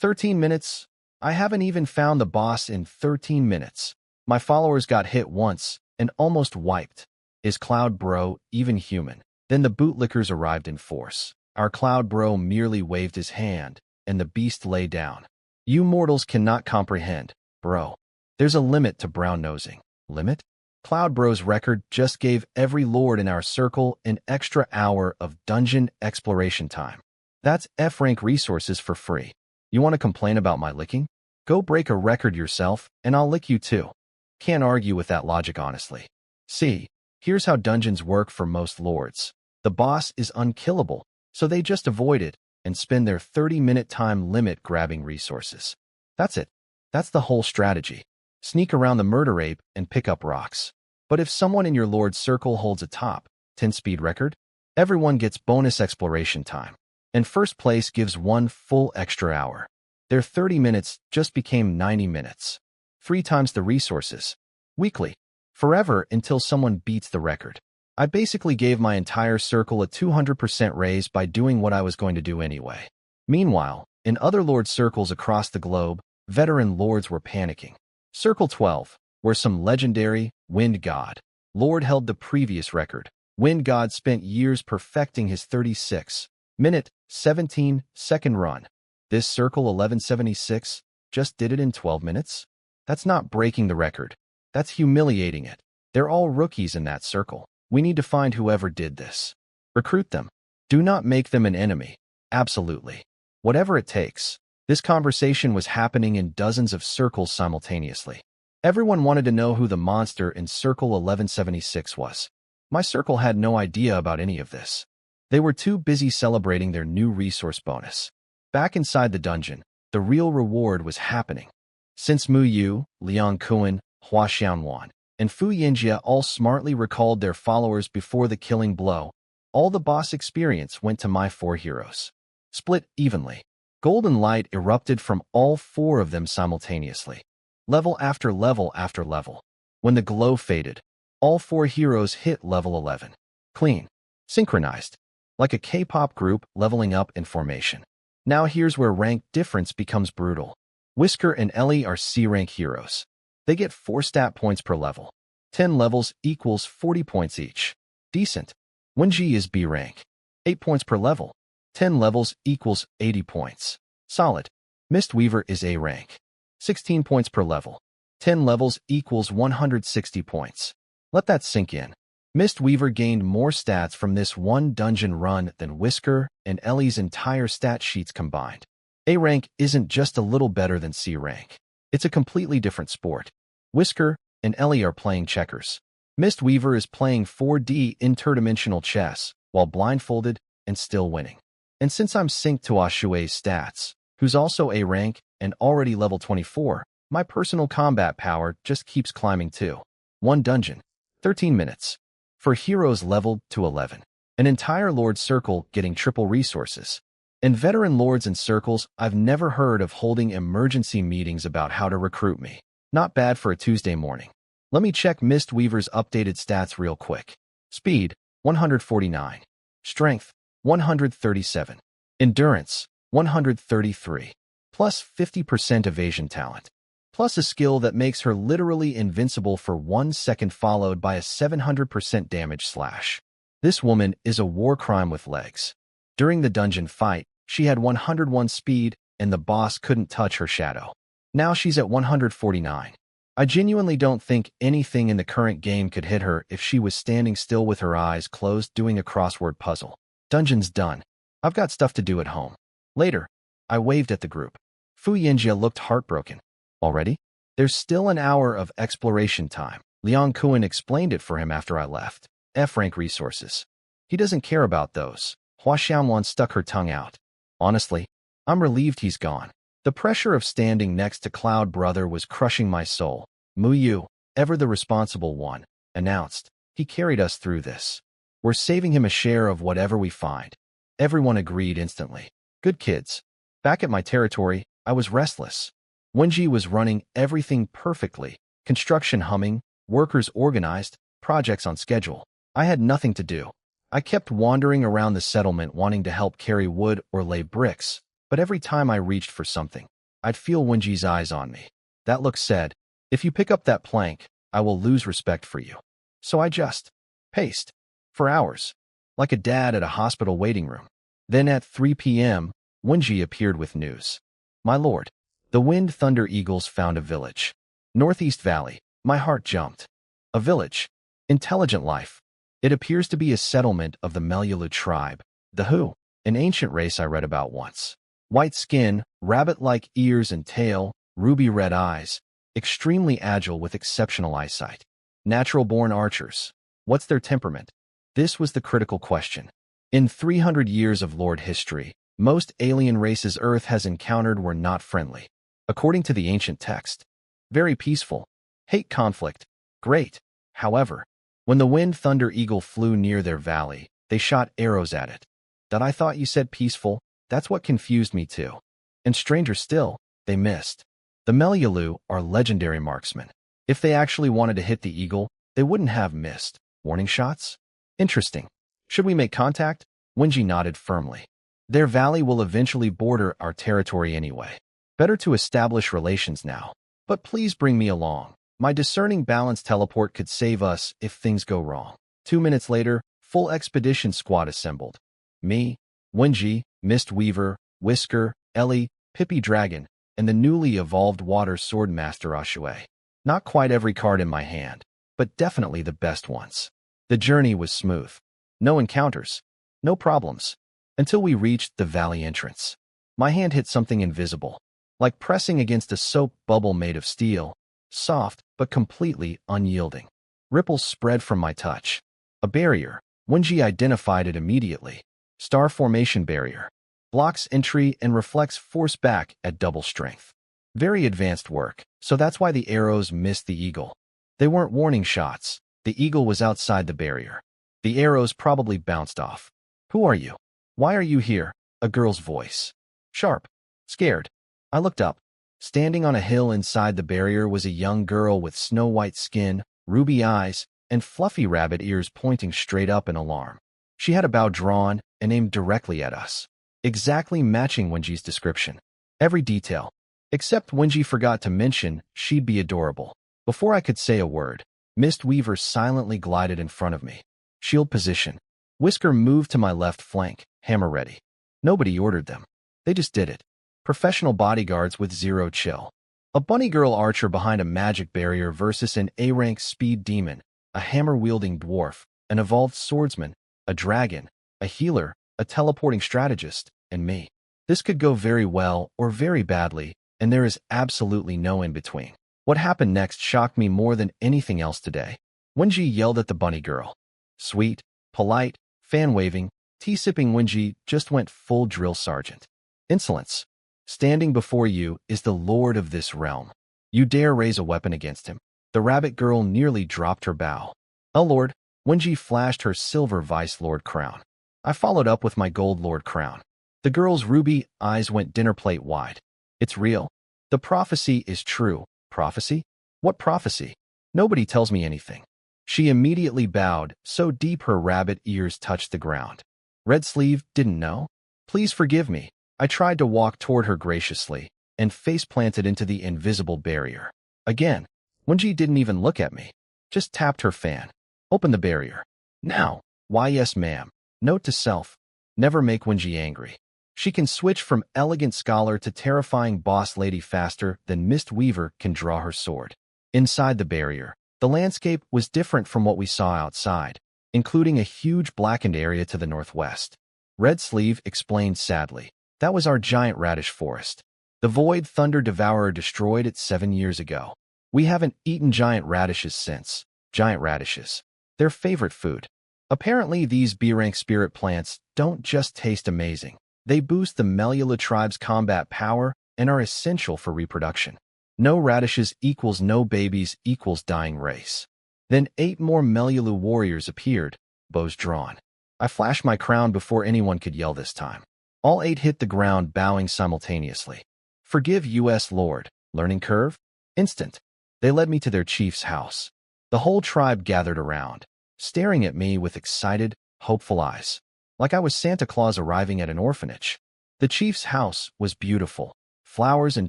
S1: 13 minutes? I haven't even found the boss in 13 minutes. My followers got hit once and almost wiped. Is Cloud Bro even human? Then the bootlickers arrived in force. Our Cloud Bro merely waved his hand, and the beast lay down. You mortals cannot comprehend, bro. There's a limit to brown-nosing. Limit? Cloud Bro's record just gave every lord in our circle an extra hour of dungeon exploration time. That's F-rank resources for free. You want to complain about my licking? Go break a record yourself, and I'll lick you too. Can't argue with that logic honestly. See, here's how dungeons work for most lords. The boss is unkillable, so they just avoid it and spend their 30-minute time limit grabbing resources. That's it. That's the whole strategy. Sneak around the murder ape and pick up rocks. But if someone in your lord's circle holds a top 10 speed record, everyone gets bonus exploration time. And first place gives 1 full extra hour. Their 30 minutes just became 90 minutes. 3 times the resources. Weekly. Forever until someone beats the record. I basically gave my entire circle a 200% raise by doing what I was going to do anyway. Meanwhile, in other lord circles across the globe, veteran lords were panicking. Circle 12, where some legendary Wind God Lord held the previous record. Wind God spent years perfecting his 36-minute, 17-second run. This circle 1176 just did it in 12 minutes? That's not breaking the record. That's humiliating it. They're all rookies in that circle. We need to find whoever did this. Recruit them. Do not make them an enemy. Absolutely. Whatever it takes. This conversation was happening in dozens of circles simultaneously. Everyone wanted to know who the monster in Circle 1176 was. My circle had no idea about any of this. They were too busy celebrating their new resource bonus. Back inside the dungeon, the real reward was happening. Since Mu Yu, Liang Kuan, Hua Xianwan, and Fu Yinjia all smartly recalled their followers before the killing blow, all the boss experience went to my 4 heroes. Split evenly. Golden light erupted from all 4 of them simultaneously. Level after level after level. When the glow faded, all 4 heroes hit level 11. Clean. Synchronized. Like a K-pop group leveling up in formation. Now here's where rank difference becomes brutal. Whisker and Ellie are C-rank heroes. They get 4 stat points per level. 10 levels equals 40 points each. Decent. Wenji is B rank. 8 points per level. 10 levels equals 80 points. Solid. Mistweaver is A rank. 16 points per level. 10 levels equals 160 points. Let that sink in. Mistweaver gained more stats from this one dungeon run than Whisker and Ellie's entire stat sheets combined. A rank isn't just a little better than C rank. It's a completely different sport. Whisker and Ellie are playing checkers. Mistweaver is playing 4D interdimensional chess while blindfolded and still winning. And since I'm synced to Ashue's stats, who's also A rank and already level 24, my personal combat power just keeps climbing too. 1 dungeon. 13 minutes. For heroes leveled to 11. An entire lord circle getting triple resources. And veteran lords and circles I've never heard of holding emergency meetings about how to recruit me. Not bad for a Tuesday morning. Let me check Mistweaver's updated stats real quick. Speed, 149. Strength, 137. Endurance, 133. Plus 50% evasion talent. Plus a skill that makes her literally invincible for 1 second followed by a 700% damage slash. This woman is a war crime with legs. During the dungeon fight, she had 101 speed and the boss couldn't touch her shadow. Now she's at 149. I genuinely don't think anything in the current game could hit her if she was standing still with her eyes closed doing a crossword puzzle. Dungeon's done. I've got stuff to do at home. Later, I waved at the group. Fu Yinjia looked heartbroken. Already? There's still an hour of exploration time. Liang Kuan explained it for him after I left. F-rank resources. He doesn't care about those. Hua Xianwan stuck her tongue out. Honestly, I'm relieved he's gone. The pressure of standing next to Cloud Brother was crushing my soul. Mu Yu, ever the responsible one, announced. He carried us through this. We're saving him a share of whatever we find. Everyone agreed instantly. Good kids. Back at my territory, I was restless. Wenji was running everything perfectly. Construction humming, workers organized, projects on schedule. I had nothing to do. I kept wandering around the settlement wanting to help carry wood or lay bricks, but every time I reached for something, I'd feel Wenji's eyes on me. That look said, if you pick up that plank, I will lose respect for you. So I just paced for hours, like a dad at a hospital waiting room. Then at 3 p.m., Wenji appeared with news. My lord, the Wind Thunder Eagles found a village. Northeast Valley. My heart jumped. A village. Intelligent life. It appears to be a settlement of the Melialu tribe, the Hu, an ancient race I read about once. White skin, rabbit-like ears and tail, ruby-red eyes, extremely agile with exceptional eyesight. Natural-born archers. What's their temperament? This was the critical question. In 300 years of Lord history, most alien races Earth has encountered were not friendly. According to the ancient text, very peaceful. Hate conflict. Great. However, when the Wind Thunder Eagle flew near their valley, they shot arrows at it. That I thought you said peaceful, that's what confused me too. And stranger still, they missed. The Melialu are legendary marksmen. If they actually wanted to hit the eagle, they wouldn't have missed. Warning shots? Interesting. Should we make contact? Wenji nodded firmly. Their valley will eventually border our territory anyway. Better to establish relations now. But please bring me along. My discerning balance teleport could save us if things go wrong. 2 minutes later, full expedition squad assembled. Me, Wenji, Mistweaver, Whisker, Ellie, Pippi Dragon, and the newly evolved Water Swordmaster Ashue. Not quite every card in my hand, but definitely the best ones. The journey was smooth. No encounters. No problems. Until we reached the valley entrance. My hand hit something invisible, like pressing against a soap bubble made of steel, soft but completely unyielding. Ripples spread from my touch. A barrier. Wenji identified it immediately. Star formation barrier. Blocks entry and reflects force back at double strength. Very advanced work, so that's why the arrows missed the eagle. They weren't warning shots. The eagle was outside the barrier. The arrows probably bounced off. Who are you? Why are you here? A girl's voice. Sharp. Scared. I looked up. Standing on a hill inside the barrier was a young girl with snow-white skin, ruby eyes, and fluffy rabbit ears pointing straight up in alarm. She had a bow drawn and aimed directly at us, exactly matching Wenji's description. Every detail. Except Wenji forgot to mention she'd be adorable. Before I could say a word, Mistweaver silently glided in front of me. Shield position. Whisker moved to my left flank, hammer ready. Nobody ordered them. They just did it. Professional bodyguards with zero chill. A bunny girl archer behind a magic barrier versus an A-rank speed demon, a hammer-wielding dwarf, an evolved swordsman, a dragon, a healer, a teleporting strategist, and me. This could go very well or very badly, and there is absolutely no in-between. What happened next shocked me more than anything else today. Wenji yelled at the bunny girl. Sweet, polite, fan-waving, tea-sipping Wenji just went full drill sergeant. Insolence. Standing before you is the lord of this realm. You dare raise a weapon against him. The rabbit girl nearly dropped her bow. Oh lord, Wenji flashed her silver vice lord crown. I followed up with my gold lord crown. The girl's ruby eyes went dinner plate wide. It's real. The prophecy is true. Prophecy? What prophecy? Nobody tells me anything. She immediately bowed, so deep her rabbit ears touched the ground. Red Sleeve didn't know? Please forgive me. I tried to walk toward her graciously, and face-planted into the invisible barrier. Again, Wenji didn't even look at me. Just tapped her fan. Open the barrier. Now. Why yes ma'am. Note to self. Never make Wenji angry. She can switch from elegant scholar to terrifying boss lady faster than Mistweaver can draw her sword. Inside the barrier, the landscape was different from what we saw outside, including a huge blackened area to the northwest. Red Sleeve explained sadly. That was our giant radish forest. The Void Thunder Devourer destroyed it 7 years ago. We haven't eaten giant radishes since. Giant radishes. Their favorite food. Apparently these B-rank spirit plants don't just taste amazing. They boost the Meliala tribe's combat power and are essential for reproduction. No radishes equals no babies equals dying race. Then 8 more Melialu warriors appeared, bows drawn. I flashed my crown before anyone could yell this time. All 8 hit the ground, bowing simultaneously. Forgive U.S. Lord. Learning curve? Instant. They led me to their chief's house. The whole tribe gathered around, staring at me with excited, hopeful eyes, like I was Santa Claus arriving at an orphanage. The chief's house was beautiful, flowers and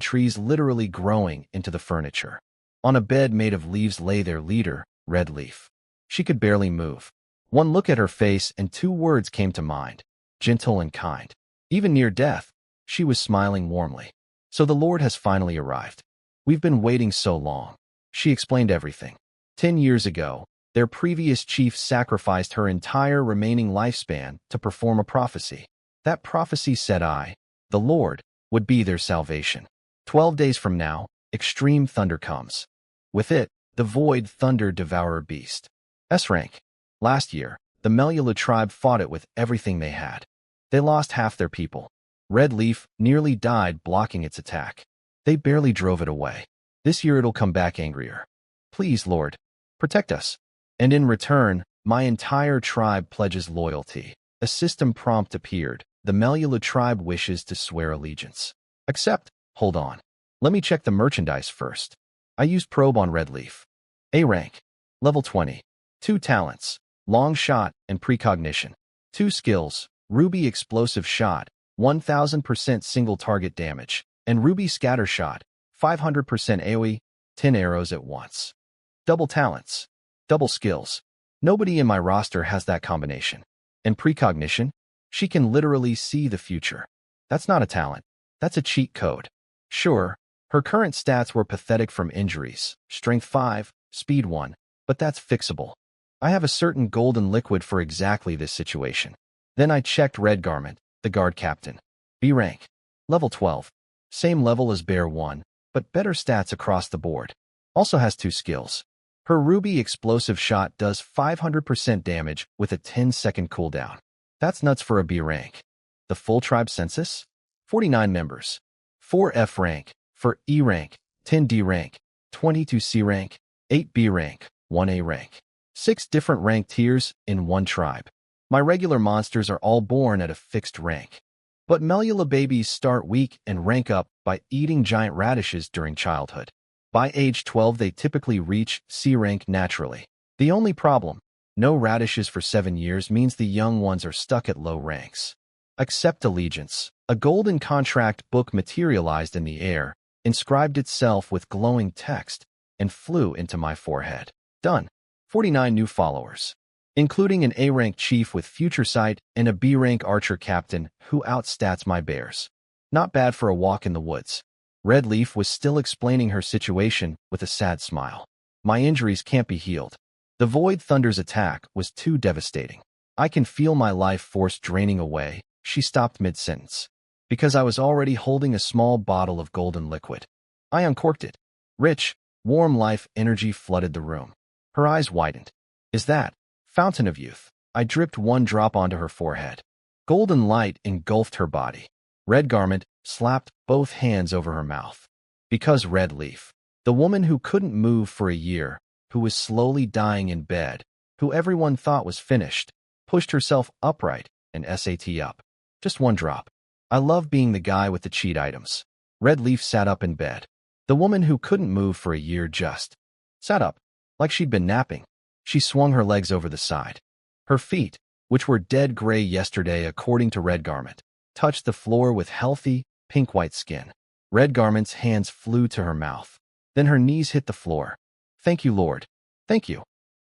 S1: trees literally growing into the furniture. On a bed made of leaves lay their leader, Red Leaf. She could barely move. One look at her face and 2 words came to mind: gentle and kind. Even near death, she was smiling warmly. So the Lord has finally arrived. We've been waiting so long. She explained everything. 10 years ago, their previous chief sacrificed her entire remaining lifespan to perform a prophecy. That prophecy said the Lord, would be their salvation. 12 days from now, extreme thunder comes. With it, the void thunder devourer beast. S rank. Last year, the Melula tribe fought it with everything they had. They lost half their people. Red Leaf nearly died blocking its attack. They barely drove it away. This year it'll come back angrier. Please, Lord, protect us. And in return, my entire tribe pledges loyalty. A system prompt appeared. The Melula tribe wishes to swear allegiance. Accept. Hold on. Let me check the merchandise first. I used probe on Red Leaf. A rank. Level 20. 2 talents. Long shot and precognition. 2 skills. Ruby explosive shot. 1000% single target damage. And Ruby scatter shot. 500% AoE. 10 arrows at once. Double talents. Double skills. Nobody in my roster has that combination. And precognition? She can literally see the future. That's not a talent. That's a cheat code. Sure, her current stats were pathetic from injuries. Strength 5, Speed 1, but that's fixable. I have a certain golden liquid for exactly this situation. Then I checked Red Garment, the guard captain. B rank. Level 12. Same level as Bear 1, but better stats across the board. Also has 2 skills. Her Ruby explosive shot does 500% damage with a 10-second cooldown. That's nuts for a B rank. The full tribe census? 49 members. 4 F rank, for E rank, 10 D rank, 22 C rank, 8 B rank, 1 A rank. 6 different rank tiers in one tribe. My regular monsters are all born at a fixed rank. But Melula babies start weak and rank up by eating giant radishes during childhood. By age 12 they typically reach C rank naturally. The only problem: no radishes for 7 years means the young ones are stuck at low ranks. Accept allegiance. A golden contract book materialized in the air, inscribed itself with glowing text, and flew into my forehead. Done. 49 new followers, including an A-rank chief with future sight and a B-rank archer captain who outstats my bears. Not bad for a walk in the woods. Red Leaf was still explaining her situation with a sad smile. My injuries can't be healed. The Void Thunder's attack was too devastating. I can feel my life force draining away. She stopped mid-sentence. Because I was already holding a small bottle of golden liquid. I uncorked it. Rich, warm life energy flooded the room. Her eyes widened. Is that Fountain of Youth? I dripped 1 drop onto her forehead. Golden light engulfed her body. Red Garment slapped both hands over her mouth. Because Red Leaf, the woman who couldn't move for a year, who was slowly dying in bed, who everyone thought was finished, pushed herself upright and SAT up. Just 1 drop. I love being the guy with the cheat items. Red Leaf sat up in bed. The woman who couldn't move for a year just sat up, like she'd been napping. She swung her legs over the side. Her feet, which were dead gray yesterday according to Red Garment, touched the floor with healthy, pink-white skin. Red Garment's hands flew to her mouth. Then her knees hit the floor. Thank you, Lord. Thank you.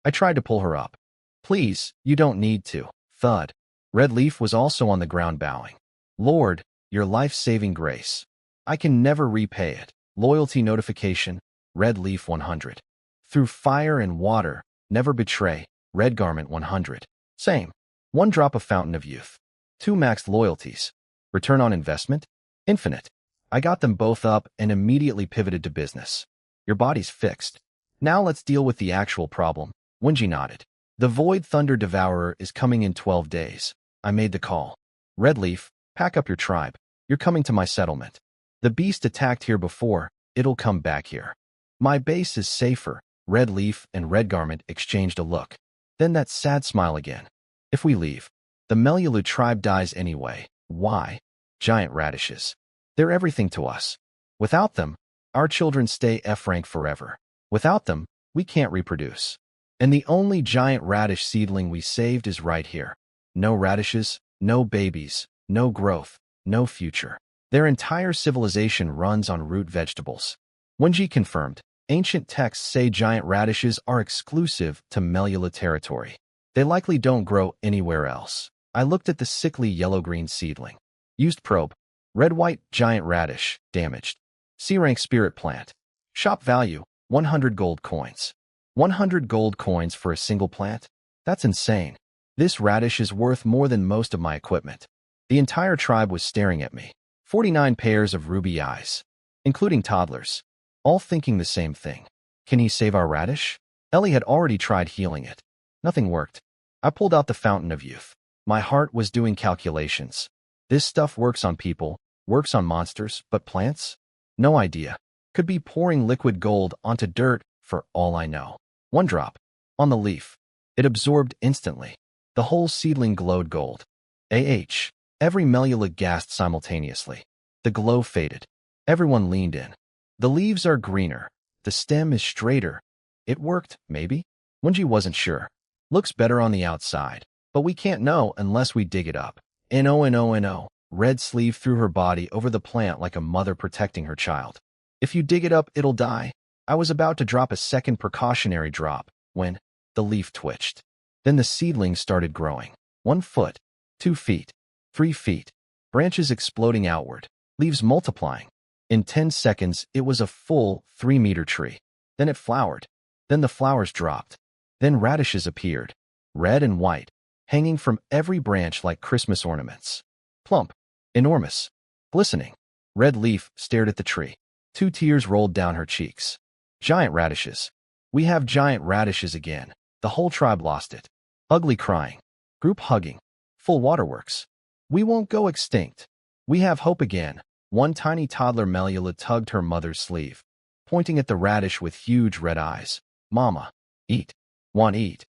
S1: I tried to pull her up. Please, you don't need to. Thud. Red Leaf was also on the ground bowing. Lord, your life-saving grace. I can never repay it. Loyalty notification, Red Leaf 100. Through fire and water, never betray, Red Garment 100. Same. 1 drop of Fountain of Youth. 2 maxed loyalties. Return on investment? Infinite. I got them both up and immediately pivoted to business. Your body's fixed. Now let's deal with the actual problem. Wenji nodded. The Void Thunder Devourer is coming in 12 days. I made the call. Red Leaf, pack up your tribe. You're coming to my settlement. The beast attacked here before. It'll come back here. My base is safer. Red Leaf and Red Garment exchanged a look. Then that sad smile again. If we leave, the Melulu tribe dies anyway. Why? giant radishes. They're everything to us. Without them, our children stay F rank forever. Without them, we can't reproduce. And the only giant radish seedling we saved is right here. No radishes, no babies, no growth, no future. Their entire civilization runs on root vegetables. Wenji confirmed, ancient texts say giant radishes are exclusive to Melula territory. They likely don't grow anywhere else. I looked at the sickly yellow-green seedling. Used probe. Red-white giant radish, damaged. C-rank spirit plant. Shop value, 100 gold coins. 100 gold coins for a single plant? That's insane. This radish is worth more than most of my equipment. The entire tribe was staring at me. 49 pairs of ruby eyes, including toddlers, all thinking the same thing. Can he save our radish? Ellie had already tried healing it. Nothing worked. I pulled out the fountain of youth. My heart was doing calculations. This stuff works on people, works on monsters, but plants? No idea. Could be pouring liquid gold onto dirt for all I know. One drop. On the leaf. It absorbed instantly. The whole seedling glowed gold. Every Melula gasped simultaneously. The glow faded. Everyone leaned in. The leaves are greener. The stem is straighter. It worked, maybe? Wenji wasn't sure. Looks better on the outside, but we can't know unless we dig it up. No. Red Sleeve threw her body over the plant like a mother protecting her child. If you dig it up, it'll die. I was about to drop a second precautionary drop when the leaf twitched. Then the seedling started growing. 1 foot, 2 feet, 3 feet, branches exploding outward, leaves multiplying. In 10 seconds, it was a full 3-meter tree. Then it flowered. Then the flowers dropped. Then radishes appeared, red and white, hanging from every branch like Christmas ornaments. Plump, enormous, glistening. Red Leaf stared at the tree. 2 tears rolled down her cheeks. Giant radishes. We have giant radishes again. The whole tribe lost it. Ugly crying. Group hugging. Full waterworks. We won't go extinct. We have hope again. One tiny toddler Melula tugged her mother's sleeve, pointing at the radish with huge red eyes. Mama, eat. Want eat.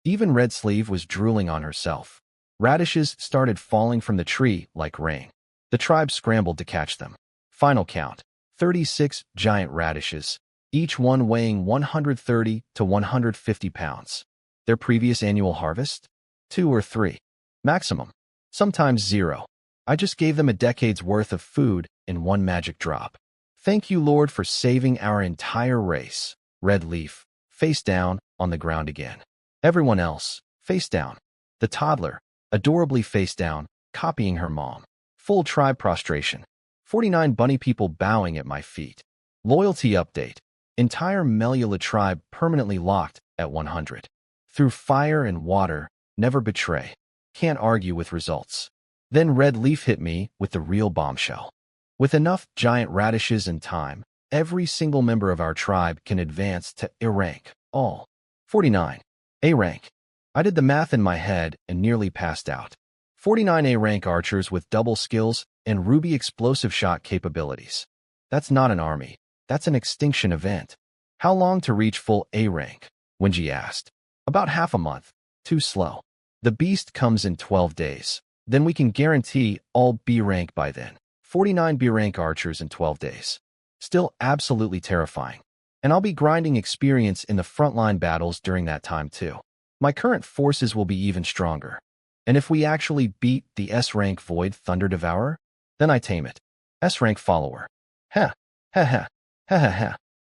S1: Even Red Sleeve was drooling on herself. Radishes started falling from the tree like rain. The tribe scrambled to catch them. Final count. 36 giant radishes, each one weighing 130 to 150 pounds. Their previous annual harvest? 2 or 3. Maximum. Sometimes 0. I just gave them a decade's worth of food in one magic drop. Thank you, Lord, for saving our entire race. Red Leaf, face down, on the ground again. Everyone else, face down. The toddler, adorably face down, copying her mom. Full tribe prostration. 49 bunny people bowing at my feet. Loyalty update. Entire Melula tribe permanently locked at 100. Through fire and water, never betray. Can't argue with results. Then Red Leaf hit me with the real bombshell. With enough giant radishes and time, every single member of our tribe can advance to A rank. All. 49. A rank. I did the math in my head and nearly passed out. 49 A rank archers with double skills and ruby explosive shot capabilities. That's not an army. That's an extinction event. How long to reach full A rank? Wenji asked. About half a month. Too slow. The beast comes in 12 days. Then we can guarantee all B rank by then. 49 B rank archers in 12 days. Still absolutely terrifying. And I'll be grinding experience in the frontline battles during that time too. My current forces will be even stronger. And if we actually beat the S-rank Void Thunder Devourer, then I tame it. S-rank follower. Ha ha.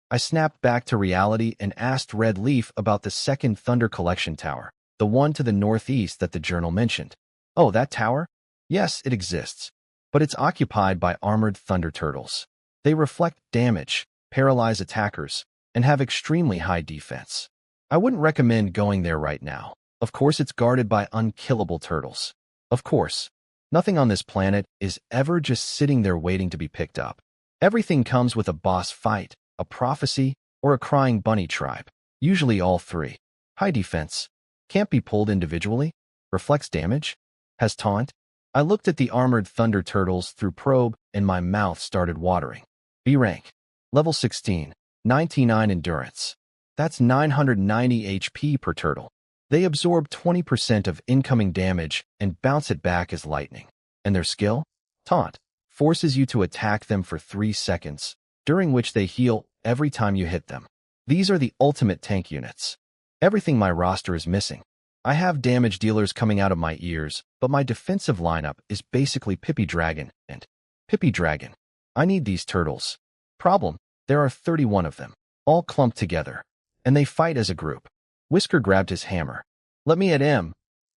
S1: I snapped back to reality and asked Red Leaf about the second Thunder Collection Tower, the one to the northeast that the journal mentioned. Oh, that tower? Yes, it exists. But it's occupied by armored thunder turtles. They reflect damage, paralyze attackers, and have extremely high defense. I wouldn't recommend going there right now. Of course, it's guarded by unkillable turtles. Of course, nothing on this planet is ever just sitting there waiting to be picked up. Everything comes with a boss fight, a prophecy, or a crying bunny tribe. Usually all 3. High defense. Can't be pulled individually. Reflects damage. Has taunt. I looked at the armored thunder turtles through probe and my mouth started watering. B rank. Level 16. 99 endurance. That's 990 HP per turtle. They absorb 20% of incoming damage and bounce it back as lightning. And their skill? Taunt. forces you to attack them for 3 seconds, during which they heal every time you hit them. These are the ultimate tank units. Everything my roster is missing. I have damage dealers coming out of my ears, but my defensive lineup is basically Pippi Dragon and Pippi Dragon. I need these turtles. Problem, there are 31 of them, all clumped together, and they fight as a group. Whisker grabbed his hammer. Let me at him.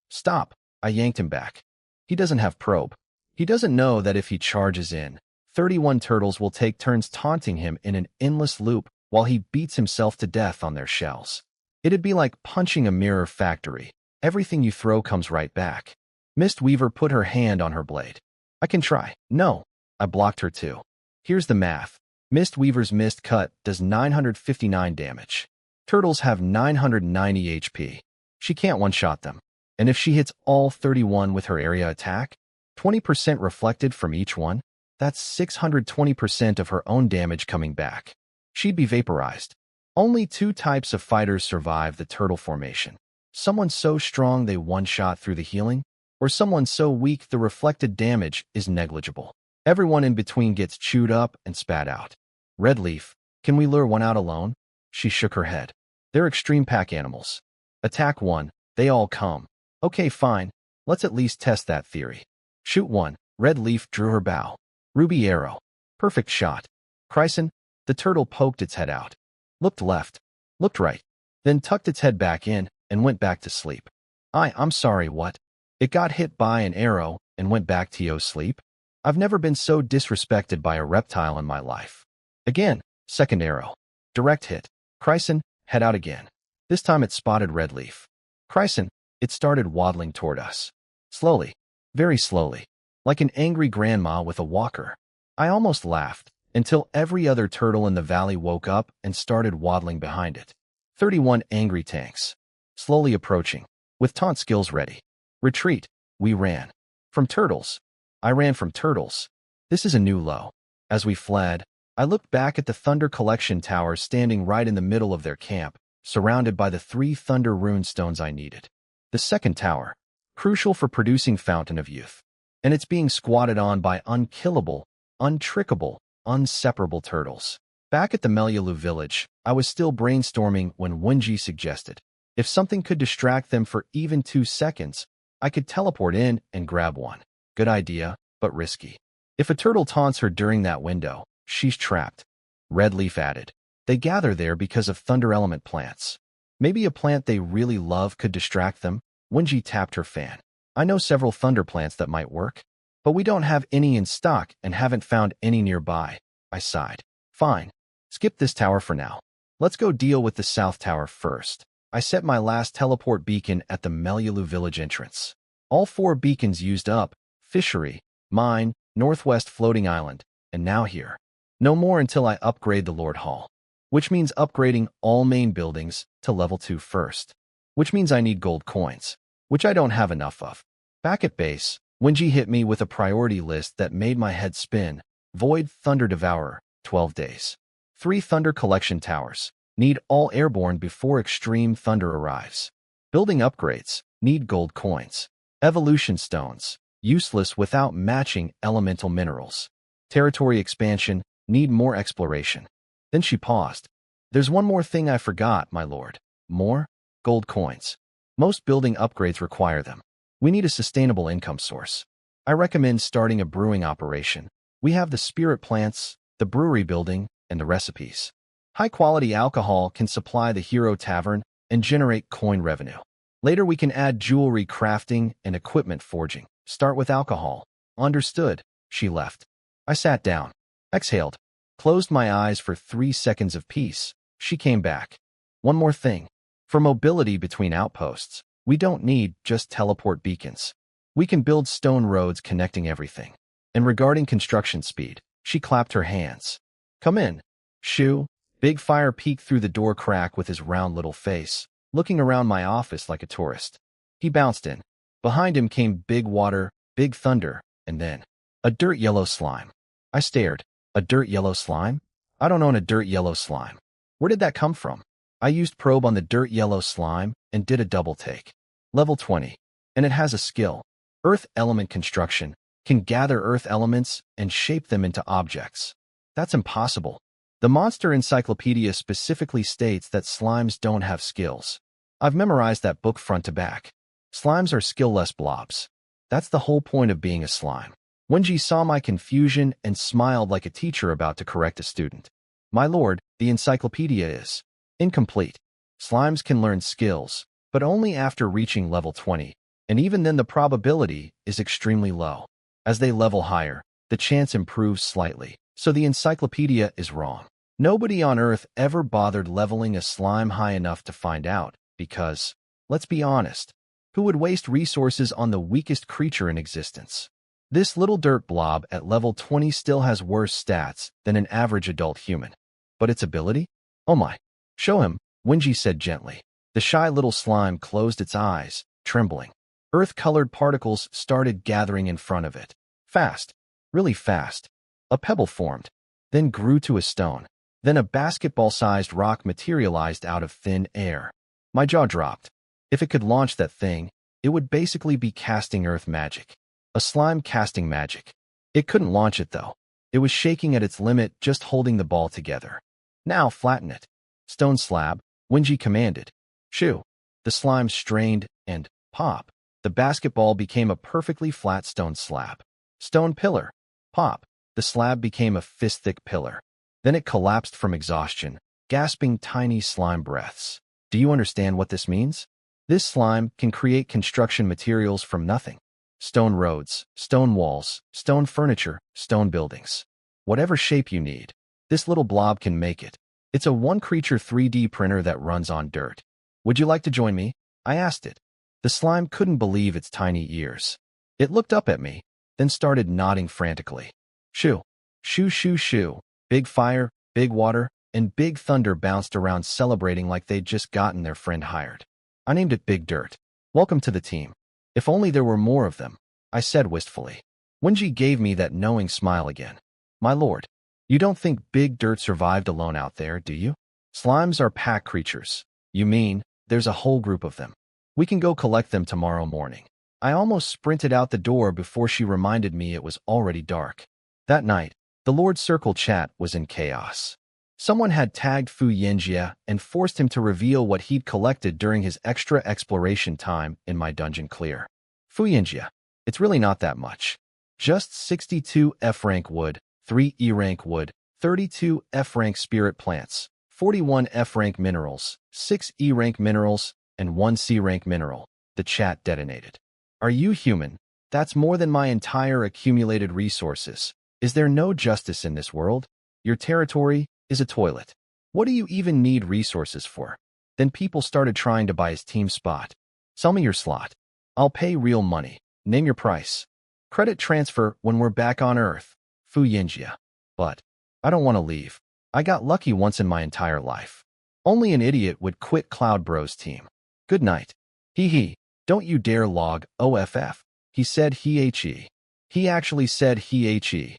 S1: Stop. I yanked him back. He doesn't have probe. He doesn't know that if he charges in, 31 turtles will take turns taunting him in an endless loop while he beats himself to death on their shells. It'd be like punching a mirror factory. Everything you throw comes right back. Mistweaver put her hand on her blade. I can try. No. I blocked her too. Here's the math. Mistweaver's mist cut does 959 damage. Turtles have 990 HP. She can't one-shot them. And if she hits all 31 with her area attack, 20% reflected from each one, that's 620% of her own damage coming back. She'd be vaporized. Only 2 types of fighters survive the turtle formation. Someone so strong they one-shot through the healing, or someone so weak the reflected damage is negligible. Everyone in between gets chewed up and spat out. Red Leaf, can we lure one out alone? She shook her head. They're extreme pack animals. Attack one, they all come. Okay, fine. Let's at least test that theory. Shoot one. Red Leaf drew her bow. Ruby arrow. Perfect shot. Chryson, the turtle poked its head out. Looked left. Looked right. Then tucked its head back in and went back to sleep. I'm sorry, what? It got hit by an arrow and went back to sleep? I've never been so disrespected by a reptile in my life. Again, second arrow. Direct hit. Chryson, head out again. This time it spotted Red Leaf. Chryson, it started waddling toward us. Slowly. Very slowly. Like an angry grandma with a walker. I almost laughed, until every other turtle in the valley woke up and started waddling behind it. 31 angry tanks. Slowly approaching, with taunt skills ready. Retreat. We ran. From turtles. I ran from turtles. This is a new low. As we fled, I looked back at the Thunder Collection Tower standing right in the middle of their camp, surrounded by the 3 Thunder Rune Stones I needed. The second tower, crucial for producing Fountain of Youth. And it's being squatted on by unkillable, untrickable, unseparable turtles. Back at the Melialu village, I was still brainstorming when Wenji suggested, if something could distract them for even 2 seconds, I could teleport in and grab one. Good idea, but risky. If a turtle taunts her during that window, she's trapped. Red Leaf added. They gather there because of thunder element plants. Maybe a plant they really love could distract them. Wenji tapped her fan. I know several thunder plants that might work, but we don't have any in stock and haven't found any nearby. I sighed. Fine. Skip this tower for now. Let's go deal with the south tower first. I set my last teleport beacon at the Melialu village entrance. All 4 beacons used up. Fishery, mine, northwest floating island, and now here. No more until I upgrade the Lord Hall. Which means upgrading all main buildings to level 2 first. Which means I need gold coins, which I don't have enough of. Back at base, Wenji hit me with a priority list that made my head spin. Void Thunder Devourer, 12 days. 3 Thunder Collection Towers. Need all airborne before extreme thunder arrives. Building upgrades. Need gold coins. Evolution stones. Useless without matching elemental minerals. Territory expansion. Need more exploration. Then she paused. There's one more thing I forgot, my lord. More? Gold coins. Most building upgrades require them. We need a sustainable income source. I recommend starting a brewing operation. We have the spirit plants, the brewery building, and the recipes. High-quality alcohol can supply the hero tavern and generate coin revenue. Later we can add jewelry crafting and equipment forging. Start with alcohol. Understood. She left. I sat down. Exhaled. Closed my eyes for 3 seconds of peace. She came back. One more thing. For mobility between outposts, we don't need just teleport beacons. We can build stone roads connecting everything. And regarding construction speed, she clapped her hands. Come in. Shu. Big Fire peeked through the door crack with his round little face, looking around my office like a tourist. He bounced in. Behind him came Big Water, Big Thunder, and then a dirt yellow slime. I stared. A dirt yellow slime? I don't own a dirt yellow slime. Where did that come from? I used probe on the dirt yellow slime and did a double take. Level 20. And it has a skill. Earth element construction. can gather earth elements and shape them into objects. That's impossible. The Monster Encyclopedia specifically states that slimes don't have skills. I've memorized that book front to back. Slimes are skill-less blobs. That's the whole point of being a slime. Wenji saw my confusion and smiled like a teacher about to correct a student. My lord, the encyclopedia is incomplete. Slimes can learn skills, but only after reaching level 20, and even then the probability is extremely low. As they level higher, the chance improves slightly, so the encyclopedia is wrong. Nobody on Earth ever bothered leveling a slime high enough to find out, because, let's be honest, who would waste resources on the weakest creature in existence? This little dirt blob at level 20 still has worse stats than an average adult human. But its ability? Oh my. Show him, Wenji said gently. The shy little slime closed its eyes, trembling. Earth-colored particles started gathering in front of it. Fast. Really fast. A pebble formed, then grew to a stone. Then a basketball-sized rock materialized out of thin air. My jaw dropped. If it could launch that thing, it would basically be casting earth magic. A slime casting magic. It couldn't launch it, though. It was shaking at its limit, just holding the ball together. Now flatten it. Stone slab, Wenji commanded. Shoo. The slime strained, and, pop. The basketball became a perfectly flat stone slab. Stone pillar. Pop. The slab became a fist-thick pillar. Then it collapsed from exhaustion, gasping tiny slime breaths. Do you understand what this means? This slime can create construction materials from nothing. Stone roads, stone walls, stone furniture, stone buildings. Whatever shape you need, this little blob can make it. It's a one-creature 3D printer that runs on dirt. Would you like to join me? I asked it. The slime couldn't believe its tiny ears. It looked up at me, then started nodding frantically. Shoo. Shoo, shoo, shoo. Big fire, big water, and big thunder bounced around celebrating like they'd just gotten their friend hired. I named it Big Dirt. Welcome to the team. If only there were more of them, I said wistfully. Wenji gave me that knowing smile again. My lord, you don't think Big Dirt survived alone out there, do you? Slimes are pack creatures. You mean, there's a whole group of them. We can go collect them tomorrow morning. I almost sprinted out the door before she reminded me it was already dark. That night, the Lord Circle chat was in chaos. Someone had tagged Fu Yanjia and forced him to reveal what he'd collected during his extra exploration time in my dungeon clear. Fu Yanjia, it's really not that much. Just 62 F-rank wood, 3 E-rank wood, 32 F-rank spirit plants, 41 F-rank minerals, 6 E-rank minerals, and 1 C-rank mineral. The chat detonated. Are you human? That's more than my entire accumulated resources. Is there no justice in this world? Your territory is a toilet. What do you even need resources for? Then people started trying to buy his team spot. Sell me your slot. I'll pay real money. Name your price. Credit transfer when we're back on Earth. Fu Yanjia. But I don't want to leave. I got lucky once in my entire life. Only an idiot would quit Cloud Bros team. Good night. Hee hee. Don't you dare log OFF. He said he. He actually said he.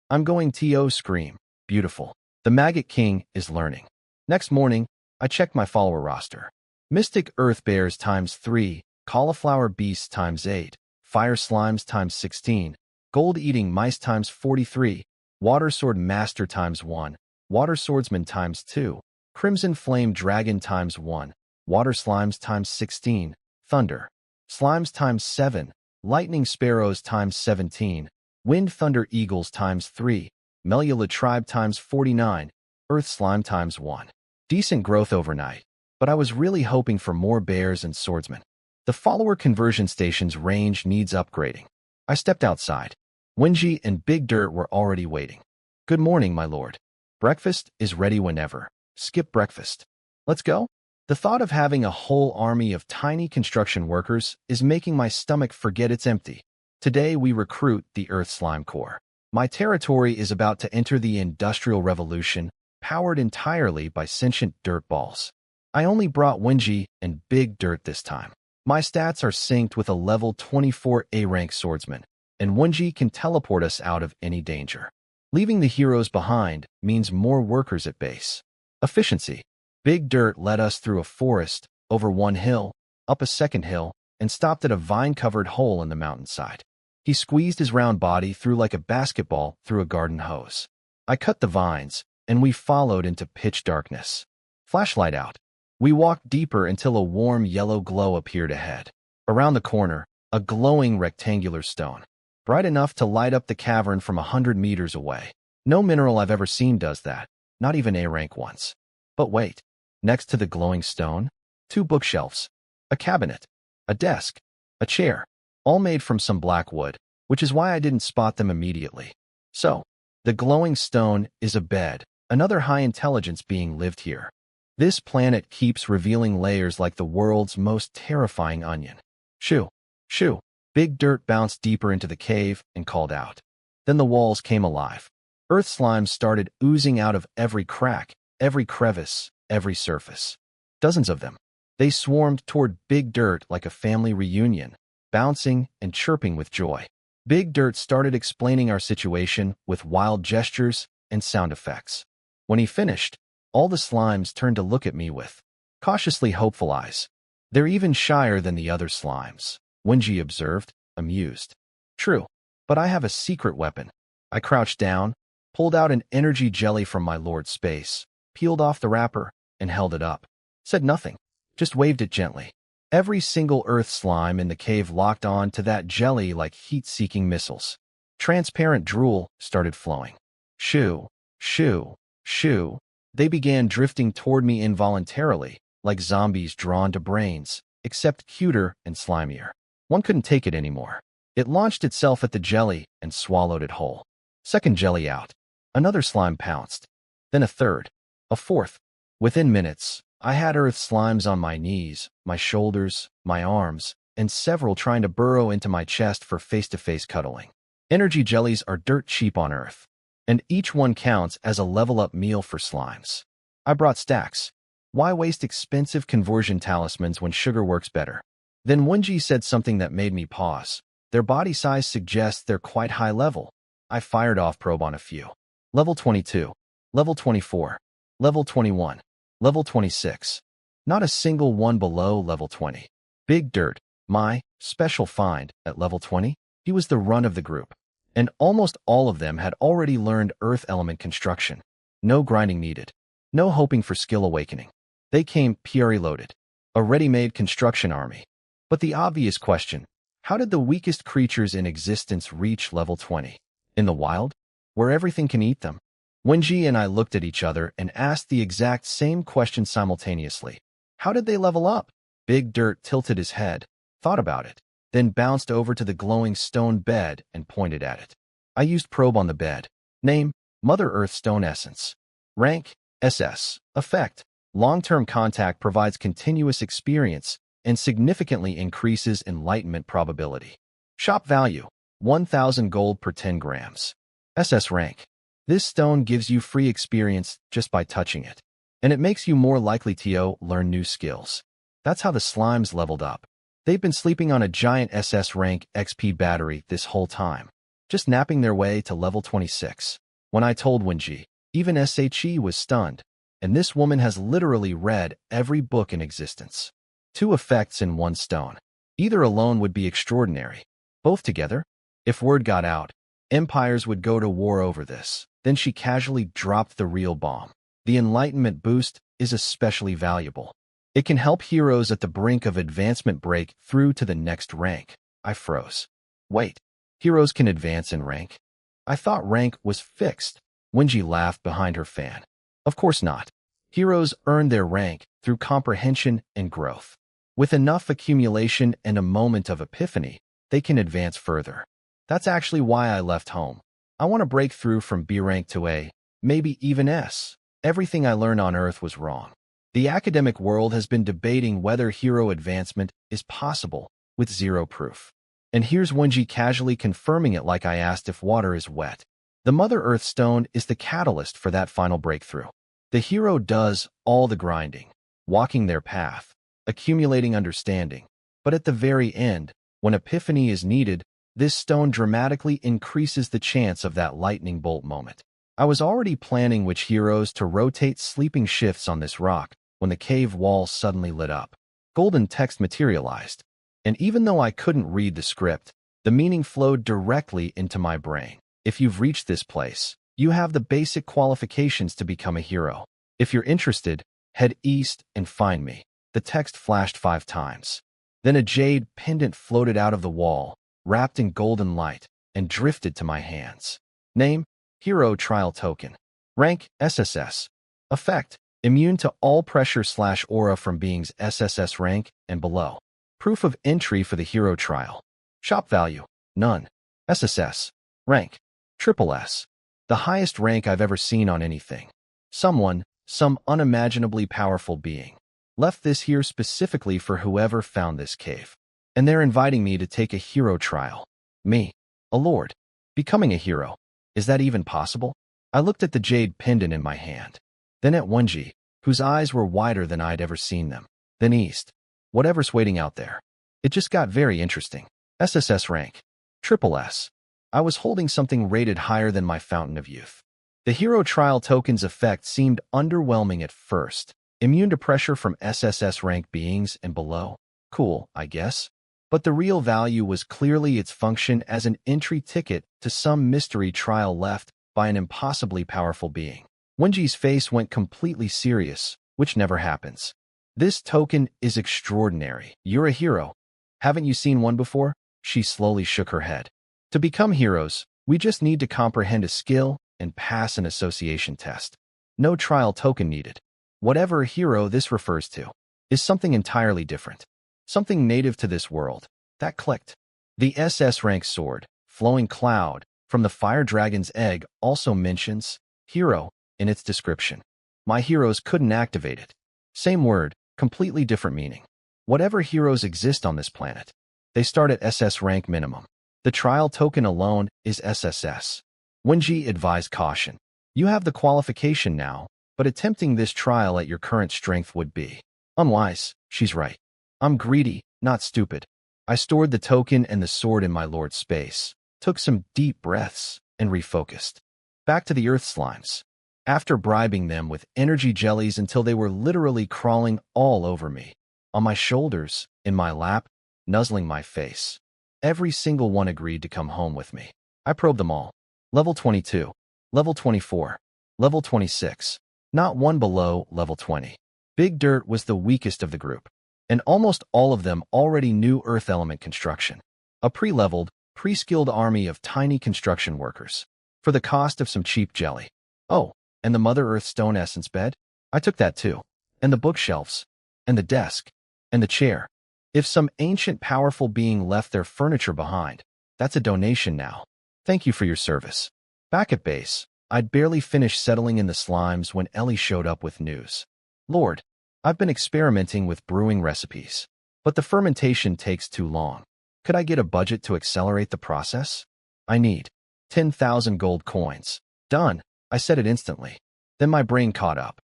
S1: I'm going to scream. Beautiful. The Maggot King is learning. Next morning, I checked my follower roster. Mystic Earth Bears times 3, Cauliflower Beasts times 8, Fire Slimes times 16, Gold Eating Mice times 43, Water Sword Master times 1, Water Swordsman times 2, Crimson Flame Dragon times 1, Water Slimes times 16, Thunder Slimes times 7, Lightning Sparrows times 17, Wind Thunder Eagles times 3, Meliula Tribe times 49, Earth Slime times 1. Decent growth overnight, but I was really hoping for more bears and swordsmen. The follower conversion station's range needs upgrading. I stepped outside. Wenji and Big Dirt were already waiting. Good morning, my lord. Breakfast is ready whenever. Skip breakfast. Let's go? The thought of having a whole army of tiny construction workers is making my stomach forget it's empty. Today we recruit the Earth Slime Corps. My territory is about to enter the Industrial Revolution, powered entirely by sentient dirt balls. I only brought Wenji and Big Dirt this time. My stats are synced with a level 24 A-rank swordsman, and Wenji can teleport us out of any danger. Leaving the heroes behind means more workers at base. Efficiency. Big Dirt led us through a forest, over one hill, up a second hill, and stopped at a vine-covered hole in the mountainside. He squeezed his round body through like a basketball through a garden hose. I cut the vines, and we followed into pitch darkness. Flashlight out. We walked deeper until a warm yellow glow appeared ahead. Around the corner, a glowing rectangular stone, bright enough to light up the cavern from 100 meters away. No mineral I've ever seen does that, not even A rank ones. But wait, next to the glowing stone, 2 bookshelves, a cabinet, a desk, a chair, all made from some black wood, which is why I didn't spot them immediately. So, the glowing stone is a bed, another high intelligence being lived here. This planet keeps revealing layers like the world's most terrifying onion. Shoo, shoo. Big Dirt bounced deeper into the cave and called out. Then the walls came alive. Earth slimes started oozing out of every crack, every crevice, every surface. Dozens of them. They swarmed toward Big Dirt like a family reunion, bouncing and chirping with joy. Big Dirt started explaining our situation with wild gestures and sound effects. When he finished, all the slimes turned to look at me with cautiously hopeful eyes. They're even shyer than the other slimes, Wenji observed, amused. True, but I have a secret weapon. I crouched down, pulled out an energy jelly from my lord's space, peeled off the wrapper, and held it up. Said nothing, just waved it gently. Every single earth slime in the cave locked on to that jelly like heat-seeking missiles. Transparent drool started flowing. Shoo, shoo, shoo. They began drifting toward me involuntarily, like zombies drawn to brains, except cuter and slimier. One couldn't take it anymore. It launched itself at the jelly and swallowed it whole. Second jelly out. Another slime pounced. Then a third. A fourth. Within minutes, I had earth slimes on my knees, my shoulders, my arms, and several trying to burrow into my chest for face-to-face cuddling. Energy jellies are dirt cheap on Earth, and each one counts as a level-up meal for slimes. I brought stacks. Why waste expensive conversion talismans when sugar works better? Then Wenji said something that made me pause. Their body size suggests they're quite high level. I fired off probe on a few. Level 22. Level 24. Level 21. Level 26. Not a single one below level 20. Big Dirt, my special find at level 20, he was the run of the group. And almost all of them had already learned earth element construction. No grinding needed. No hoping for skill awakening. They came pre-loaded. A ready-made construction army. But the obvious question, how did the weakest creatures in existence reach level 20? In the wild? Where everything can eat them? Wenji and I looked at each other and asked the exact same question simultaneously. How did they level up? Big Dirt tilted his head, thought about it, then bounced over to the glowing stone bed and pointed at it. I used probe on the bed. Name, Mother Earth Stone Essence. Rank, SS. Effect, long-term contact provides continuous experience and significantly increases enlightenment probability. Shop value, 1,000 gold per 10 grams. SS rank. This stone gives you free experience just by touching it, and it makes you more likely to learn new skills. That's how the slimes leveled up. They've been sleeping on a giant SS rank XP battery this whole time, just napping their way to level 26. When I told Wenji, even SHE was stunned, and this woman has literally read every book in existence. 2 effects in 1 stone. Either alone would be extraordinary. Both together? If word got out, empires would go to war over this. Then she casually dropped the real bomb. The enlightenment boost is especially valuable. It can help heroes at the brink of advancement break through to the next rank. I froze. Wait, heroes can advance in rank? I thought rank was fixed. Wenji laughed behind her fan. Of course not. Heroes earn their rank through comprehension and growth. With enough accumulation and a moment of epiphany, they can advance further. That's actually why I left home. I want to break through from B rank to A, maybe even S. Everything I learned on Earth was wrong. The academic world has been debating whether hero advancement is possible, with zero proof. And here's Wenji casually confirming it like I asked if water is wet. The Mother Earth Stone is the catalyst for that final breakthrough. The hero does all the grinding, walking their path, accumulating understanding. But at the very end, when epiphany is needed, this stone dramatically increases the chance of that lightning bolt moment. I was already planning which heroes to rotate sleeping shifts on this rock when the cave wall suddenly lit up. Golden text materialized. And even though I couldn't read the script, The meaning flowed directly into my brain. If you've reached this place, you have the basic qualifications to become a hero. If you're interested, head east and find me. The text flashed 5 times. Then a jade pendant floated out of the wall, wrapped in golden light, and drifted to my hands. Name: Hero Trial Token. Rank: SSS. Effect: immune to all pressure/aura from beings SSS rank and below. Proof of entry for the Hero Trial. Shop value: none. SSS. Rank: SSS. The highest rank I've ever seen on anything. Some unimaginably powerful being, left this here specifically for whoever found this cave. And they're inviting me to take a hero trial. Me, a lord, becoming a hero. Is that even possible? I looked at the jade pendant in my hand, then at Wenji, whose eyes were wider than I'd ever seen them, then east. Whatever's waiting out there. It just got very interesting. SSS rank. SSS. I was holding something rated higher than my Fountain of Youth. The Hero Trial Token's effect seemed underwhelming at first. Immune to pressure from SSS rank beings and below. Cool, I guess. But the real value was clearly its function as an entry ticket to some mystery trial left by an impossibly powerful being. Wenji's face went completely serious, which never happens. This token is extraordinary. You're a hero. Haven't you seen one before? She slowly shook her head. To become heroes, we just need to comprehend a skill and pass an association test. No trial token needed. Whatever hero this refers to is something entirely different. Something native to this world. That clicked. The SS rank sword, flowing cloud, from the fire dragon's egg also mentions hero in its description. My heroes couldn't activate it. Same word, completely different meaning. Whatever heroes exist on this planet, they start at SS rank minimum. The trial token alone is SSS. Wenji advised caution. You have the qualification now, but attempting this trial at your current strength would be unwise. She's right. I'm greedy, not stupid. I stored the token and the sword in my lord's space, took some deep breaths, and refocused. Back to the earth slimes. After bribing them with energy jellies until they were literally crawling all over me, on my shoulders, in my lap, nuzzling my face. Every single one agreed to come home with me. I probed them all. Level 22, Level 24, Level 26. Not one below level 20. Big Dirt was the weakest of the group, and almost all of them already knew earth element construction. A pre-leveled, pre-skilled army of tiny construction workers. For the cost of some cheap jelly. Oh, and the Mother Earth stone essence bed? I took that too. And the bookshelves. And the desk. And the chair. If some ancient powerful being left their furniture behind, that's a donation now. Thank you for your service. Back at base, I'd barely finished settling in the slimes when Ellie showed up with news. Lord, I've been experimenting with brewing recipes, but the fermentation takes too long. Could I get a budget to accelerate the process? I need 10,000 gold coins. Done. I said it instantly. Then my brain caught up.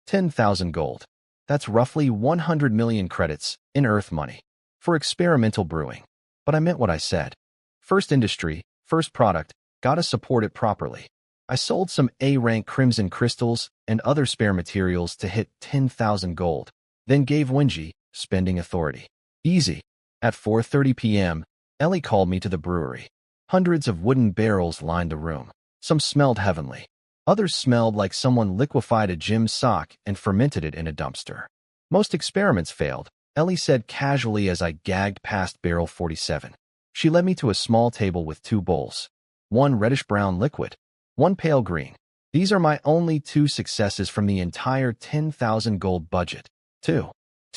S1: 10,000 gold. That's roughly 100 million credits in Earth money for experimental brewing. But I meant what I said. First industry, first product, gotta support it properly. I sold some A-rank crimson crystals and other spare materials to hit 10,000 gold, then gave Wenji spending authority. Easy. At 4:30 p.m., Ellie called me to the brewery. Hundreds of wooden barrels lined the room. Some smelled heavenly. Others smelled like someone liquefied a gym sock and fermented it in a dumpster. Most experiments failed, Ellie said casually as I gagged past barrel 47. She led me to a small table with 2 bowls. One reddish-brown liquid, one pale green. These are my only 2 successes from the entire 10,000 gold budget. 2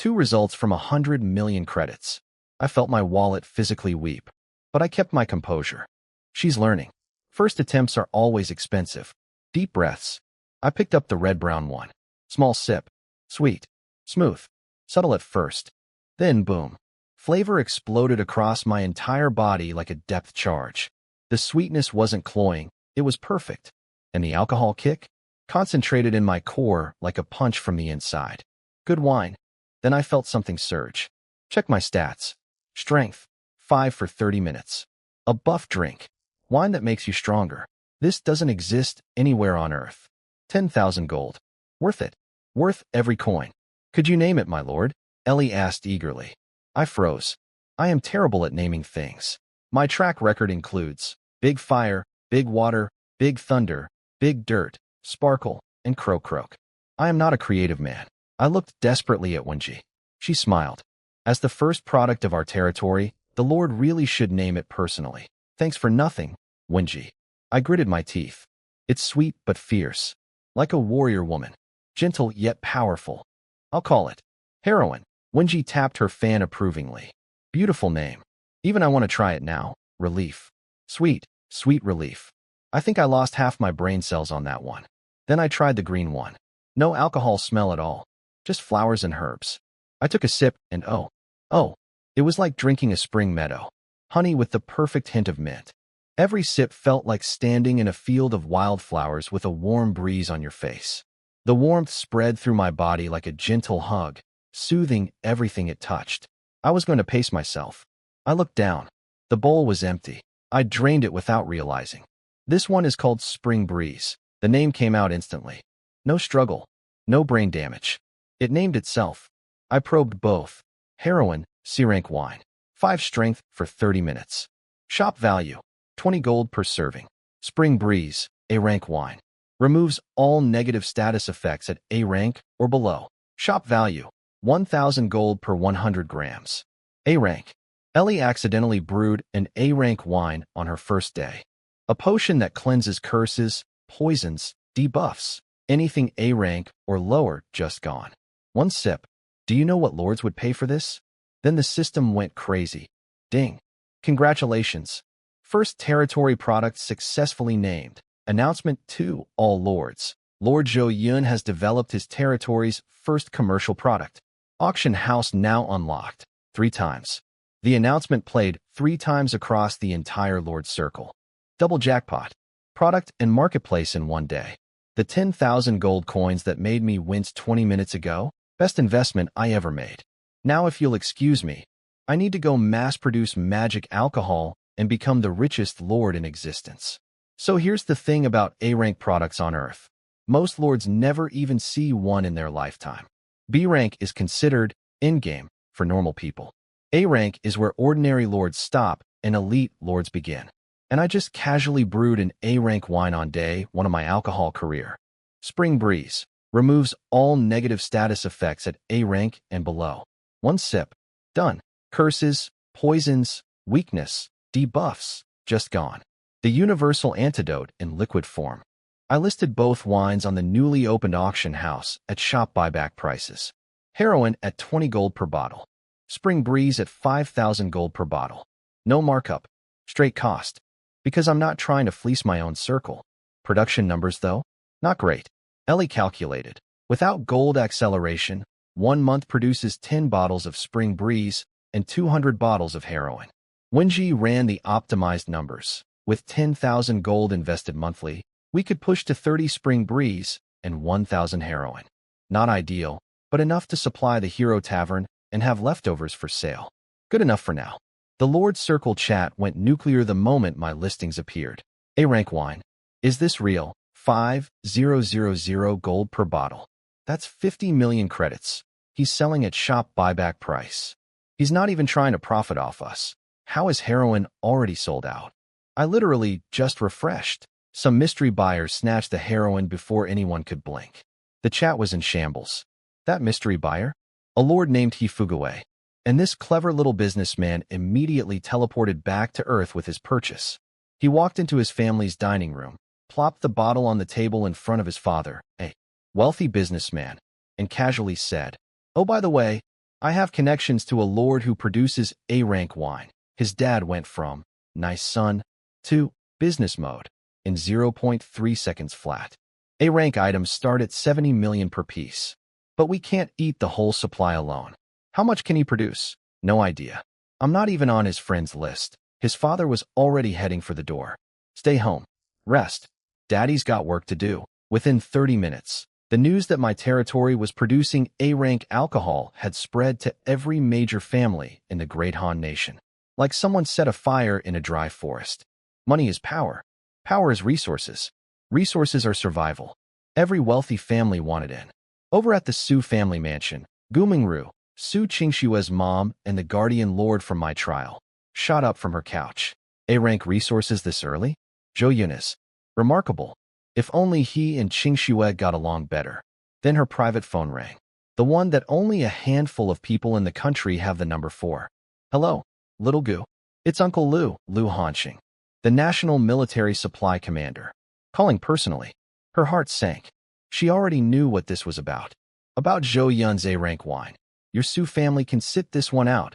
S1: results from 100 million credits. I felt my wallet physically weep, but I kept my composure. She's learning. First attempts are always expensive. Deep breaths. I picked up the red-brown one. Small sip. Sweet. Smooth. Subtle at first. Then boom. Flavor exploded across my entire body like a depth charge. The sweetness wasn't cloying. It was perfect. And the alcohol kick? Concentrated in my core like a punch from the inside. Good wine. Then I felt something surge. Check my stats. Strength. 5 for 30 minutes. A buff drink. Wine that makes you stronger. This doesn't exist anywhere on Earth. 10,000 gold. Worth it. Worth every coin. Could you name it, my lord? Ellie asked eagerly. I froze. I am terrible at naming things. My track record includes big fire, big water, big thunder, big dirt, sparkle, and croak. I am not a creative man. I looked desperately at Wenji. She smiled. As the first product of our territory, the Lord really should name it personally. Thanks for nothing, Wenji. I gritted my teeth. It's sweet but fierce. Like a warrior woman. Gentle yet powerful. I'll call it Heroine. Wenji tapped her fan approvingly. Beautiful name. Even I want to try it now. Relief. Sweet, sweet relief. I think I lost half my brain cells on that one. Then I tried the green one. No alcohol smell at all. Just flowers and herbs. I took a sip and oh, it was like drinking a spring meadow. Honey with the perfect hint of mint. Every sip felt like standing in a field of wildflowers with a warm breeze on your face. The warmth spread through my body like a gentle hug, soothing everything it touched. I was going to pace myself. I looked down. The bowl was empty. I drained it without realizing. This one is called Spring Breeze. The name came out instantly. No struggle. No brain damage. It named itself. I probed both. Heroine, C-rank wine. 5 strength for 30 minutes. Shop value. 20 gold per serving. Spring Breeze, A-rank wine. Removes all negative status effects at A rank or below. Shop value. 1,000 gold per 100 grams. A rank. Ellie accidentally brewed an A rank wine on her first day. A potion that cleanses curses, poisons, debuffs. Anything A rank or lower just gone. 1 sip. Do you know what lords would pay for this? Then the system went crazy. Ding. Congratulations. First territory product successfully named. Announcement to all lords. Lord Zhou Yun has developed his territory's first commercial product. Auction house now unlocked. 3 times. The announcement played 3 times across the entire Lord Circle. Double jackpot. Product and marketplace in one day. The 10,000 gold coins that made me wince 20 minutes ago? Best investment I ever made. Now if you'll excuse me, I need to go mass-produce magic alcohol and become the richest lord in existence. So here's the thing about A-rank products on Earth. Most lords never even see one in their lifetime. B-rank is considered in-game for normal people. A-rank is where ordinary lords stop and elite lords begin. And I just casually brewed an A-rank wine on day 1 of my alcohol career. Spring Breeze removes all negative status effects at A-rank and below. 1 sip. Done. Curses, poisons, weakness, debuffs, just gone. The universal antidote in liquid form. I listed both wines on the newly opened auction house at shop buyback prices. Heroine at 20 gold per bottle. Spring Breeze at 5,000 gold per bottle. No markup. Straight cost. Because I'm not trying to fleece my own circle. Production numbers, though? Not great. Ellie calculated. Without gold acceleration, 1 month produces 10 bottles of Spring Breeze and 200 bottles of heroine. Wenji ran the optimized numbers. With 10,000 gold invested monthly, we could push to 30 Spring Breeze and 1,000 heroine. Not ideal, but enough to supply the Hero Tavern and have leftovers for sale. Good enough for now. The Lord Circle chat went nuclear the moment my listings appeared. A-rank wine. Is this real? 5,000 gold per bottle. That's 50 million credits. He's selling at shop buyback price. He's not even trying to profit off us. How is heroine already sold out? I literally just refreshed. Some mystery buyers snatched the heroine before anyone could blink. The chat was in shambles. That mystery buyer? A lord named Hifugaway. And this clever little businessman immediately teleported back to Earth with his purchase. He walked into his family's dining room, plopped the bottle on the table in front of his father, a wealthy businessman, and casually said, "Oh, by the way, I have connections to a lord who produces A-rank wine." His dad went from nice son to business mode in 0.3 seconds flat. A-rank items start at 70 million per piece. But we can't eat the whole supply alone. How much can he produce? No idea. I'm not even on his friends list. His father was already heading for the door. Stay home. Rest. Daddy's got work to do. Within 30 minutes, the news that my territory was producing A-rank alcohol had spread to every major family in the Great Han Nation. Like someone set a fire in a dry forest. Money is power. Power is resources. Resources are survival. Every wealthy family wanted in. Over at the Su family mansion, Gumingru, Su Qingshua's mom and the guardian lord from my trial, shot up from her couch. A-rank resources this early? Zhou Yunus. Remarkable. If only he and Qing Xue got along better. Then her private phone rang. The one that only a handful of people in the country have the number for. Hello, little Gu. It's Uncle Lu Hanxing, the National Military Supply Commander. Calling personally. Her heart sank. She already knew what this was about. About Zhou Yun's A-rank wine. Your Su family can sit this one out.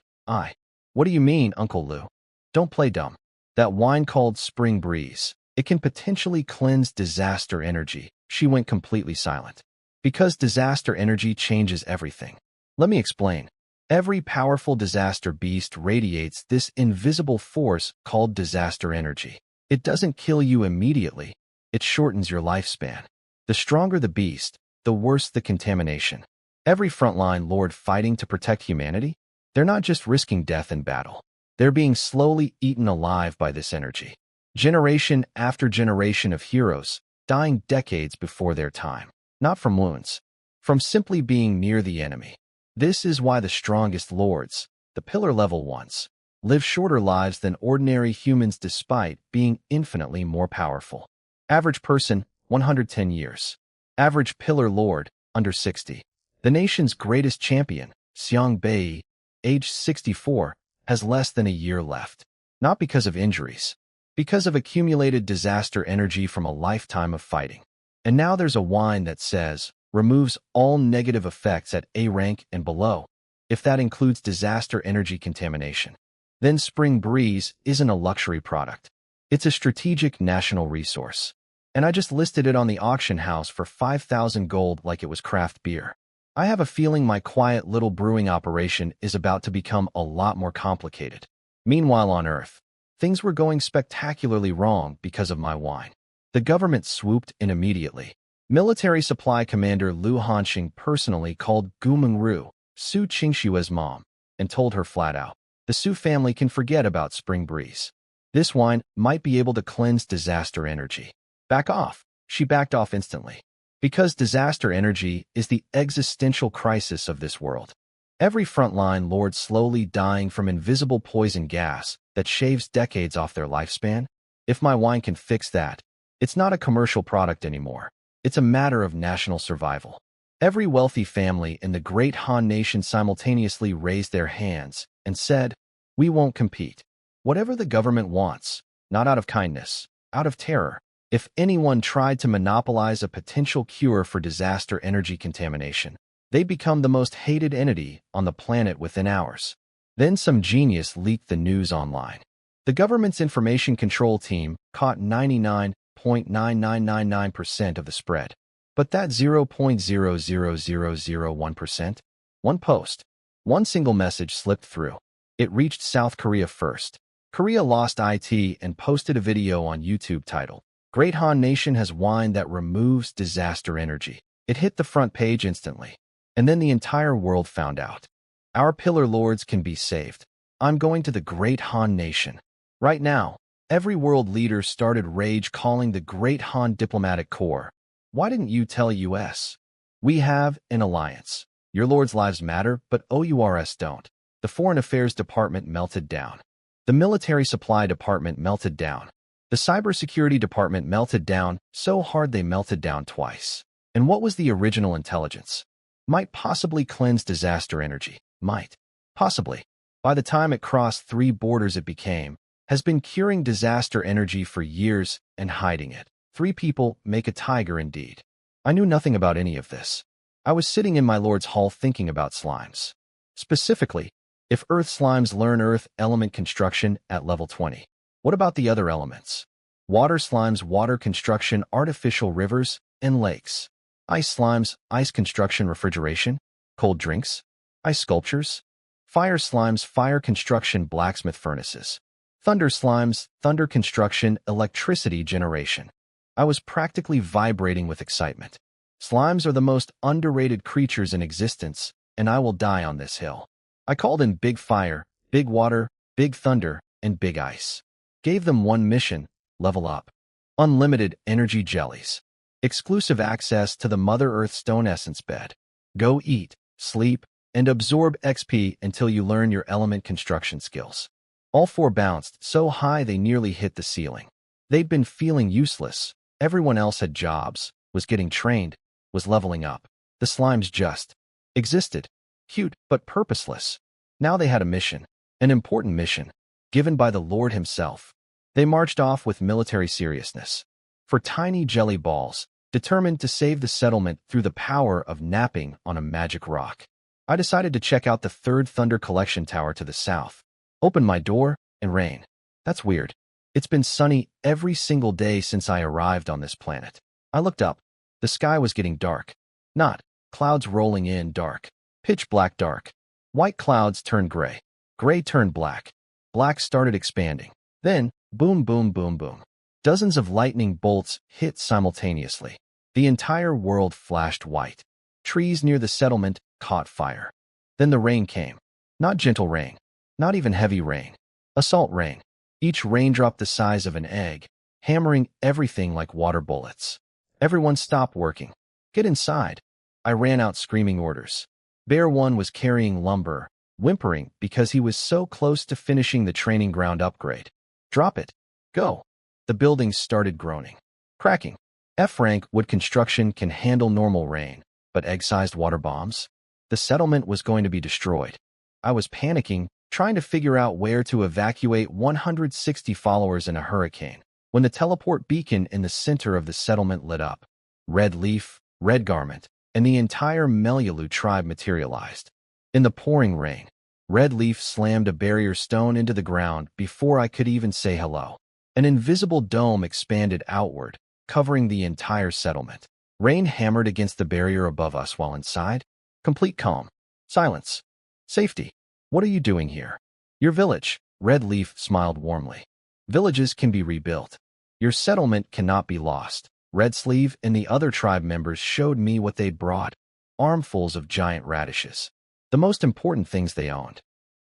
S1: What do you mean, Uncle Lu? Don't play dumb. That wine called Spring Breeze. It can potentially cleanse disaster energy. She went completely silent. Because disaster energy changes everything. Let me explain. Every powerful disaster beast radiates this invisible force called disaster energy. It doesn't kill you immediately. It shortens your lifespan. The stronger the beast, the worse the contamination. Every frontline lord fighting to protect humanity, they're not just risking death in battle. They're being slowly eaten alive by this energy. Generation after generation of heroes, dying decades before their time. Not from wounds, from simply being near the enemy. This is why the strongest lords, the pillar-level ones, live shorter lives than ordinary humans despite being infinitely more powerful. Average person, 110 years. Average pillar lord, under 60. The nation's greatest champion, Xiang Bei, age 64, has less than a year left. Not because of injuries, because of accumulated disaster energy from a lifetime of fighting. And now there's a wine that says, removes all negative effects at A rank and below, if that includes disaster energy contamination. Then Spring Breeze isn't a luxury product. It's a strategic national resource. And I just listed it on the auction house for 5,000 gold like it was craft beer. I have a feeling my quiet little brewing operation is about to become a lot more complicated. Meanwhile on Earth, things were going spectacularly wrong because of my wine. The government swooped in immediately. Military Supply Commander Lu Hanxing personally called Gu Mengru, Su Qingshue's mom, and told her flat out, the Su family can forget about Spring Breeze. This wine might be able to cleanse disaster energy. Back off. She backed off instantly. Because disaster energy is the existential crisis of this world. Every frontline lord slowly dying from invisible poison gas that shaves decades off their lifespan. If my wine can fix that, it's not a commercial product anymore. It's a matter of national survival. Every wealthy family in the great Han nation simultaneously raised their hands and said, we won't compete. Whatever the government wants, not out of kindness, out of terror. If anyone tried to monopolize a potential cure for disaster energy contamination, they become the most hated entity on the planet within hours. Then some genius leaked the news online. The government's information control team caught 99.9999% of the spread. But that 0.00001%? One post, one single message slipped through. It reached South Korea first. Korea lost IT and posted a video on YouTube titled, Great Han Nation has wine that removes disaster energy. It hit the front page instantly. And then the entire world found out. Our pillar lords can be saved. I'm going to the Great Han Nation. Right now, every world leader started rage calling the Great Han Diplomatic Corps. Why didn't you tell US? We have an alliance. Your lords' lives matter, but OURS don't. The Foreign Affairs Department melted down. The Military Supply Department melted down. The Cybersecurity Department melted down so hard they melted down twice. And what was the original intelligence? Might possibly cleanse disaster energy. Might. Possibly. By the time it crossed 3 borders it became, has been curing disaster energy for years and hiding it. 3 people make a tiger indeed. I knew nothing about any of this. I was sitting in my lord's hall thinking about slimes. Specifically, if Earth slimes learn Earth element construction at level 20. What about the other elements? Water slimes, water construction, artificial rivers, and lakes. Ice slimes, ice construction, refrigeration, cold drinks, ice sculptures. Fire slimes, fire construction, blacksmith furnaces. Thunder slimes, thunder construction, electricity generation. I was practically vibrating with excitement. Slimes are the most underrated creatures in existence, and I will die on this hill. I called in Big Fire, Big Water, Big Thunder, and Big Ice. Gave them one mission, level up. Unlimited energy jellies. Exclusive access to the Mother Earth Stone Essence bed. Go eat, sleep, and absorb XP until you learn your element construction skills. All four bounced so high they nearly hit the ceiling. They'd been feeling useless. Everyone else had jobs, was getting trained, was leveling up. The slimes just existed, cute but purposeless. Now they had a mission, an important mission, given by the Lord himself. They marched off with military seriousness. For tiny jelly balls, determined to save the settlement through the power of napping on a magic rock. I decided to check out the third Thunder Collection Tower to the south. Opened my door, and rain. That's weird. It's been sunny every single day since I arrived on this planet. I looked up. The sky was getting dark. Not clouds rolling in dark. Pitch black dark. White clouds turned gray. Gray turned black. Black started expanding. Then, boom, boom, boom, boom. Dozens of lightning bolts hit simultaneously. The entire world flashed white. Trees near the settlement caught fire. Then the rain came. Not gentle rain. Not even heavy rain. Assault rain. Each raindrop the size of an egg, hammering everything like water bullets. Everyone stopped working. Get inside. I ran out screaming orders. Bear 1 was carrying lumber, whimpering because he was so close to finishing the training ground upgrade. Drop it. Go. The buildings started groaning. Cracking. F-rank wood construction can handle normal rain, but egg-sized water bombs? The settlement was going to be destroyed. I was panicking, trying to figure out where to evacuate 160 followers in a hurricane, when the teleport beacon in the center of the settlement lit up. Red Leaf, Red Garment, and the entire Melialu tribe materialized. In the pouring rain, Red Leaf slammed a barrier stone into the ground before I could even say hello. An invisible dome expanded outward, covering the entire settlement. Rain hammered against the barrier above us while inside. Complete calm. Silence. Safety. What are you doing here? Your village. Red Leaf smiled warmly. Villages can be rebuilt. Your settlement cannot be lost. Red Sleeve and the other tribe members showed me what they'd brought. Armfuls of giant radishes. The most important things they owned.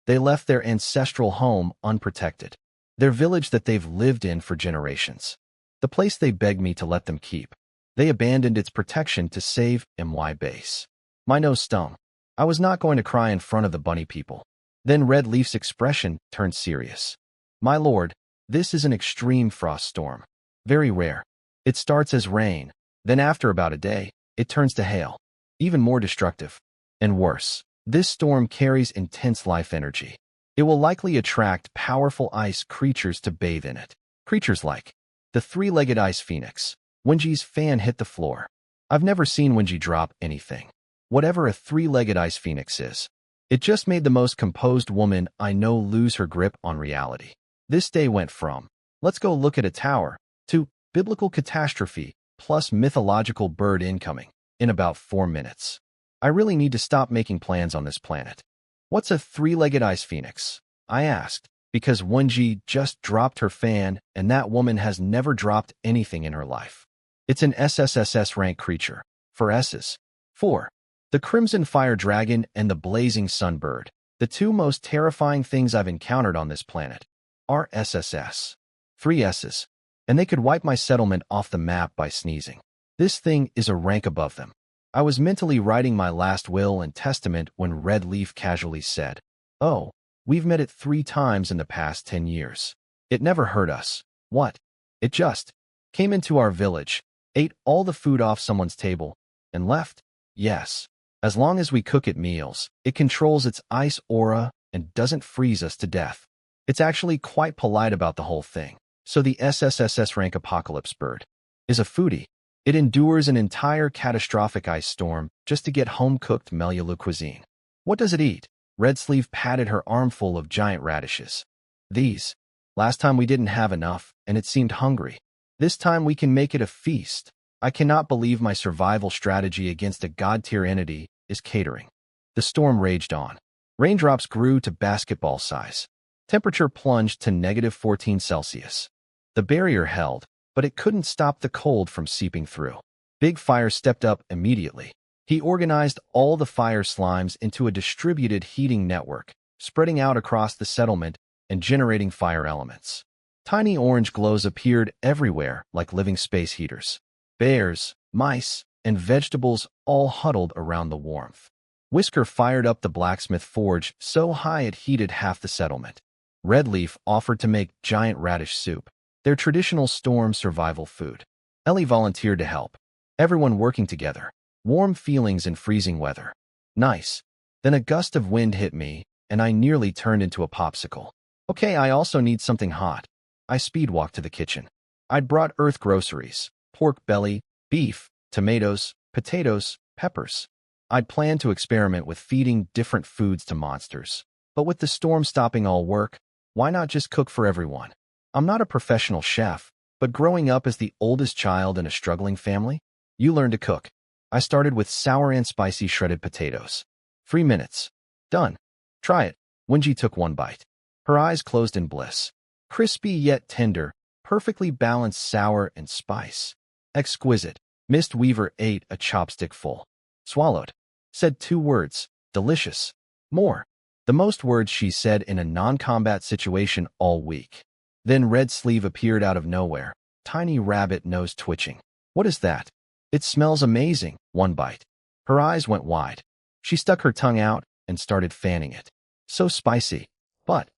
S1: They left their ancestral home unprotected. Their village that they've lived in for generations. The place they begged me to let them keep. They abandoned its protection to save my base. My nose stung. I was not going to cry in front of the bunny people. Then Red Leaf's expression turned serious. My lord, this is an extreme frost storm. Very rare. It starts as rain, then after about a day, it turns to hail. Even more destructive. And worse, this storm carries intense life energy. It will likely attract powerful ice creatures to bathe in it. Creatures like the three-legged ice phoenix. Wenji's fan hit the floor. I've never seen Wenji drop anything. Whatever a three-legged ice phoenix is. It just made the most composed woman I know lose her grip on reality. This day went from, let's go look at a tower, to biblical catastrophe plus mythological bird incoming in about 4 minutes. I really need to stop making plans on this planet. What's a three-legged ice phoenix? I asked, because Wenji just dropped her fan and that woman has never dropped anything in her life. It's an SSSS rank creature. For S's. 4. The Crimson Fire Dragon and the Blazing Sunbird, the two most terrifying things I've encountered on this planet, are SSS. 3 S's. And they could wipe my settlement off the map by sneezing. This thing is a rank above them. I was mentally writing my last will and testament when Red Leaf casually said, "Oh, we've met it 3 times in the past 10 years. It never hurt us. What? It just came into our village, ate all the food off someone's table, and left? Yes. As long as we cook it meals, it controls its ice aura and doesn't freeze us to death. It's actually quite polite about the whole thing. So the SSSS rank apocalypse bird is a foodie. It endures an entire catastrophic ice storm just to get home-cooked Melialu cuisine. What does it eat? Red Sleeve patted her armful of giant radishes. These. Last time we didn't have enough, and it seemed hungry. This time we can make it a feast. I cannot believe my survival strategy against a god-tier entity is catering. The storm raged on. Raindrops grew to basketball size. Temperature plunged to -14 Celsius. The barrier held, but it couldn't stop the cold from seeping through. Big Fire stepped up immediately. He organized all the fire slimes into a distributed heating network, spreading out across the settlement and generating fire elements. Tiny orange glows appeared everywhere like living space heaters. Bears, mice, and vegetables all huddled around the warmth. Whisker fired up the blacksmith forge so high it heated half the settlement. Redleaf offered to make giant radish soup, their traditional storm survival food. Ellie volunteered to help. Everyone working together. Warm feelings in freezing weather. Nice. Then a gust of wind hit me, and I nearly turned into a popsicle. Okay, I also need something hot. I speed-walked to the kitchen. I'd brought Earth groceries, pork belly, beef, tomatoes, potatoes, peppers. I'd planned to experiment with feeding different foods to monsters. But with the storm stopping all work, why not just cook for everyone? I'm not a professional chef, but growing up as the oldest child in a struggling family, you learn to cook. I started with sour and spicy shredded potatoes. 3 minutes. Done. Try it. Wenji took one bite. Her eyes closed in bliss. Crispy yet tender, perfectly balanced sour and spice. Exquisite. Mist Weaver ate a chopstick full. Swallowed. Said 2 words. Delicious. More. The most words she said in a non-combat situation all week. Then Red Sleeve appeared out of nowhere, tiny rabbit nose twitching. What is that? It smells amazing. 1 bite. Her eyes went wide. She stuck her tongue out and started fanning it. So spicy. But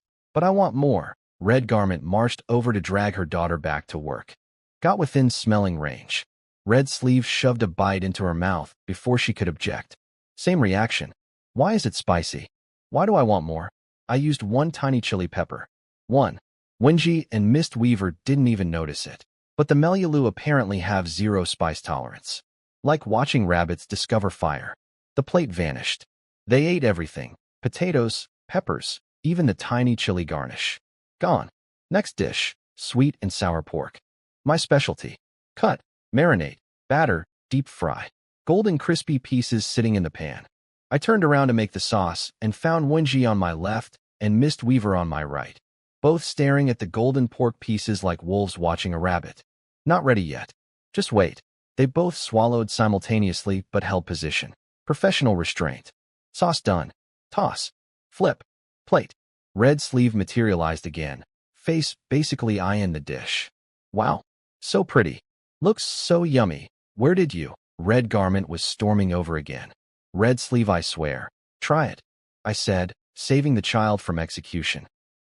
S1: I want more. Red Garment marched over to drag her daughter back to work. Got within smelling range. Red Sleeve shoved a bite into her mouth before she could object. Same reaction. Why is it spicy? Why do I want more? I used 1 tiny chili pepper. 1. Wenji and Mist Weaver didn't even notice it. But the Melialu apparently have 0 spice tolerance. Like watching rabbits discover fire. The plate vanished. They ate everything. Potatoes, peppers, even the tiny chili garnish. Gone. Next dish, sweet and sour pork. My specialty. Cut, marinate, batter, deep fry. Golden crispy pieces sitting in the pan. I turned around to make the sauce and found Wenji on my left and Mist Weaver on my right, both staring at the golden pork pieces like wolves watching a rabbit. Not ready yet. Just wait. They both swallowed simultaneously but held position. Professional restraint. Sauce done. Toss. Flip. Plate. Red Sleeve materialized again. Face basically eyeing the dish. Wow. So pretty. Looks so yummy. Where did you? Red Garment was storming over again. Red Sleeve, I swear. Try it, I said, saving the child from execution.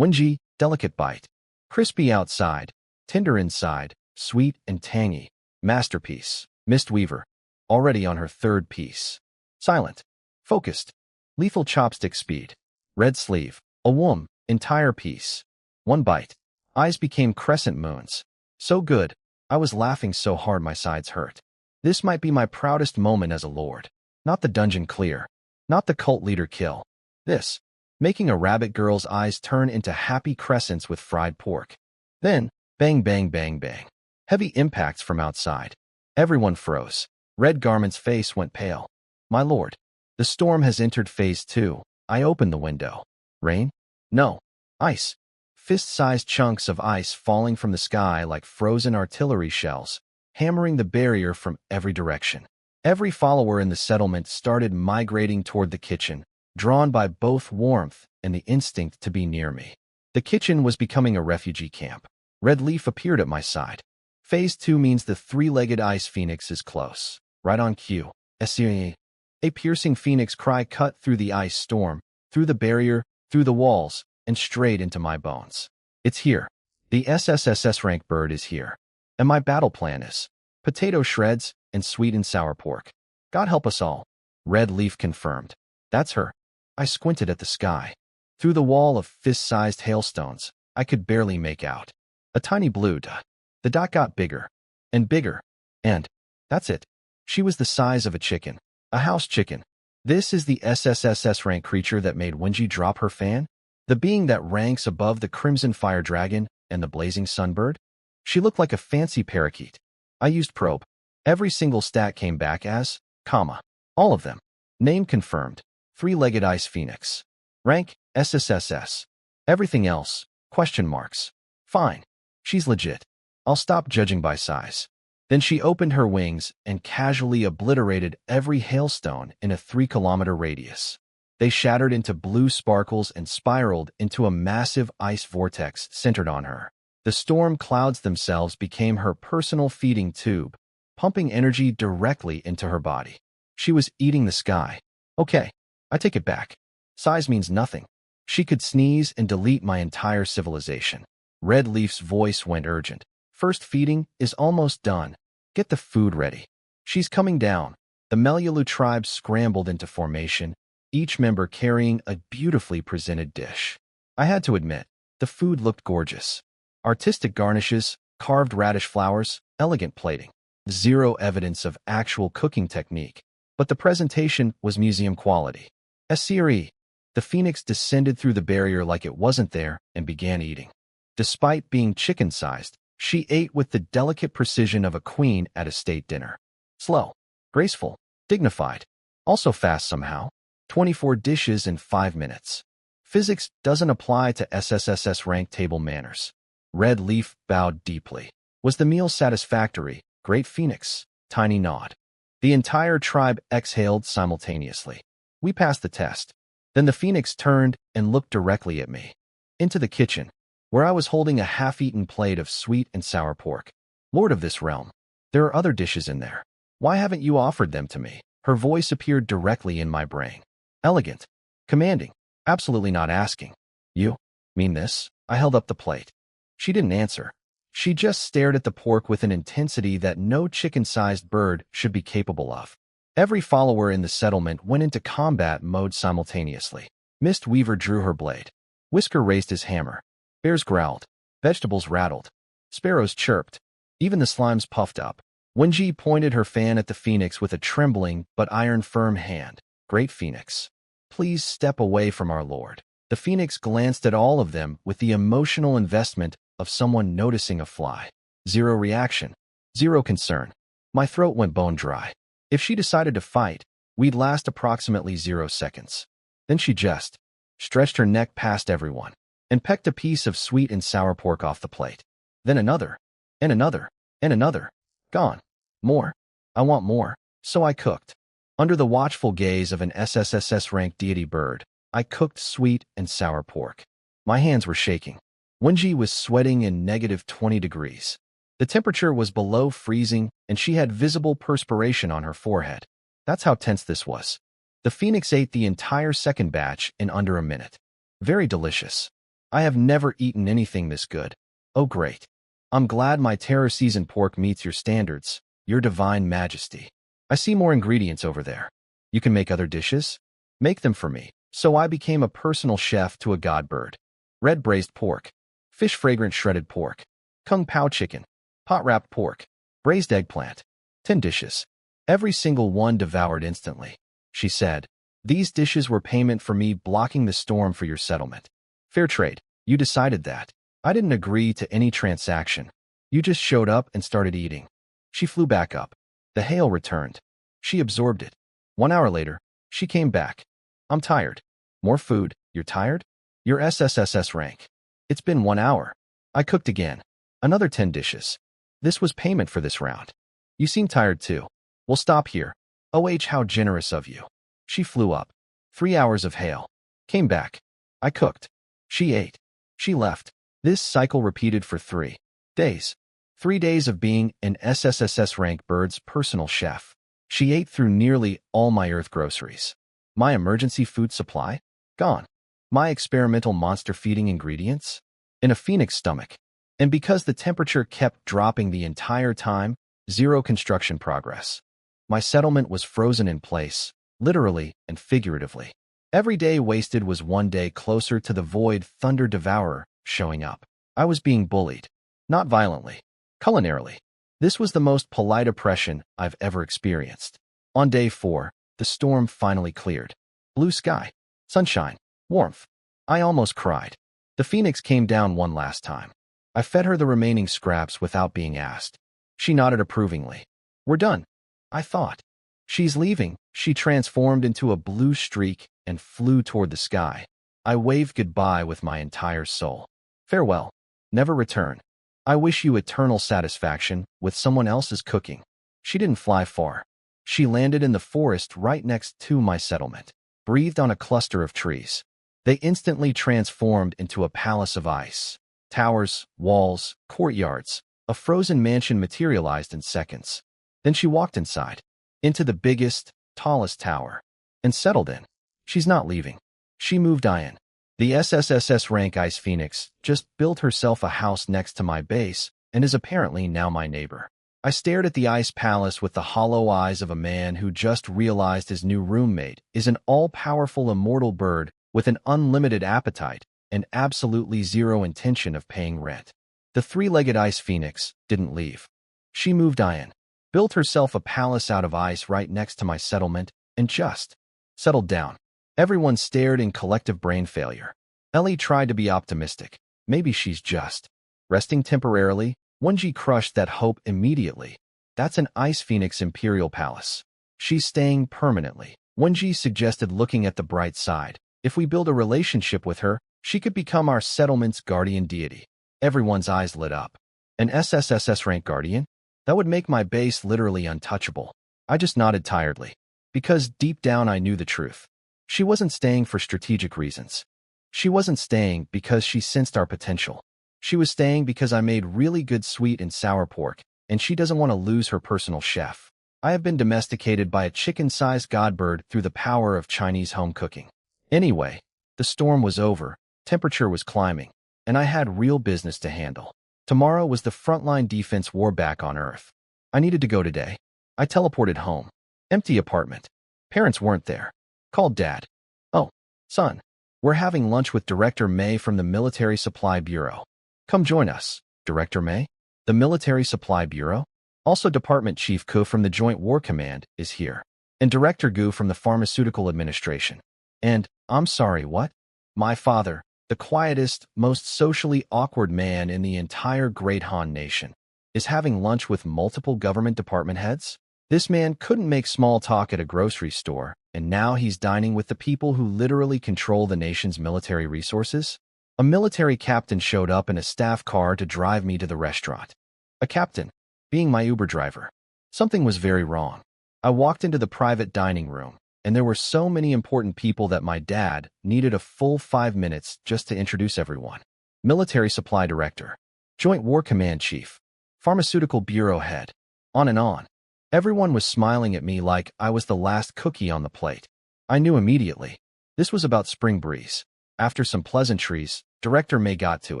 S1: Wenji, delicate bite. Crispy outside, tender inside, sweet and tangy. Masterpiece. Mist Weaver, already on her 3rd piece. Silent. Focused. Lethal chopstick speed. Red Sleeve, a womb, entire piece. 1 bite. Eyes became crescent moons. So good. I was laughing so hard my sides hurt. This might be my proudest moment as a lord. Not the dungeon clear. Not the cult leader kill. This. Making a rabbit girl's eyes turn into happy crescents with fried pork. Then, bang bang bang bang. Heavy impacts from outside. Everyone froze. Red Garment's face went pale. My lord. The storm has entered phase 2. I opened the window. Rain? No. Ice. Fist-sized chunks of ice falling from the sky like frozen artillery shells, hammering the barrier from every direction. Every follower in the settlement started migrating toward the kitchen, drawn by both warmth and the instinct to be near me. The kitchen was becoming a refugee camp. Red Leaf appeared at my side. Phase 2 means the 3-legged ice phoenix is close. Right on cue. A piercing phoenix cry cut through the ice storm, through the barrier, through the walls, and straight into my bones. It's here. The SSSS rank bird is here. And my battle plan is potato shreds and sweet and sour pork. God help us all. Red Leaf confirmed. That's her. I squinted at the sky. Through the wall of fist-sized hailstones, I could barely make out a tiny blue dot. The dot got bigger and bigger, and that's it. She was the size of a chicken, a house chicken. This is the SSSS rank creature that made Wenji drop her fan? The being that ranks above the Crimson Fire Dragon and the Blazing Sunbird? She looked like a fancy parakeet. I used probe. Every single stat came back as, comma. All of them. Name confirmed. 3-legged ice phoenix. Rank, SSSS. Everything else, question marks. Fine. She's legit. I'll stop judging by size. Then she opened her wings and casually obliterated every hailstone in a 3-kilometer radius. They shattered into blue sparkles and spiraled into a massive ice vortex centered on her. The storm clouds themselves became her personal feeding tube, pumping energy directly into her body. She was eating the sky. Okay, I take it back. Size means nothing. She could sneeze and delete my entire civilization. Red Leaf's voice went urgent. First feeding is almost done. Get the food ready. She's coming down. The Melialu tribe scrambled into formation, each member carrying a beautifully presented dish. I had to admit, the food looked gorgeous. Artistic garnishes, carved radish flowers, elegant plating. Zero evidence of actual cooking technique, but the presentation was museum quality. SCRE. The phoenix descended through the barrier like it wasn't there and began eating. Despite being chicken-sized, she ate with the delicate precision of a queen at a state dinner. Slow, graceful, dignified, also fast somehow. 24 dishes in 5 minutes. Physics doesn't apply to SSSS rank table manners. Red Leaf bowed deeply. Was the meal satisfactory? Great Phoenix. Tiny nod. The entire tribe exhaled simultaneously. We passed the test. Then the phoenix turned and looked directly at me. Into the kitchen, where I was holding a half-eaten plate of sweet and sour pork. Lord of this realm, there are other dishes in there. Why haven't you offered them to me? Her voice appeared directly in my brain. Elegant. Commanding. Absolutely not asking. You mean this? I held up the plate. She didn't answer. She just stared at the pork with an intensity that no chicken-sized bird should be capable of. Every follower in the settlement went into combat mode simultaneously. Mist Weaver drew her blade. Whisker raised his hammer. Bears growled. Vegetables rattled. Sparrows chirped. Even the slimes puffed up. Wenji pointed her fan at the phoenix with a trembling but iron-firm hand. Great Phoenix. Please step away from our lord. The phoenix glanced at all of them with the emotional investment of someone noticing a fly. Zero reaction. Zero concern. My throat went bone dry. If she decided to fight, we'd last approximately 0 seconds. Then she just stretched her neck past everyone and pecked a piece of sweet and sour pork off the plate. Then another, and another, and another. Gone. More. I want more. So I cooked. Under the watchful gaze of an SSSS-ranked deity bird, I cooked sweet and sour pork. My hands were shaking. Wenji was sweating in -20 degrees. The temperature was below freezing, and she had visible perspiration on her forehead. That's how tense this was. The phoenix ate the entire second batch in under a minute. Very delicious. I have never eaten anything this good. Oh great. I'm glad my terror-seasoned pork meets your standards, your divine majesty. I see more ingredients over there. You can make other dishes? Make them for me. So I became a personal chef to a god bird. Red braised pork. Fish fragrant shredded pork. Kung Pao chicken. Pot-wrapped pork. Braised eggplant. 10 dishes. Every single one devoured instantly. She said, these dishes were payment for me blocking the storm for your settlement. Fair trade. You decided that. I didn't agree to any transaction. You just showed up and started eating. She flew back up. The hail returned. She absorbed it. 1 hour later, she came back. I'm tired. More food. You're tired? Your SSSS rank. It's been 1 hour. I cooked again. Another 10 dishes. This was payment for this round. You seem tired too. We'll stop here. OH, how generous of you. She flew up. 3 hours of hail. Came back. I cooked. She ate. She left. This cycle repeated for 3 days. 3 days of being an SSSS rank bird's personal chef. She ate through nearly all my earth groceries. My emergency food supply? Gone. My experimental monster feeding ingredients? In a phoenix stomach. And because the temperature kept dropping the entire time, zero construction progress. My settlement was frozen in place, literally and figuratively. Every day wasted was 1 day closer to the void thunder devourer showing up. I was being bullied. Not violently. Culinarily. This was the most polite oppression I've ever experienced. On day 4, the storm finally cleared. Blue sky. Sunshine. Warmth. I almost cried. The phoenix came down one last time. I fed her the remaining scraps without being asked. She nodded approvingly. We're done. I thought. She's leaving. She transformed into a blue streak and flew toward the sky. I waved goodbye with my entire soul. Farewell. Never return. I wish you eternal satisfaction with someone else's cooking. She didn't fly far. She landed in the forest right next to my settlement, breathed on a cluster of trees. They instantly transformed into a palace of ice. Towers, walls, courtyards, a frozen mansion materialized in seconds. Then she walked inside, into the biggest, tallest tower, and settled in. She's not leaving. She moved in. The SSSS rank Ice Phoenix just built herself a house next to my base and is apparently now my neighbor. I stared at the ice palace with the hollow eyes of a man who just realized his new roommate is an all-powerful immortal bird with an unlimited appetite and absolutely zero intention of paying rent. The three-legged Ice Phoenix didn't leave. She moved in, built herself a palace out of ice right next to my settlement, and just settled down. Everyone stared in collective brain failure. Ellie tried to be optimistic. Maybe she's just resting temporarily. 1G crushed that hope immediately. That's an Ice Phoenix Imperial Palace. She's staying permanently. 1G suggested looking at the bright side. If we build a relationship with her, she could become our settlement's guardian deity. Everyone's eyes lit up. An SSSS rank guardian? That would make my base literally untouchable. I just nodded tiredly. Because deep down I knew the truth. She wasn't staying for strategic reasons. She wasn't staying because she sensed our potential. She was staying because I made really good sweet and sour pork, and she doesn't want to lose her personal chef. I have been domesticated by a chicken-sized godbird through the power of Chinese home cooking. Anyway, the storm was over, temperature was climbing, and I had real business to handle. Tomorrow was the frontline defense war back on Earth. I needed to go today. I teleported home. Empty apartment. Parents weren't there. Called Dad. Oh, son, we're having lunch with Director May from the Military Supply Bureau. Come join us, Director May. The Military Supply Bureau? Also Department Chief Ku from the Joint War Command is here. And Director Gu from the Pharmaceutical Administration. And, I'm sorry, what? My father, the quietest, most socially awkward man in the entire Great Han Nation, is having lunch with multiple government department heads? This man couldn't make small talk at a grocery store, and now he's dining with the people who literally control the nation's military resources? A military captain showed up in a staff car to drive me to the restaurant. A captain, being my Uber driver. Something was very wrong. I walked into the private dining room, and there were so many important people that my dad needed a full 5 minutes just to introduce everyone. Military Supply Director, Joint War Command Chief, Pharmaceutical Bureau Head, on and on. Everyone was smiling at me like I was the last cookie on the plate. I knew immediately. This was about Spring Breeze. After some pleasantries, Director May got to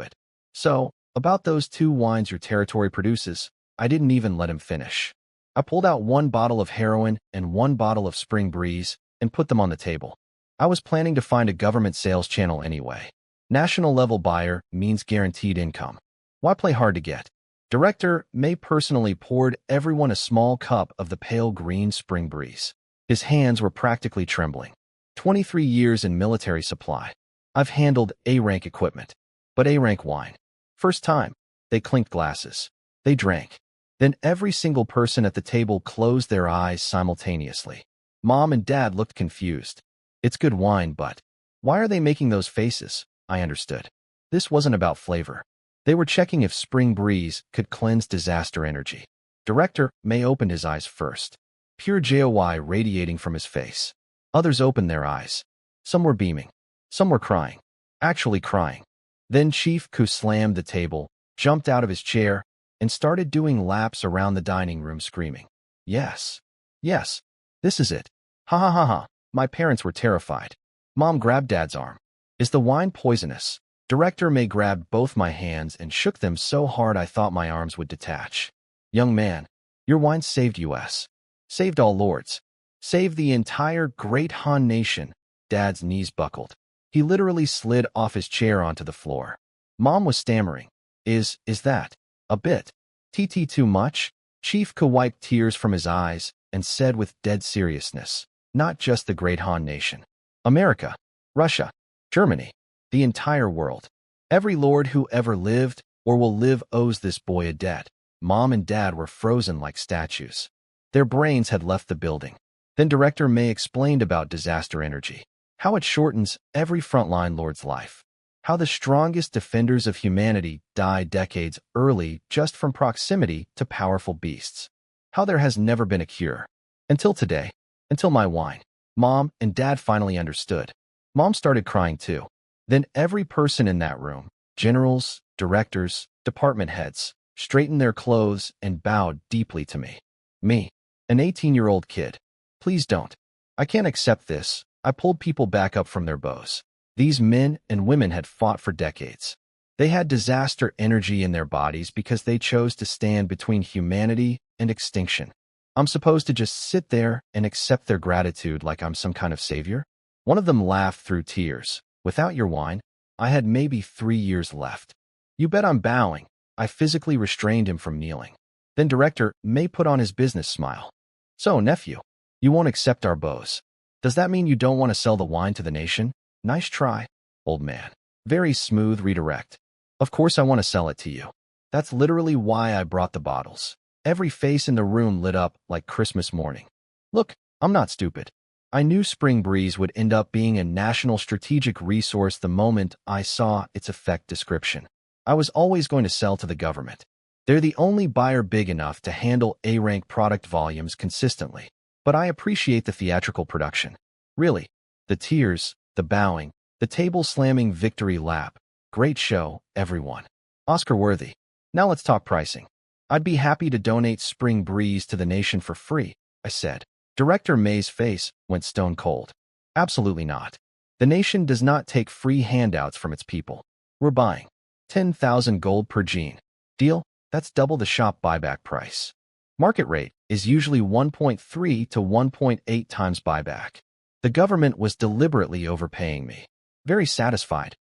S1: it. So, about those 2 wines your territory produces, I didn't even let him finish. I pulled out 1 bottle of heroin and 1 bottle of Spring Breeze and put them on the table. I was planning to find a government sales channel anyway. National level buyer means guaranteed income. Why play hard to get? Director May personally poured everyone a small cup of the pale green Spring Breeze. His hands were practically trembling. 23 years in military supply. I've handled A-rank equipment, but A-rank wine. First time, they clinked glasses. They drank. Then every single person at the table closed their eyes simultaneously. Mom and Dad looked confused. It's good wine, but why are they making those faces? I understood. This wasn't about flavor. They were checking if Spring Breeze could cleanse disaster energy. Director May opened his eyes first. Pure joy radiating from his face. Others opened their eyes. Some were beaming. Some were crying. Actually crying. Then Chief Ku slammed the table, jumped out of his chair, and started doing laps around the dining room screaming. Yes. Yes. This is it. Ha ha ha ha. My parents were terrified. Mom grabbed Dad's arm. Is the wine poisonous? Director May grabbed both my hands and shook them so hard I thought my arms would detach. Young man, your wine saved us. Saved all lords. Saved the entire Great Han Nation. Dad's knees buckled. He literally slid off his chair onto the floor. Mom was stammering. Is that a bit too much? Chief Ku wiped tears from his eyes and said with dead seriousness, not just the Great Han Nation. America, Russia, Germany, the entire world. Every lord who ever lived or will live owes this boy a debt. Mom and Dad were frozen like statues. Their brains had left the building. Then Director May explained about disaster energy. How it shortens every frontline lord's life. How the strongest defenders of humanity die decades early just from proximity to powerful beasts. How there has never been a cure. Until today. Until my wine. Mom and Dad finally understood. Mom started crying too. Then every person in that room, generals, directors, department heads, straightened their clothes and bowed deeply to me. Me, an 18-year-old kid. Please don't. I can't accept this. I pulled people back up from their bows. These men and women had fought for decades. They had disaster energy in their bodies because they chose to stand between humanity and extinction. I'm supposed to just sit there and accept their gratitude like I'm some kind of savior? One of them laughed through tears. Without your wine, I had maybe 3 years left. You bet I'm bowing. I physically restrained him from kneeling. Then Director May put on his business smile. So, nephew, you won't accept our bows. Does that mean you don't want to sell the wine to the nation? Nice try, old man. Very smooth redirect. Of course I want to sell it to you. That's literally why I brought the bottles. Every face in the room lit up like Christmas morning. Look, I'm not stupid. I knew Spring Breeze would end up being a national strategic resource the moment I saw its effect description. I was always going to sell to the government. They're the only buyer big enough to handle A-rank product volumes consistently. But I appreciate the theatrical production. Really, the tears, the bowing, the table-slamming victory lap. Great show, everyone. Oscar-worthy. Now let's talk pricing. I'd be happy to donate Spring Breeze to the nation for free, I said. Director May's face went stone cold. Absolutely not. The nation does not take free handouts from its people. We're buying 10,000 gold per gene. Deal? That's double the shop buyback price. Market rate is usually 1.3 to 1.8 times buyback. The government was deliberately overpaying me. Very satisfied.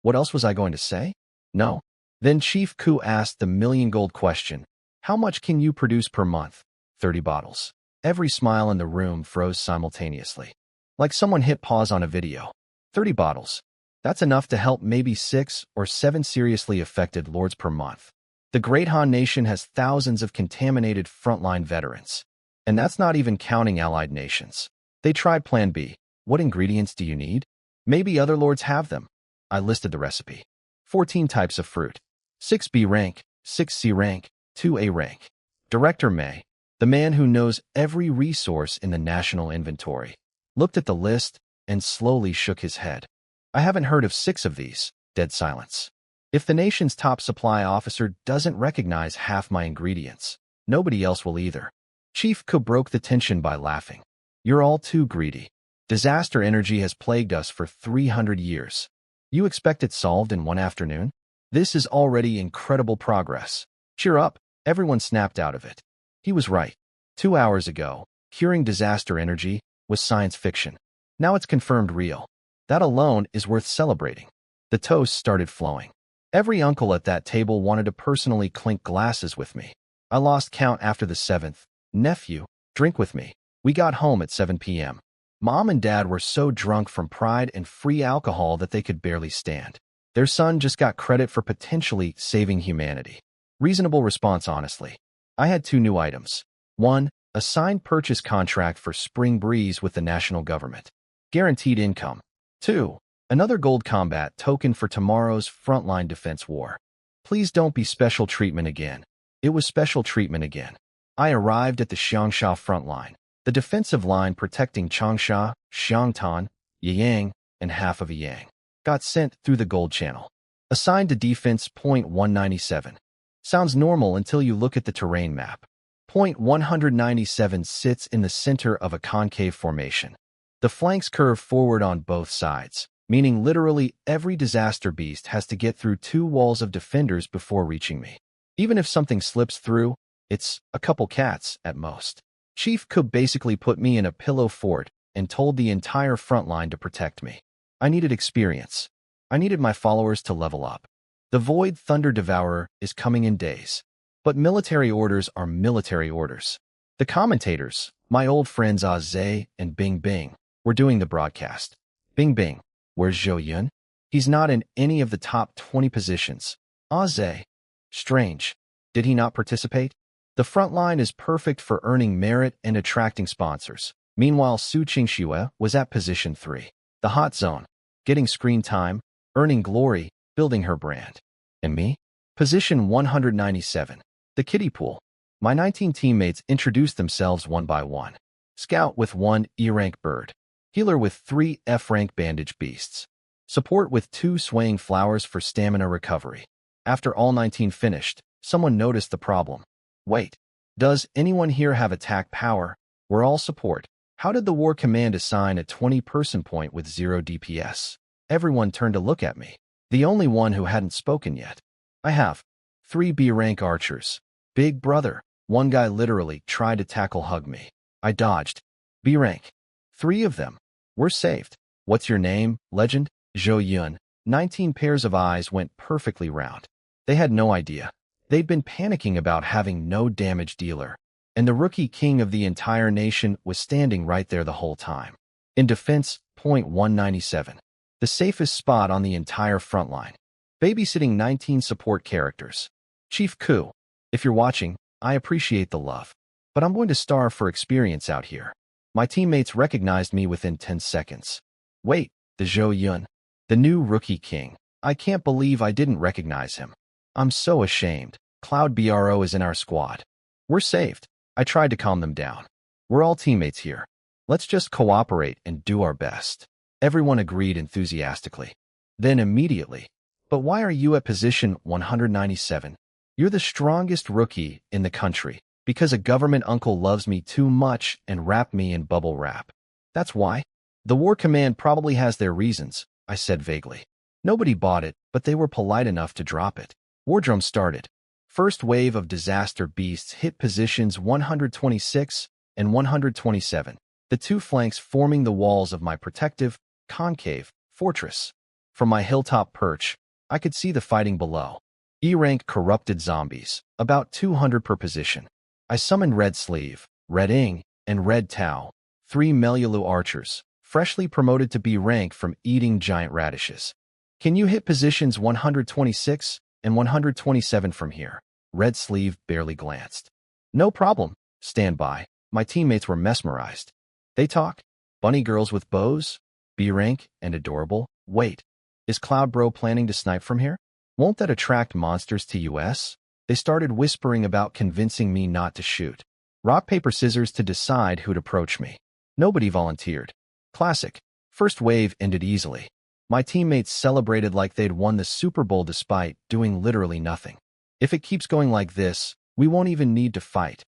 S1: What else was I going to say? No. Then Chief Ku asked the million gold question. How much can you produce per month? 30 bottles. Every smile in the room froze simultaneously. Like someone hit pause on a video. 30 bottles. That's enough to help maybe 6 or 7 seriously affected lords per month. The Great Han Nation has thousands of contaminated frontline veterans. And that's not even counting allied nations. They tried Plan B. What ingredients do you need? Maybe other lords have them. I listed the recipe. 14 types of fruit. 6 B rank, 6 C rank, 2 A rank. Director May, the man who knows every resource in the national inventory, looked at the list and slowly shook his head. I haven't heard of 6 of these. Dead silence. If the nation's top supply officer doesn't recognize half my ingredients, nobody else will either. Chief Ku broke the tension by laughing. You're all too greedy. Disaster energy has plagued us for 300 years. You expect it solved in one afternoon? This is already incredible progress. Cheer up, everyone snapped out of it. He was right. 2 hours ago, curing disaster energy was science fiction. Now it's confirmed real. That alone is worth celebrating. The toast started flowing. Every uncle at that table wanted to personally clink glasses with me. I lost count after the 7th. Nephew, drink with me. We got home at 7 p.m. Mom and Dad were so drunk from pride and free alcohol that they could barely stand. Their son just got credit for potentially saving humanity. Reasonable response, honestly. I had 2 new items. 1, a signed purchase contract for Spring Breeze with the national government. Guaranteed income. 2, another gold combat token for tomorrow's frontline defense war. Please don't be special treatment again. It was special treatment again. I arrived at the Xiangsha frontline, the defensive line protecting Changsha, Xiangtan, Yiyang, and half of Yiyang. Got sent through the gold channel. Assigned to defense point 197. Sounds normal until you look at the terrain map. Point 197 sits in the center of a concave formation. The flanks curve forward on both sides, meaning literally every disaster beast has to get through 2 walls of defenders before reaching me. Even if something slips through, it's a couple cats at most. Chief Ku basically put me in a pillow fort and told the entire front line to protect me. I needed experience. I needed my followers to level up. The Void Thunder Devourer is coming in days. But military orders are military orders. The commentators, my old friends Zhe and Bing Bing, were doing the broadcast. Bing Bing, where's Zhou Yun? He's not in any of the top 20 positions. Zhe. Strange. Did he not participate? The front line is perfect for earning merit and attracting sponsors. Meanwhile, Su Qingxue was at position 3. The hot zone. Getting screen time, earning glory, building her brand. And me? Position 197. The kiddie pool. My 19 teammates introduced themselves one by one. Scout with 1 E-rank bird. Healer with 3 F-rank bandage beasts. Support with 2 swaying flowers for stamina recovery. After all 19 finished, someone noticed the problem. Wait, does anyone here have attack power? We're all support. How did the war command assign a 20-person point with 0 DPS? Everyone turned to look at me, the only one who hadn't spoken yet. I have 3 B-rank archers. Big brother. One guy literally tried to hug me. I dodged. B-rank. 3 of them. We're saved. What's your name, legend? Zhou Yun. 19 pairs of eyes went perfectly round. They had no idea. They'd been panicking about having no damage dealer, and the rookie king of the entire nation was standing right there the whole time. In defense, point 197. The safest spot on the entire front line. Babysitting 19 support characters. Chief Ku, if you're watching, I appreciate the love, but I'm going to starve for experience out here. My teammates recognized me within 10 seconds. Wait, the Zhou Yun, the new rookie king. I can't believe I didn't recognize him. I'm so ashamed. Cloud Bro is in our squad. We're saved. I tried to calm them down. We're all teammates here. Let's just cooperate and do our best. Everyone agreed enthusiastically. Then immediately, but why are you at position 197? You're the strongest rookie in the country. Because a government uncle loves me too much and wrapped me in bubble wrap. That's why. The war command probably has their reasons, I said vaguely. Nobody bought it, but they were polite enough to drop it. War drum started. First wave of disaster beasts hit positions 126 and 127, the 2 flanks forming the walls of my protective, concave fortress. From my hilltop perch, I could see the fighting below. E-rank corrupted zombies, about 200 per position. I summoned Red Sleeve, Red Ing, and Red Tao, 3 Melialu archers, freshly promoted to B-rank from eating giant radishes. Can you hit positions 126 and 127 from here? Red Sleeve barely glanced. No problem. Stand by. My teammates were mesmerized. They talk. Bunny girls with bows? B-rank and adorable? Wait. Is Cloud Bro planning to snipe from here? Won't that attract monsters to US? They started whispering about convincing me not to shoot. Rock, paper, scissors to decide who'd approach me. Nobody volunteered. Classic. First wave ended easily. My teammates celebrated like they'd won the Super Bowl despite doing literally nothing. If it keeps going like this, we won't even need to fight.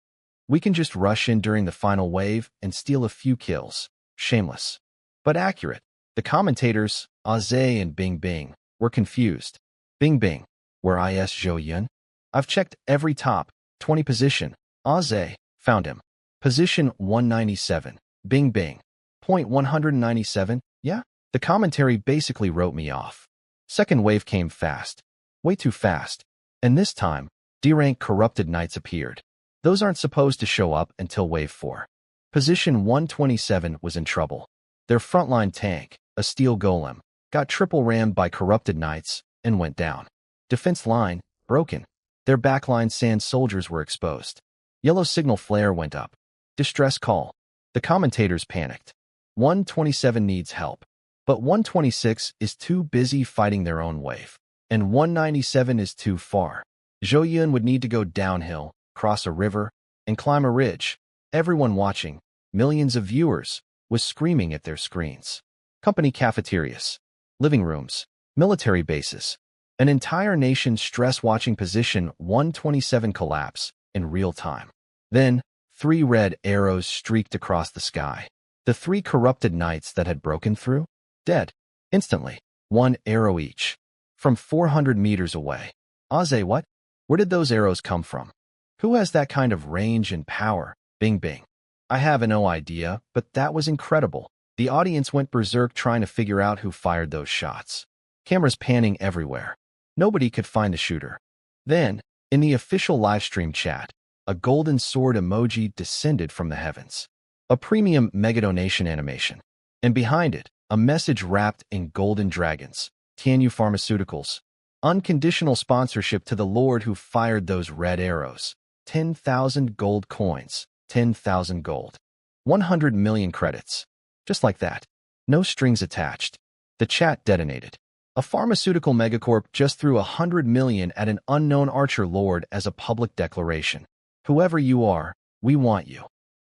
S1: We can just rush in during the final wave and steal a few kills. Shameless. But accurate. The commentators, Aze and Bing Bing, were confused. Bing Bing, where is Zhou Yun? I've checked every top 20 position. Aze, found him. Position 197. Bing Bing. Point 197. Yeah? The commentary basically wrote me off. Second wave came fast. Way too fast. And this time, D-rank corrupted knights appeared. Those aren't supposed to show up until wave 4. Position 127 was in trouble. Their frontline tank, a steel golem, got triple rammed by corrupted knights and went down. Defense line, broken. Their backline sand soldiers were exposed. Yellow signal flare went up. Distress call. The commentators panicked. 127 needs help. But 126 is too busy fighting their own wave. And 197 is too far. Zhou Yun would need to go downhill, cross a river, and climb a ridge. Everyone watching, millions of viewers, was screaming at their screens. Company cafeterias, living rooms, military bases. An entire nation stress-watching position 127 collapse in real time. Then, 3 red arrows streaked across the sky. The 3 corrupted knights that had broken through? Dead. Instantly. 1 arrow each. From 400 meters away. Aze, what? Where did those arrows come from? Who has that kind of range and power? Bing Bing. I have no idea, but that was incredible. The audience went berserk trying to figure out who fired those shots. Cameras panning everywhere. Nobody could find the shooter. Then, in the official livestream chat, a golden sword emoji descended from the heavens. A premium mega donation animation. And behind it, a message wrapped in golden dragons. Tianyu Pharmaceuticals. Unconditional sponsorship to the Lord who fired those red arrows. 10,000 gold coins. 10,000 gold. 100 million credits. Just like that. No strings attached. The chat detonated. A pharmaceutical megacorp just threw 100 million at an unknown archer lord as a public declaration. Whoever you are, we want you.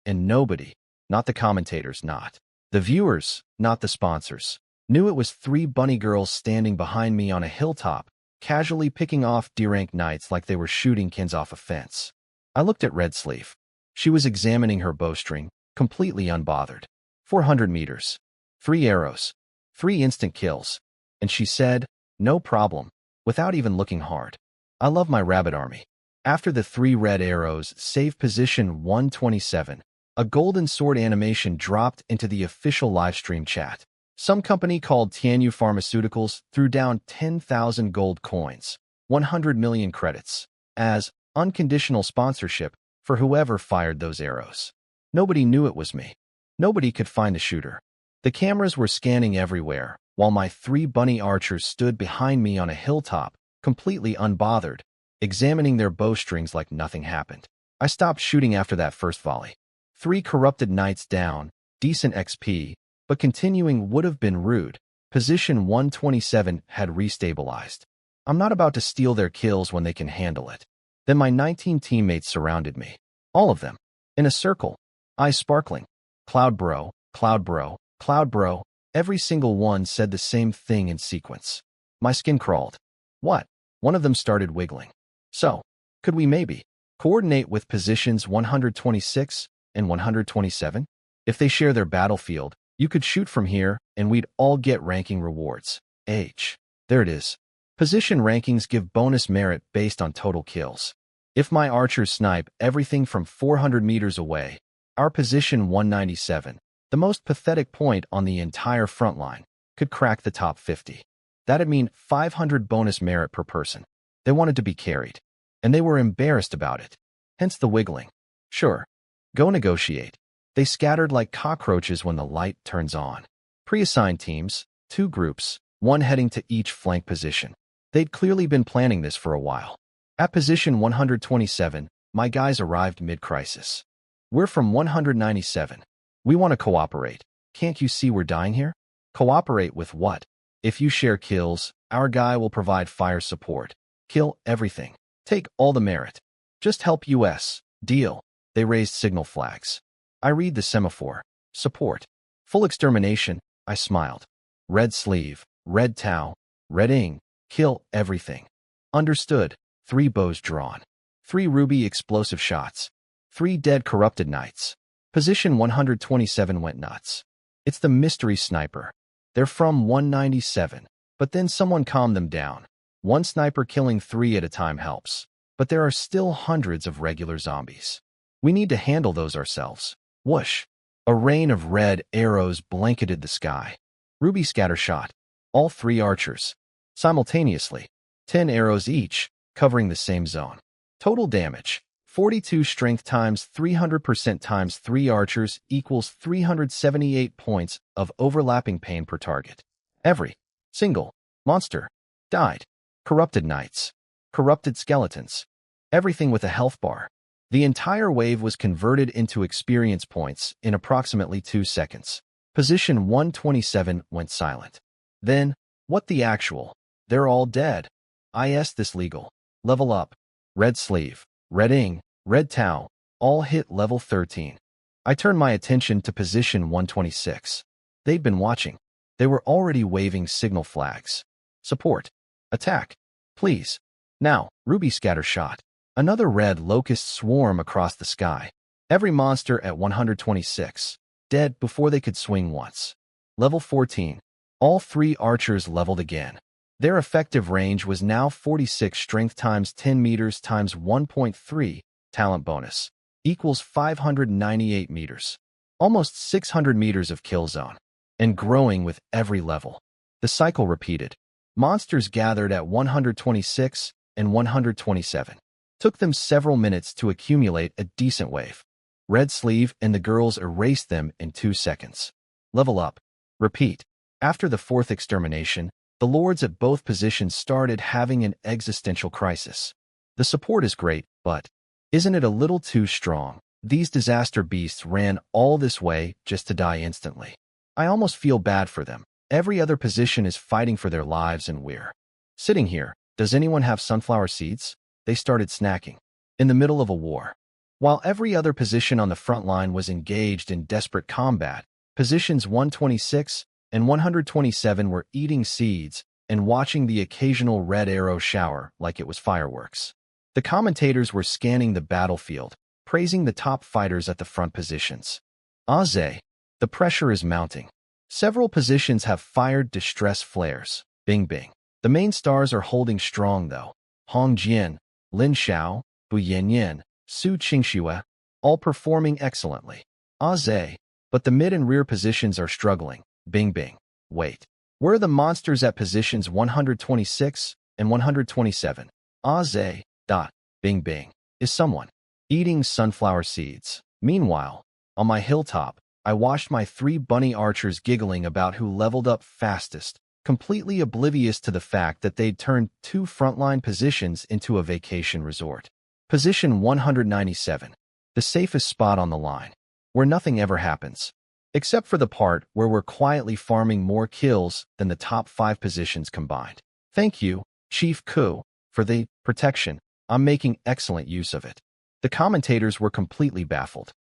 S1: And nobody, not the commentators, not the viewers, not the sponsors, knew it was 3 bunny girls standing behind me on a hilltop, casually picking off D-rank knights like they were shooting kids off a fence. I looked at Red Sleeve. She was examining her bowstring, completely unbothered. 400 meters. 3 arrows. 3 instant kills. and she said, "No problem," without even looking hard. I love my rabbit army. After the 3 red arrows saved position 127, a golden sword animation dropped into the official livestream chat. Some company called Tianyu Pharmaceuticals threw down 10,000 gold coins, 100 million credits, as unconditional sponsorship for whoever fired those arrows. Nobody knew it was me. Nobody could find the shooter. The cameras were scanning everywhere, while my 3 bunny archers stood behind me on a hilltop, completely unbothered, examining their bowstrings like nothing happened. I stopped shooting after that first volley. 3 corrupted knights down, decent XP, but continuing would have been rude. Position 127 had restabilized. I'm not about to steal their kills when they can handle it. Then my 19 teammates surrounded me. All of them. In a circle. Eyes sparkling. Cloud bro, Cloud bro, Cloud bro. Every single one said the same thing in sequence. My skin crawled. What? One of them started wiggling. So, could we maybe coordinate with positions 126 and 127? If they share their battlefield, you could shoot from here and we'd all get ranking rewards. There it is. Position rankings give bonus merit based on total kills. If my archers snipe everything from 400 meters away, our position 197, the most pathetic point on the entire front line, could crack the top 50. That'd mean 500 bonus merit per person. They wanted to be carried, and they were embarrassed about it. Hence the wiggling. Sure, go negotiate. They scattered like cockroaches when the light turns on. Pre-assigned teams, 2 groups, 1 heading to each flank position. They'd clearly been planning this for a while. At position 127, my guys arrived mid-crisis. We're from 197. We want to cooperate. Can't you see we're dying here? Cooperate with what? If you share kills, our guy will provide fire support. Kill everything. Take all the merit. Just help us. Deal. They raised signal flags. I read the semaphore. Support. Full extermination. I smiled. Red sleeve. Red tau. Red ing. Kill everything. Understood. 3 bows drawn. 3 ruby explosive shots. 3 dead corrupted knights. Position 127 went nuts. It's the mystery sniper. They're from 197, but then someone calmed them down. 1 sniper killing 3 at a time helps, but there are still hundreds of regular zombies. We need to handle those ourselves. Whoosh! A rain of red arrows blanketed the sky. Ruby scatter shot. All 3 archers. Simultaneously. 10 arrows each, covering the same zone. Total damage. 42 strength times 300% times 3 archers equals 378 points of overlapping pain per target. Every single monster died. Corrupted knights. Corrupted skeletons. Everything with a health bar. The entire wave was converted into experience points in approximately 2 seconds. Position 127 went silent. Then, what the actual? They're all dead. This legal. Level up. Red sleeve. Red ing. Red tau. All hit level 13. I turned my attention to position 126. They'd been watching. They were already waving signal flags. Support. Attack. Please. Now, ruby scatter shot. Another red locust swarm across the sky. Every monster at 126. Dead before they could swing once. Level 14. All 3 archers leveled again. Their effective range was now 46 strength times 10 meters times 1.3 talent bonus. Equals 598 meters. Almost 600 meters of kill zone. And growing with every level. The cycle repeated. Monsters gathered at 126 and 127. Took them several minutes to accumulate a decent wave. Red sleeve and the girls erased them in 2 seconds. Level up. Repeat. After the 4th extermination, the lords at both positions started having an existential crisis. The support is great, but isn't it a little too strong? These disaster beasts ran all this way just to die instantly. I almost feel bad for them. Every other position is fighting for their lives and we're sitting here. Does anyone have sunflower seeds? They started snacking. In the middle of a war. While every other position on the front line was engaged in desperate combat, positions 126 and 127 were eating seeds and watching the occasional red arrow shower like it was fireworks. The commentators were scanning the battlefield, praising the top fighters at the front positions. The pressure is mounting. Several positions have fired distress flares. Bing bing. The main stars are holding strong though. Hong Jian, Lin Xiao, Bu Yanyan, Su Qingxue, all performing excellently. Zhe, but the mid and rear positions are struggling. Bing bing. Wait. Where are the monsters at positions 126 and 127? Zhe. Bing bing. Is someone eating sunflower seeds? Meanwhile, on my hilltop, I watched my 3 bunny archers giggling about who leveled up fastest, completely oblivious to the fact that they'd turned 2 frontline positions into a vacation resort. Position 197, the safest spot on the line, where nothing ever happens, except for the part where we're quietly farming more kills than the top 5 positions combined. Thank you, Chief Ku, for the protection. I'm making excellent use of it. The commentators were completely baffled.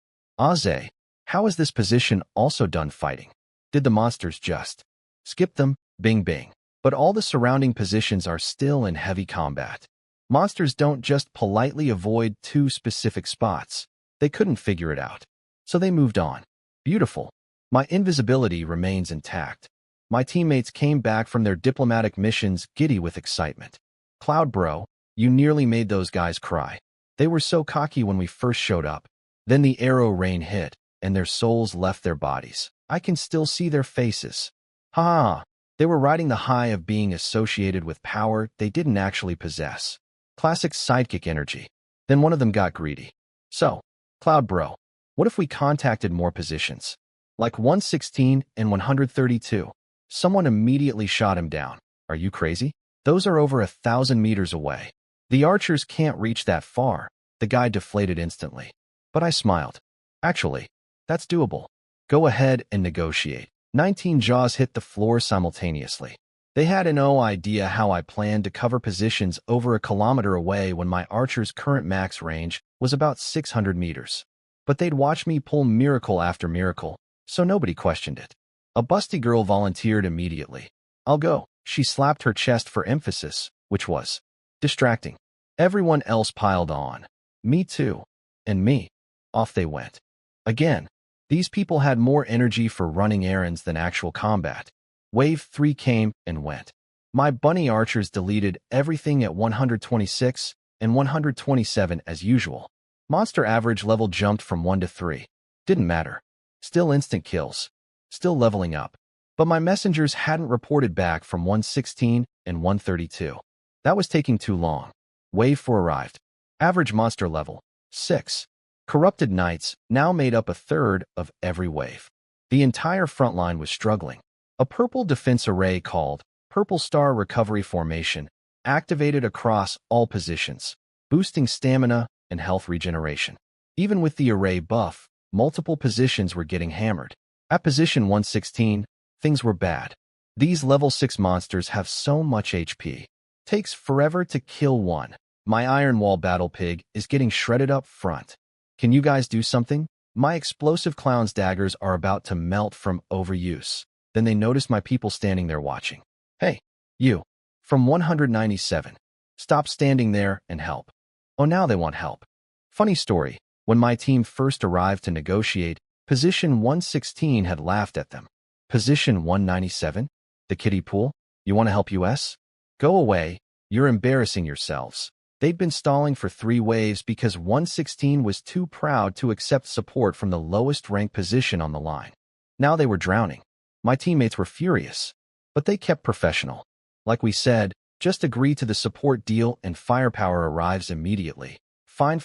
S1: Zhe, how is this position also done fighting? Did the monsters just skip them? Bing bing. But all the surrounding positions are still in heavy combat. Monsters don't just politely avoid 2 specific spots. They couldn't figure it out. So they moved on. Beautiful. My invisibility remains intact. My teammates came back from their diplomatic missions giddy with excitement. Cloud bro, you nearly made those guys cry. They were so cocky when we first showed up. Then the arrow rain hit, and their souls left their bodies. I can still see their faces. Ha! They were riding the high of being associated with power they didn't actually possess. Classic sidekick energy. Then one of them got greedy. So, Cloud bro, what if we contacted more positions? Like 116 and 132. Someone immediately shot him down. Are you crazy? Those are over 1,000 meters away. The archers can't reach that far. The guy deflated instantly. But I smiled. Actually, that's doable. Go ahead and negotiate. 19 jaws hit the floor simultaneously. They had no idea how I planned to cover positions over 1 kilometer away when my archer's current max range was about 600 meters. But they'd watch me pull miracle after miracle, so nobody questioned it. A busty girl volunteered immediately. I'll go. She slapped her chest for emphasis, which was distracting. Everyone else piled on. Me too. And me. Off they went. Again, these people had more energy for running errands than actual combat. Wave 3 came and went. My bunny archers deleted everything at 126 and 127 as usual. Monster average level jumped from 1 to 3. Didn't matter. Still instant kills. Still leveling up. But my messengers hadn't reported back from 116 and 132. That was taking too long. Wave 4 arrived. Average monster level, 6. Corrupted knights now made up 1/3 of every wave. The entire front line was struggling. A purple defense array called Purple Star Recovery Formation activated across all positions, boosting stamina and health regeneration. Even with the array buff, multiple positions were getting hammered. At position 116, things were bad. These level 6 monsters have so much HP. Takes forever to kill one. My Iron Wall Battle Pig is getting shredded up front. Can you guys do something? My explosive clown's daggers are about to melt from overuse. Then they notice my people standing there watching. Hey, you. From 197. Stop standing there and help. Oh, now they want help. Funny story. When my team first arrived to negotiate, position 116 had laughed at them. Position 197? The kiddie pool? You want to help us? Go away. You're embarrassing yourselves. They'd been stalling for 3 waves because 116 was too proud to accept support from the lowest ranked position on the line. Now they were drowning. My teammates were furious, but they kept professional. Like we said, just agree to the support deal and firepower arrives immediately. Fine.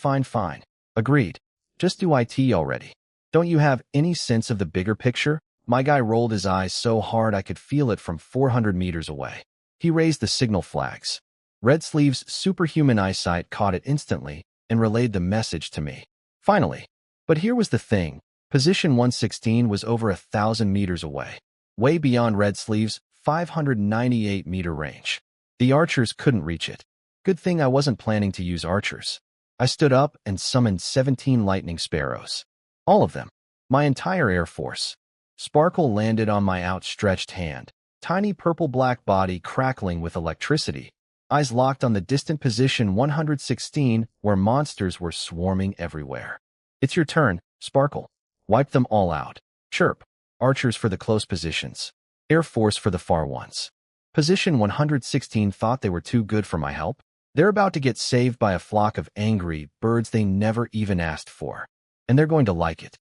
S1: Agreed. Just do IT already. Don't you have any sense of the bigger picture? My guy rolled his eyes so hard I could feel it from 400 meters away. He raised the signal flags. Red Sleeve's superhuman eyesight caught it instantly and relayed the message to me. Finally. But here was the thing. Position 116 was over 1,000 meters away. Way beyond Red Sleeve's 598-meter range. The archers couldn't reach it. Good thing I wasn't planning to use archers. I stood up and summoned 17 lightning sparrows. All of them. My entire air force. Sparkle landed on my outstretched hand. Tiny purple-black body crackling with electricity. Eyes locked on the distant position 116 where monsters were swarming everywhere. It's your turn, Sparkle. Wipe them all out. Chirp. Archers for the close positions. Air Force for the far ones. Position 116 thought they were too good for my help. They're about to get saved by a flock of angry birds they never even asked for. And they're going to like it.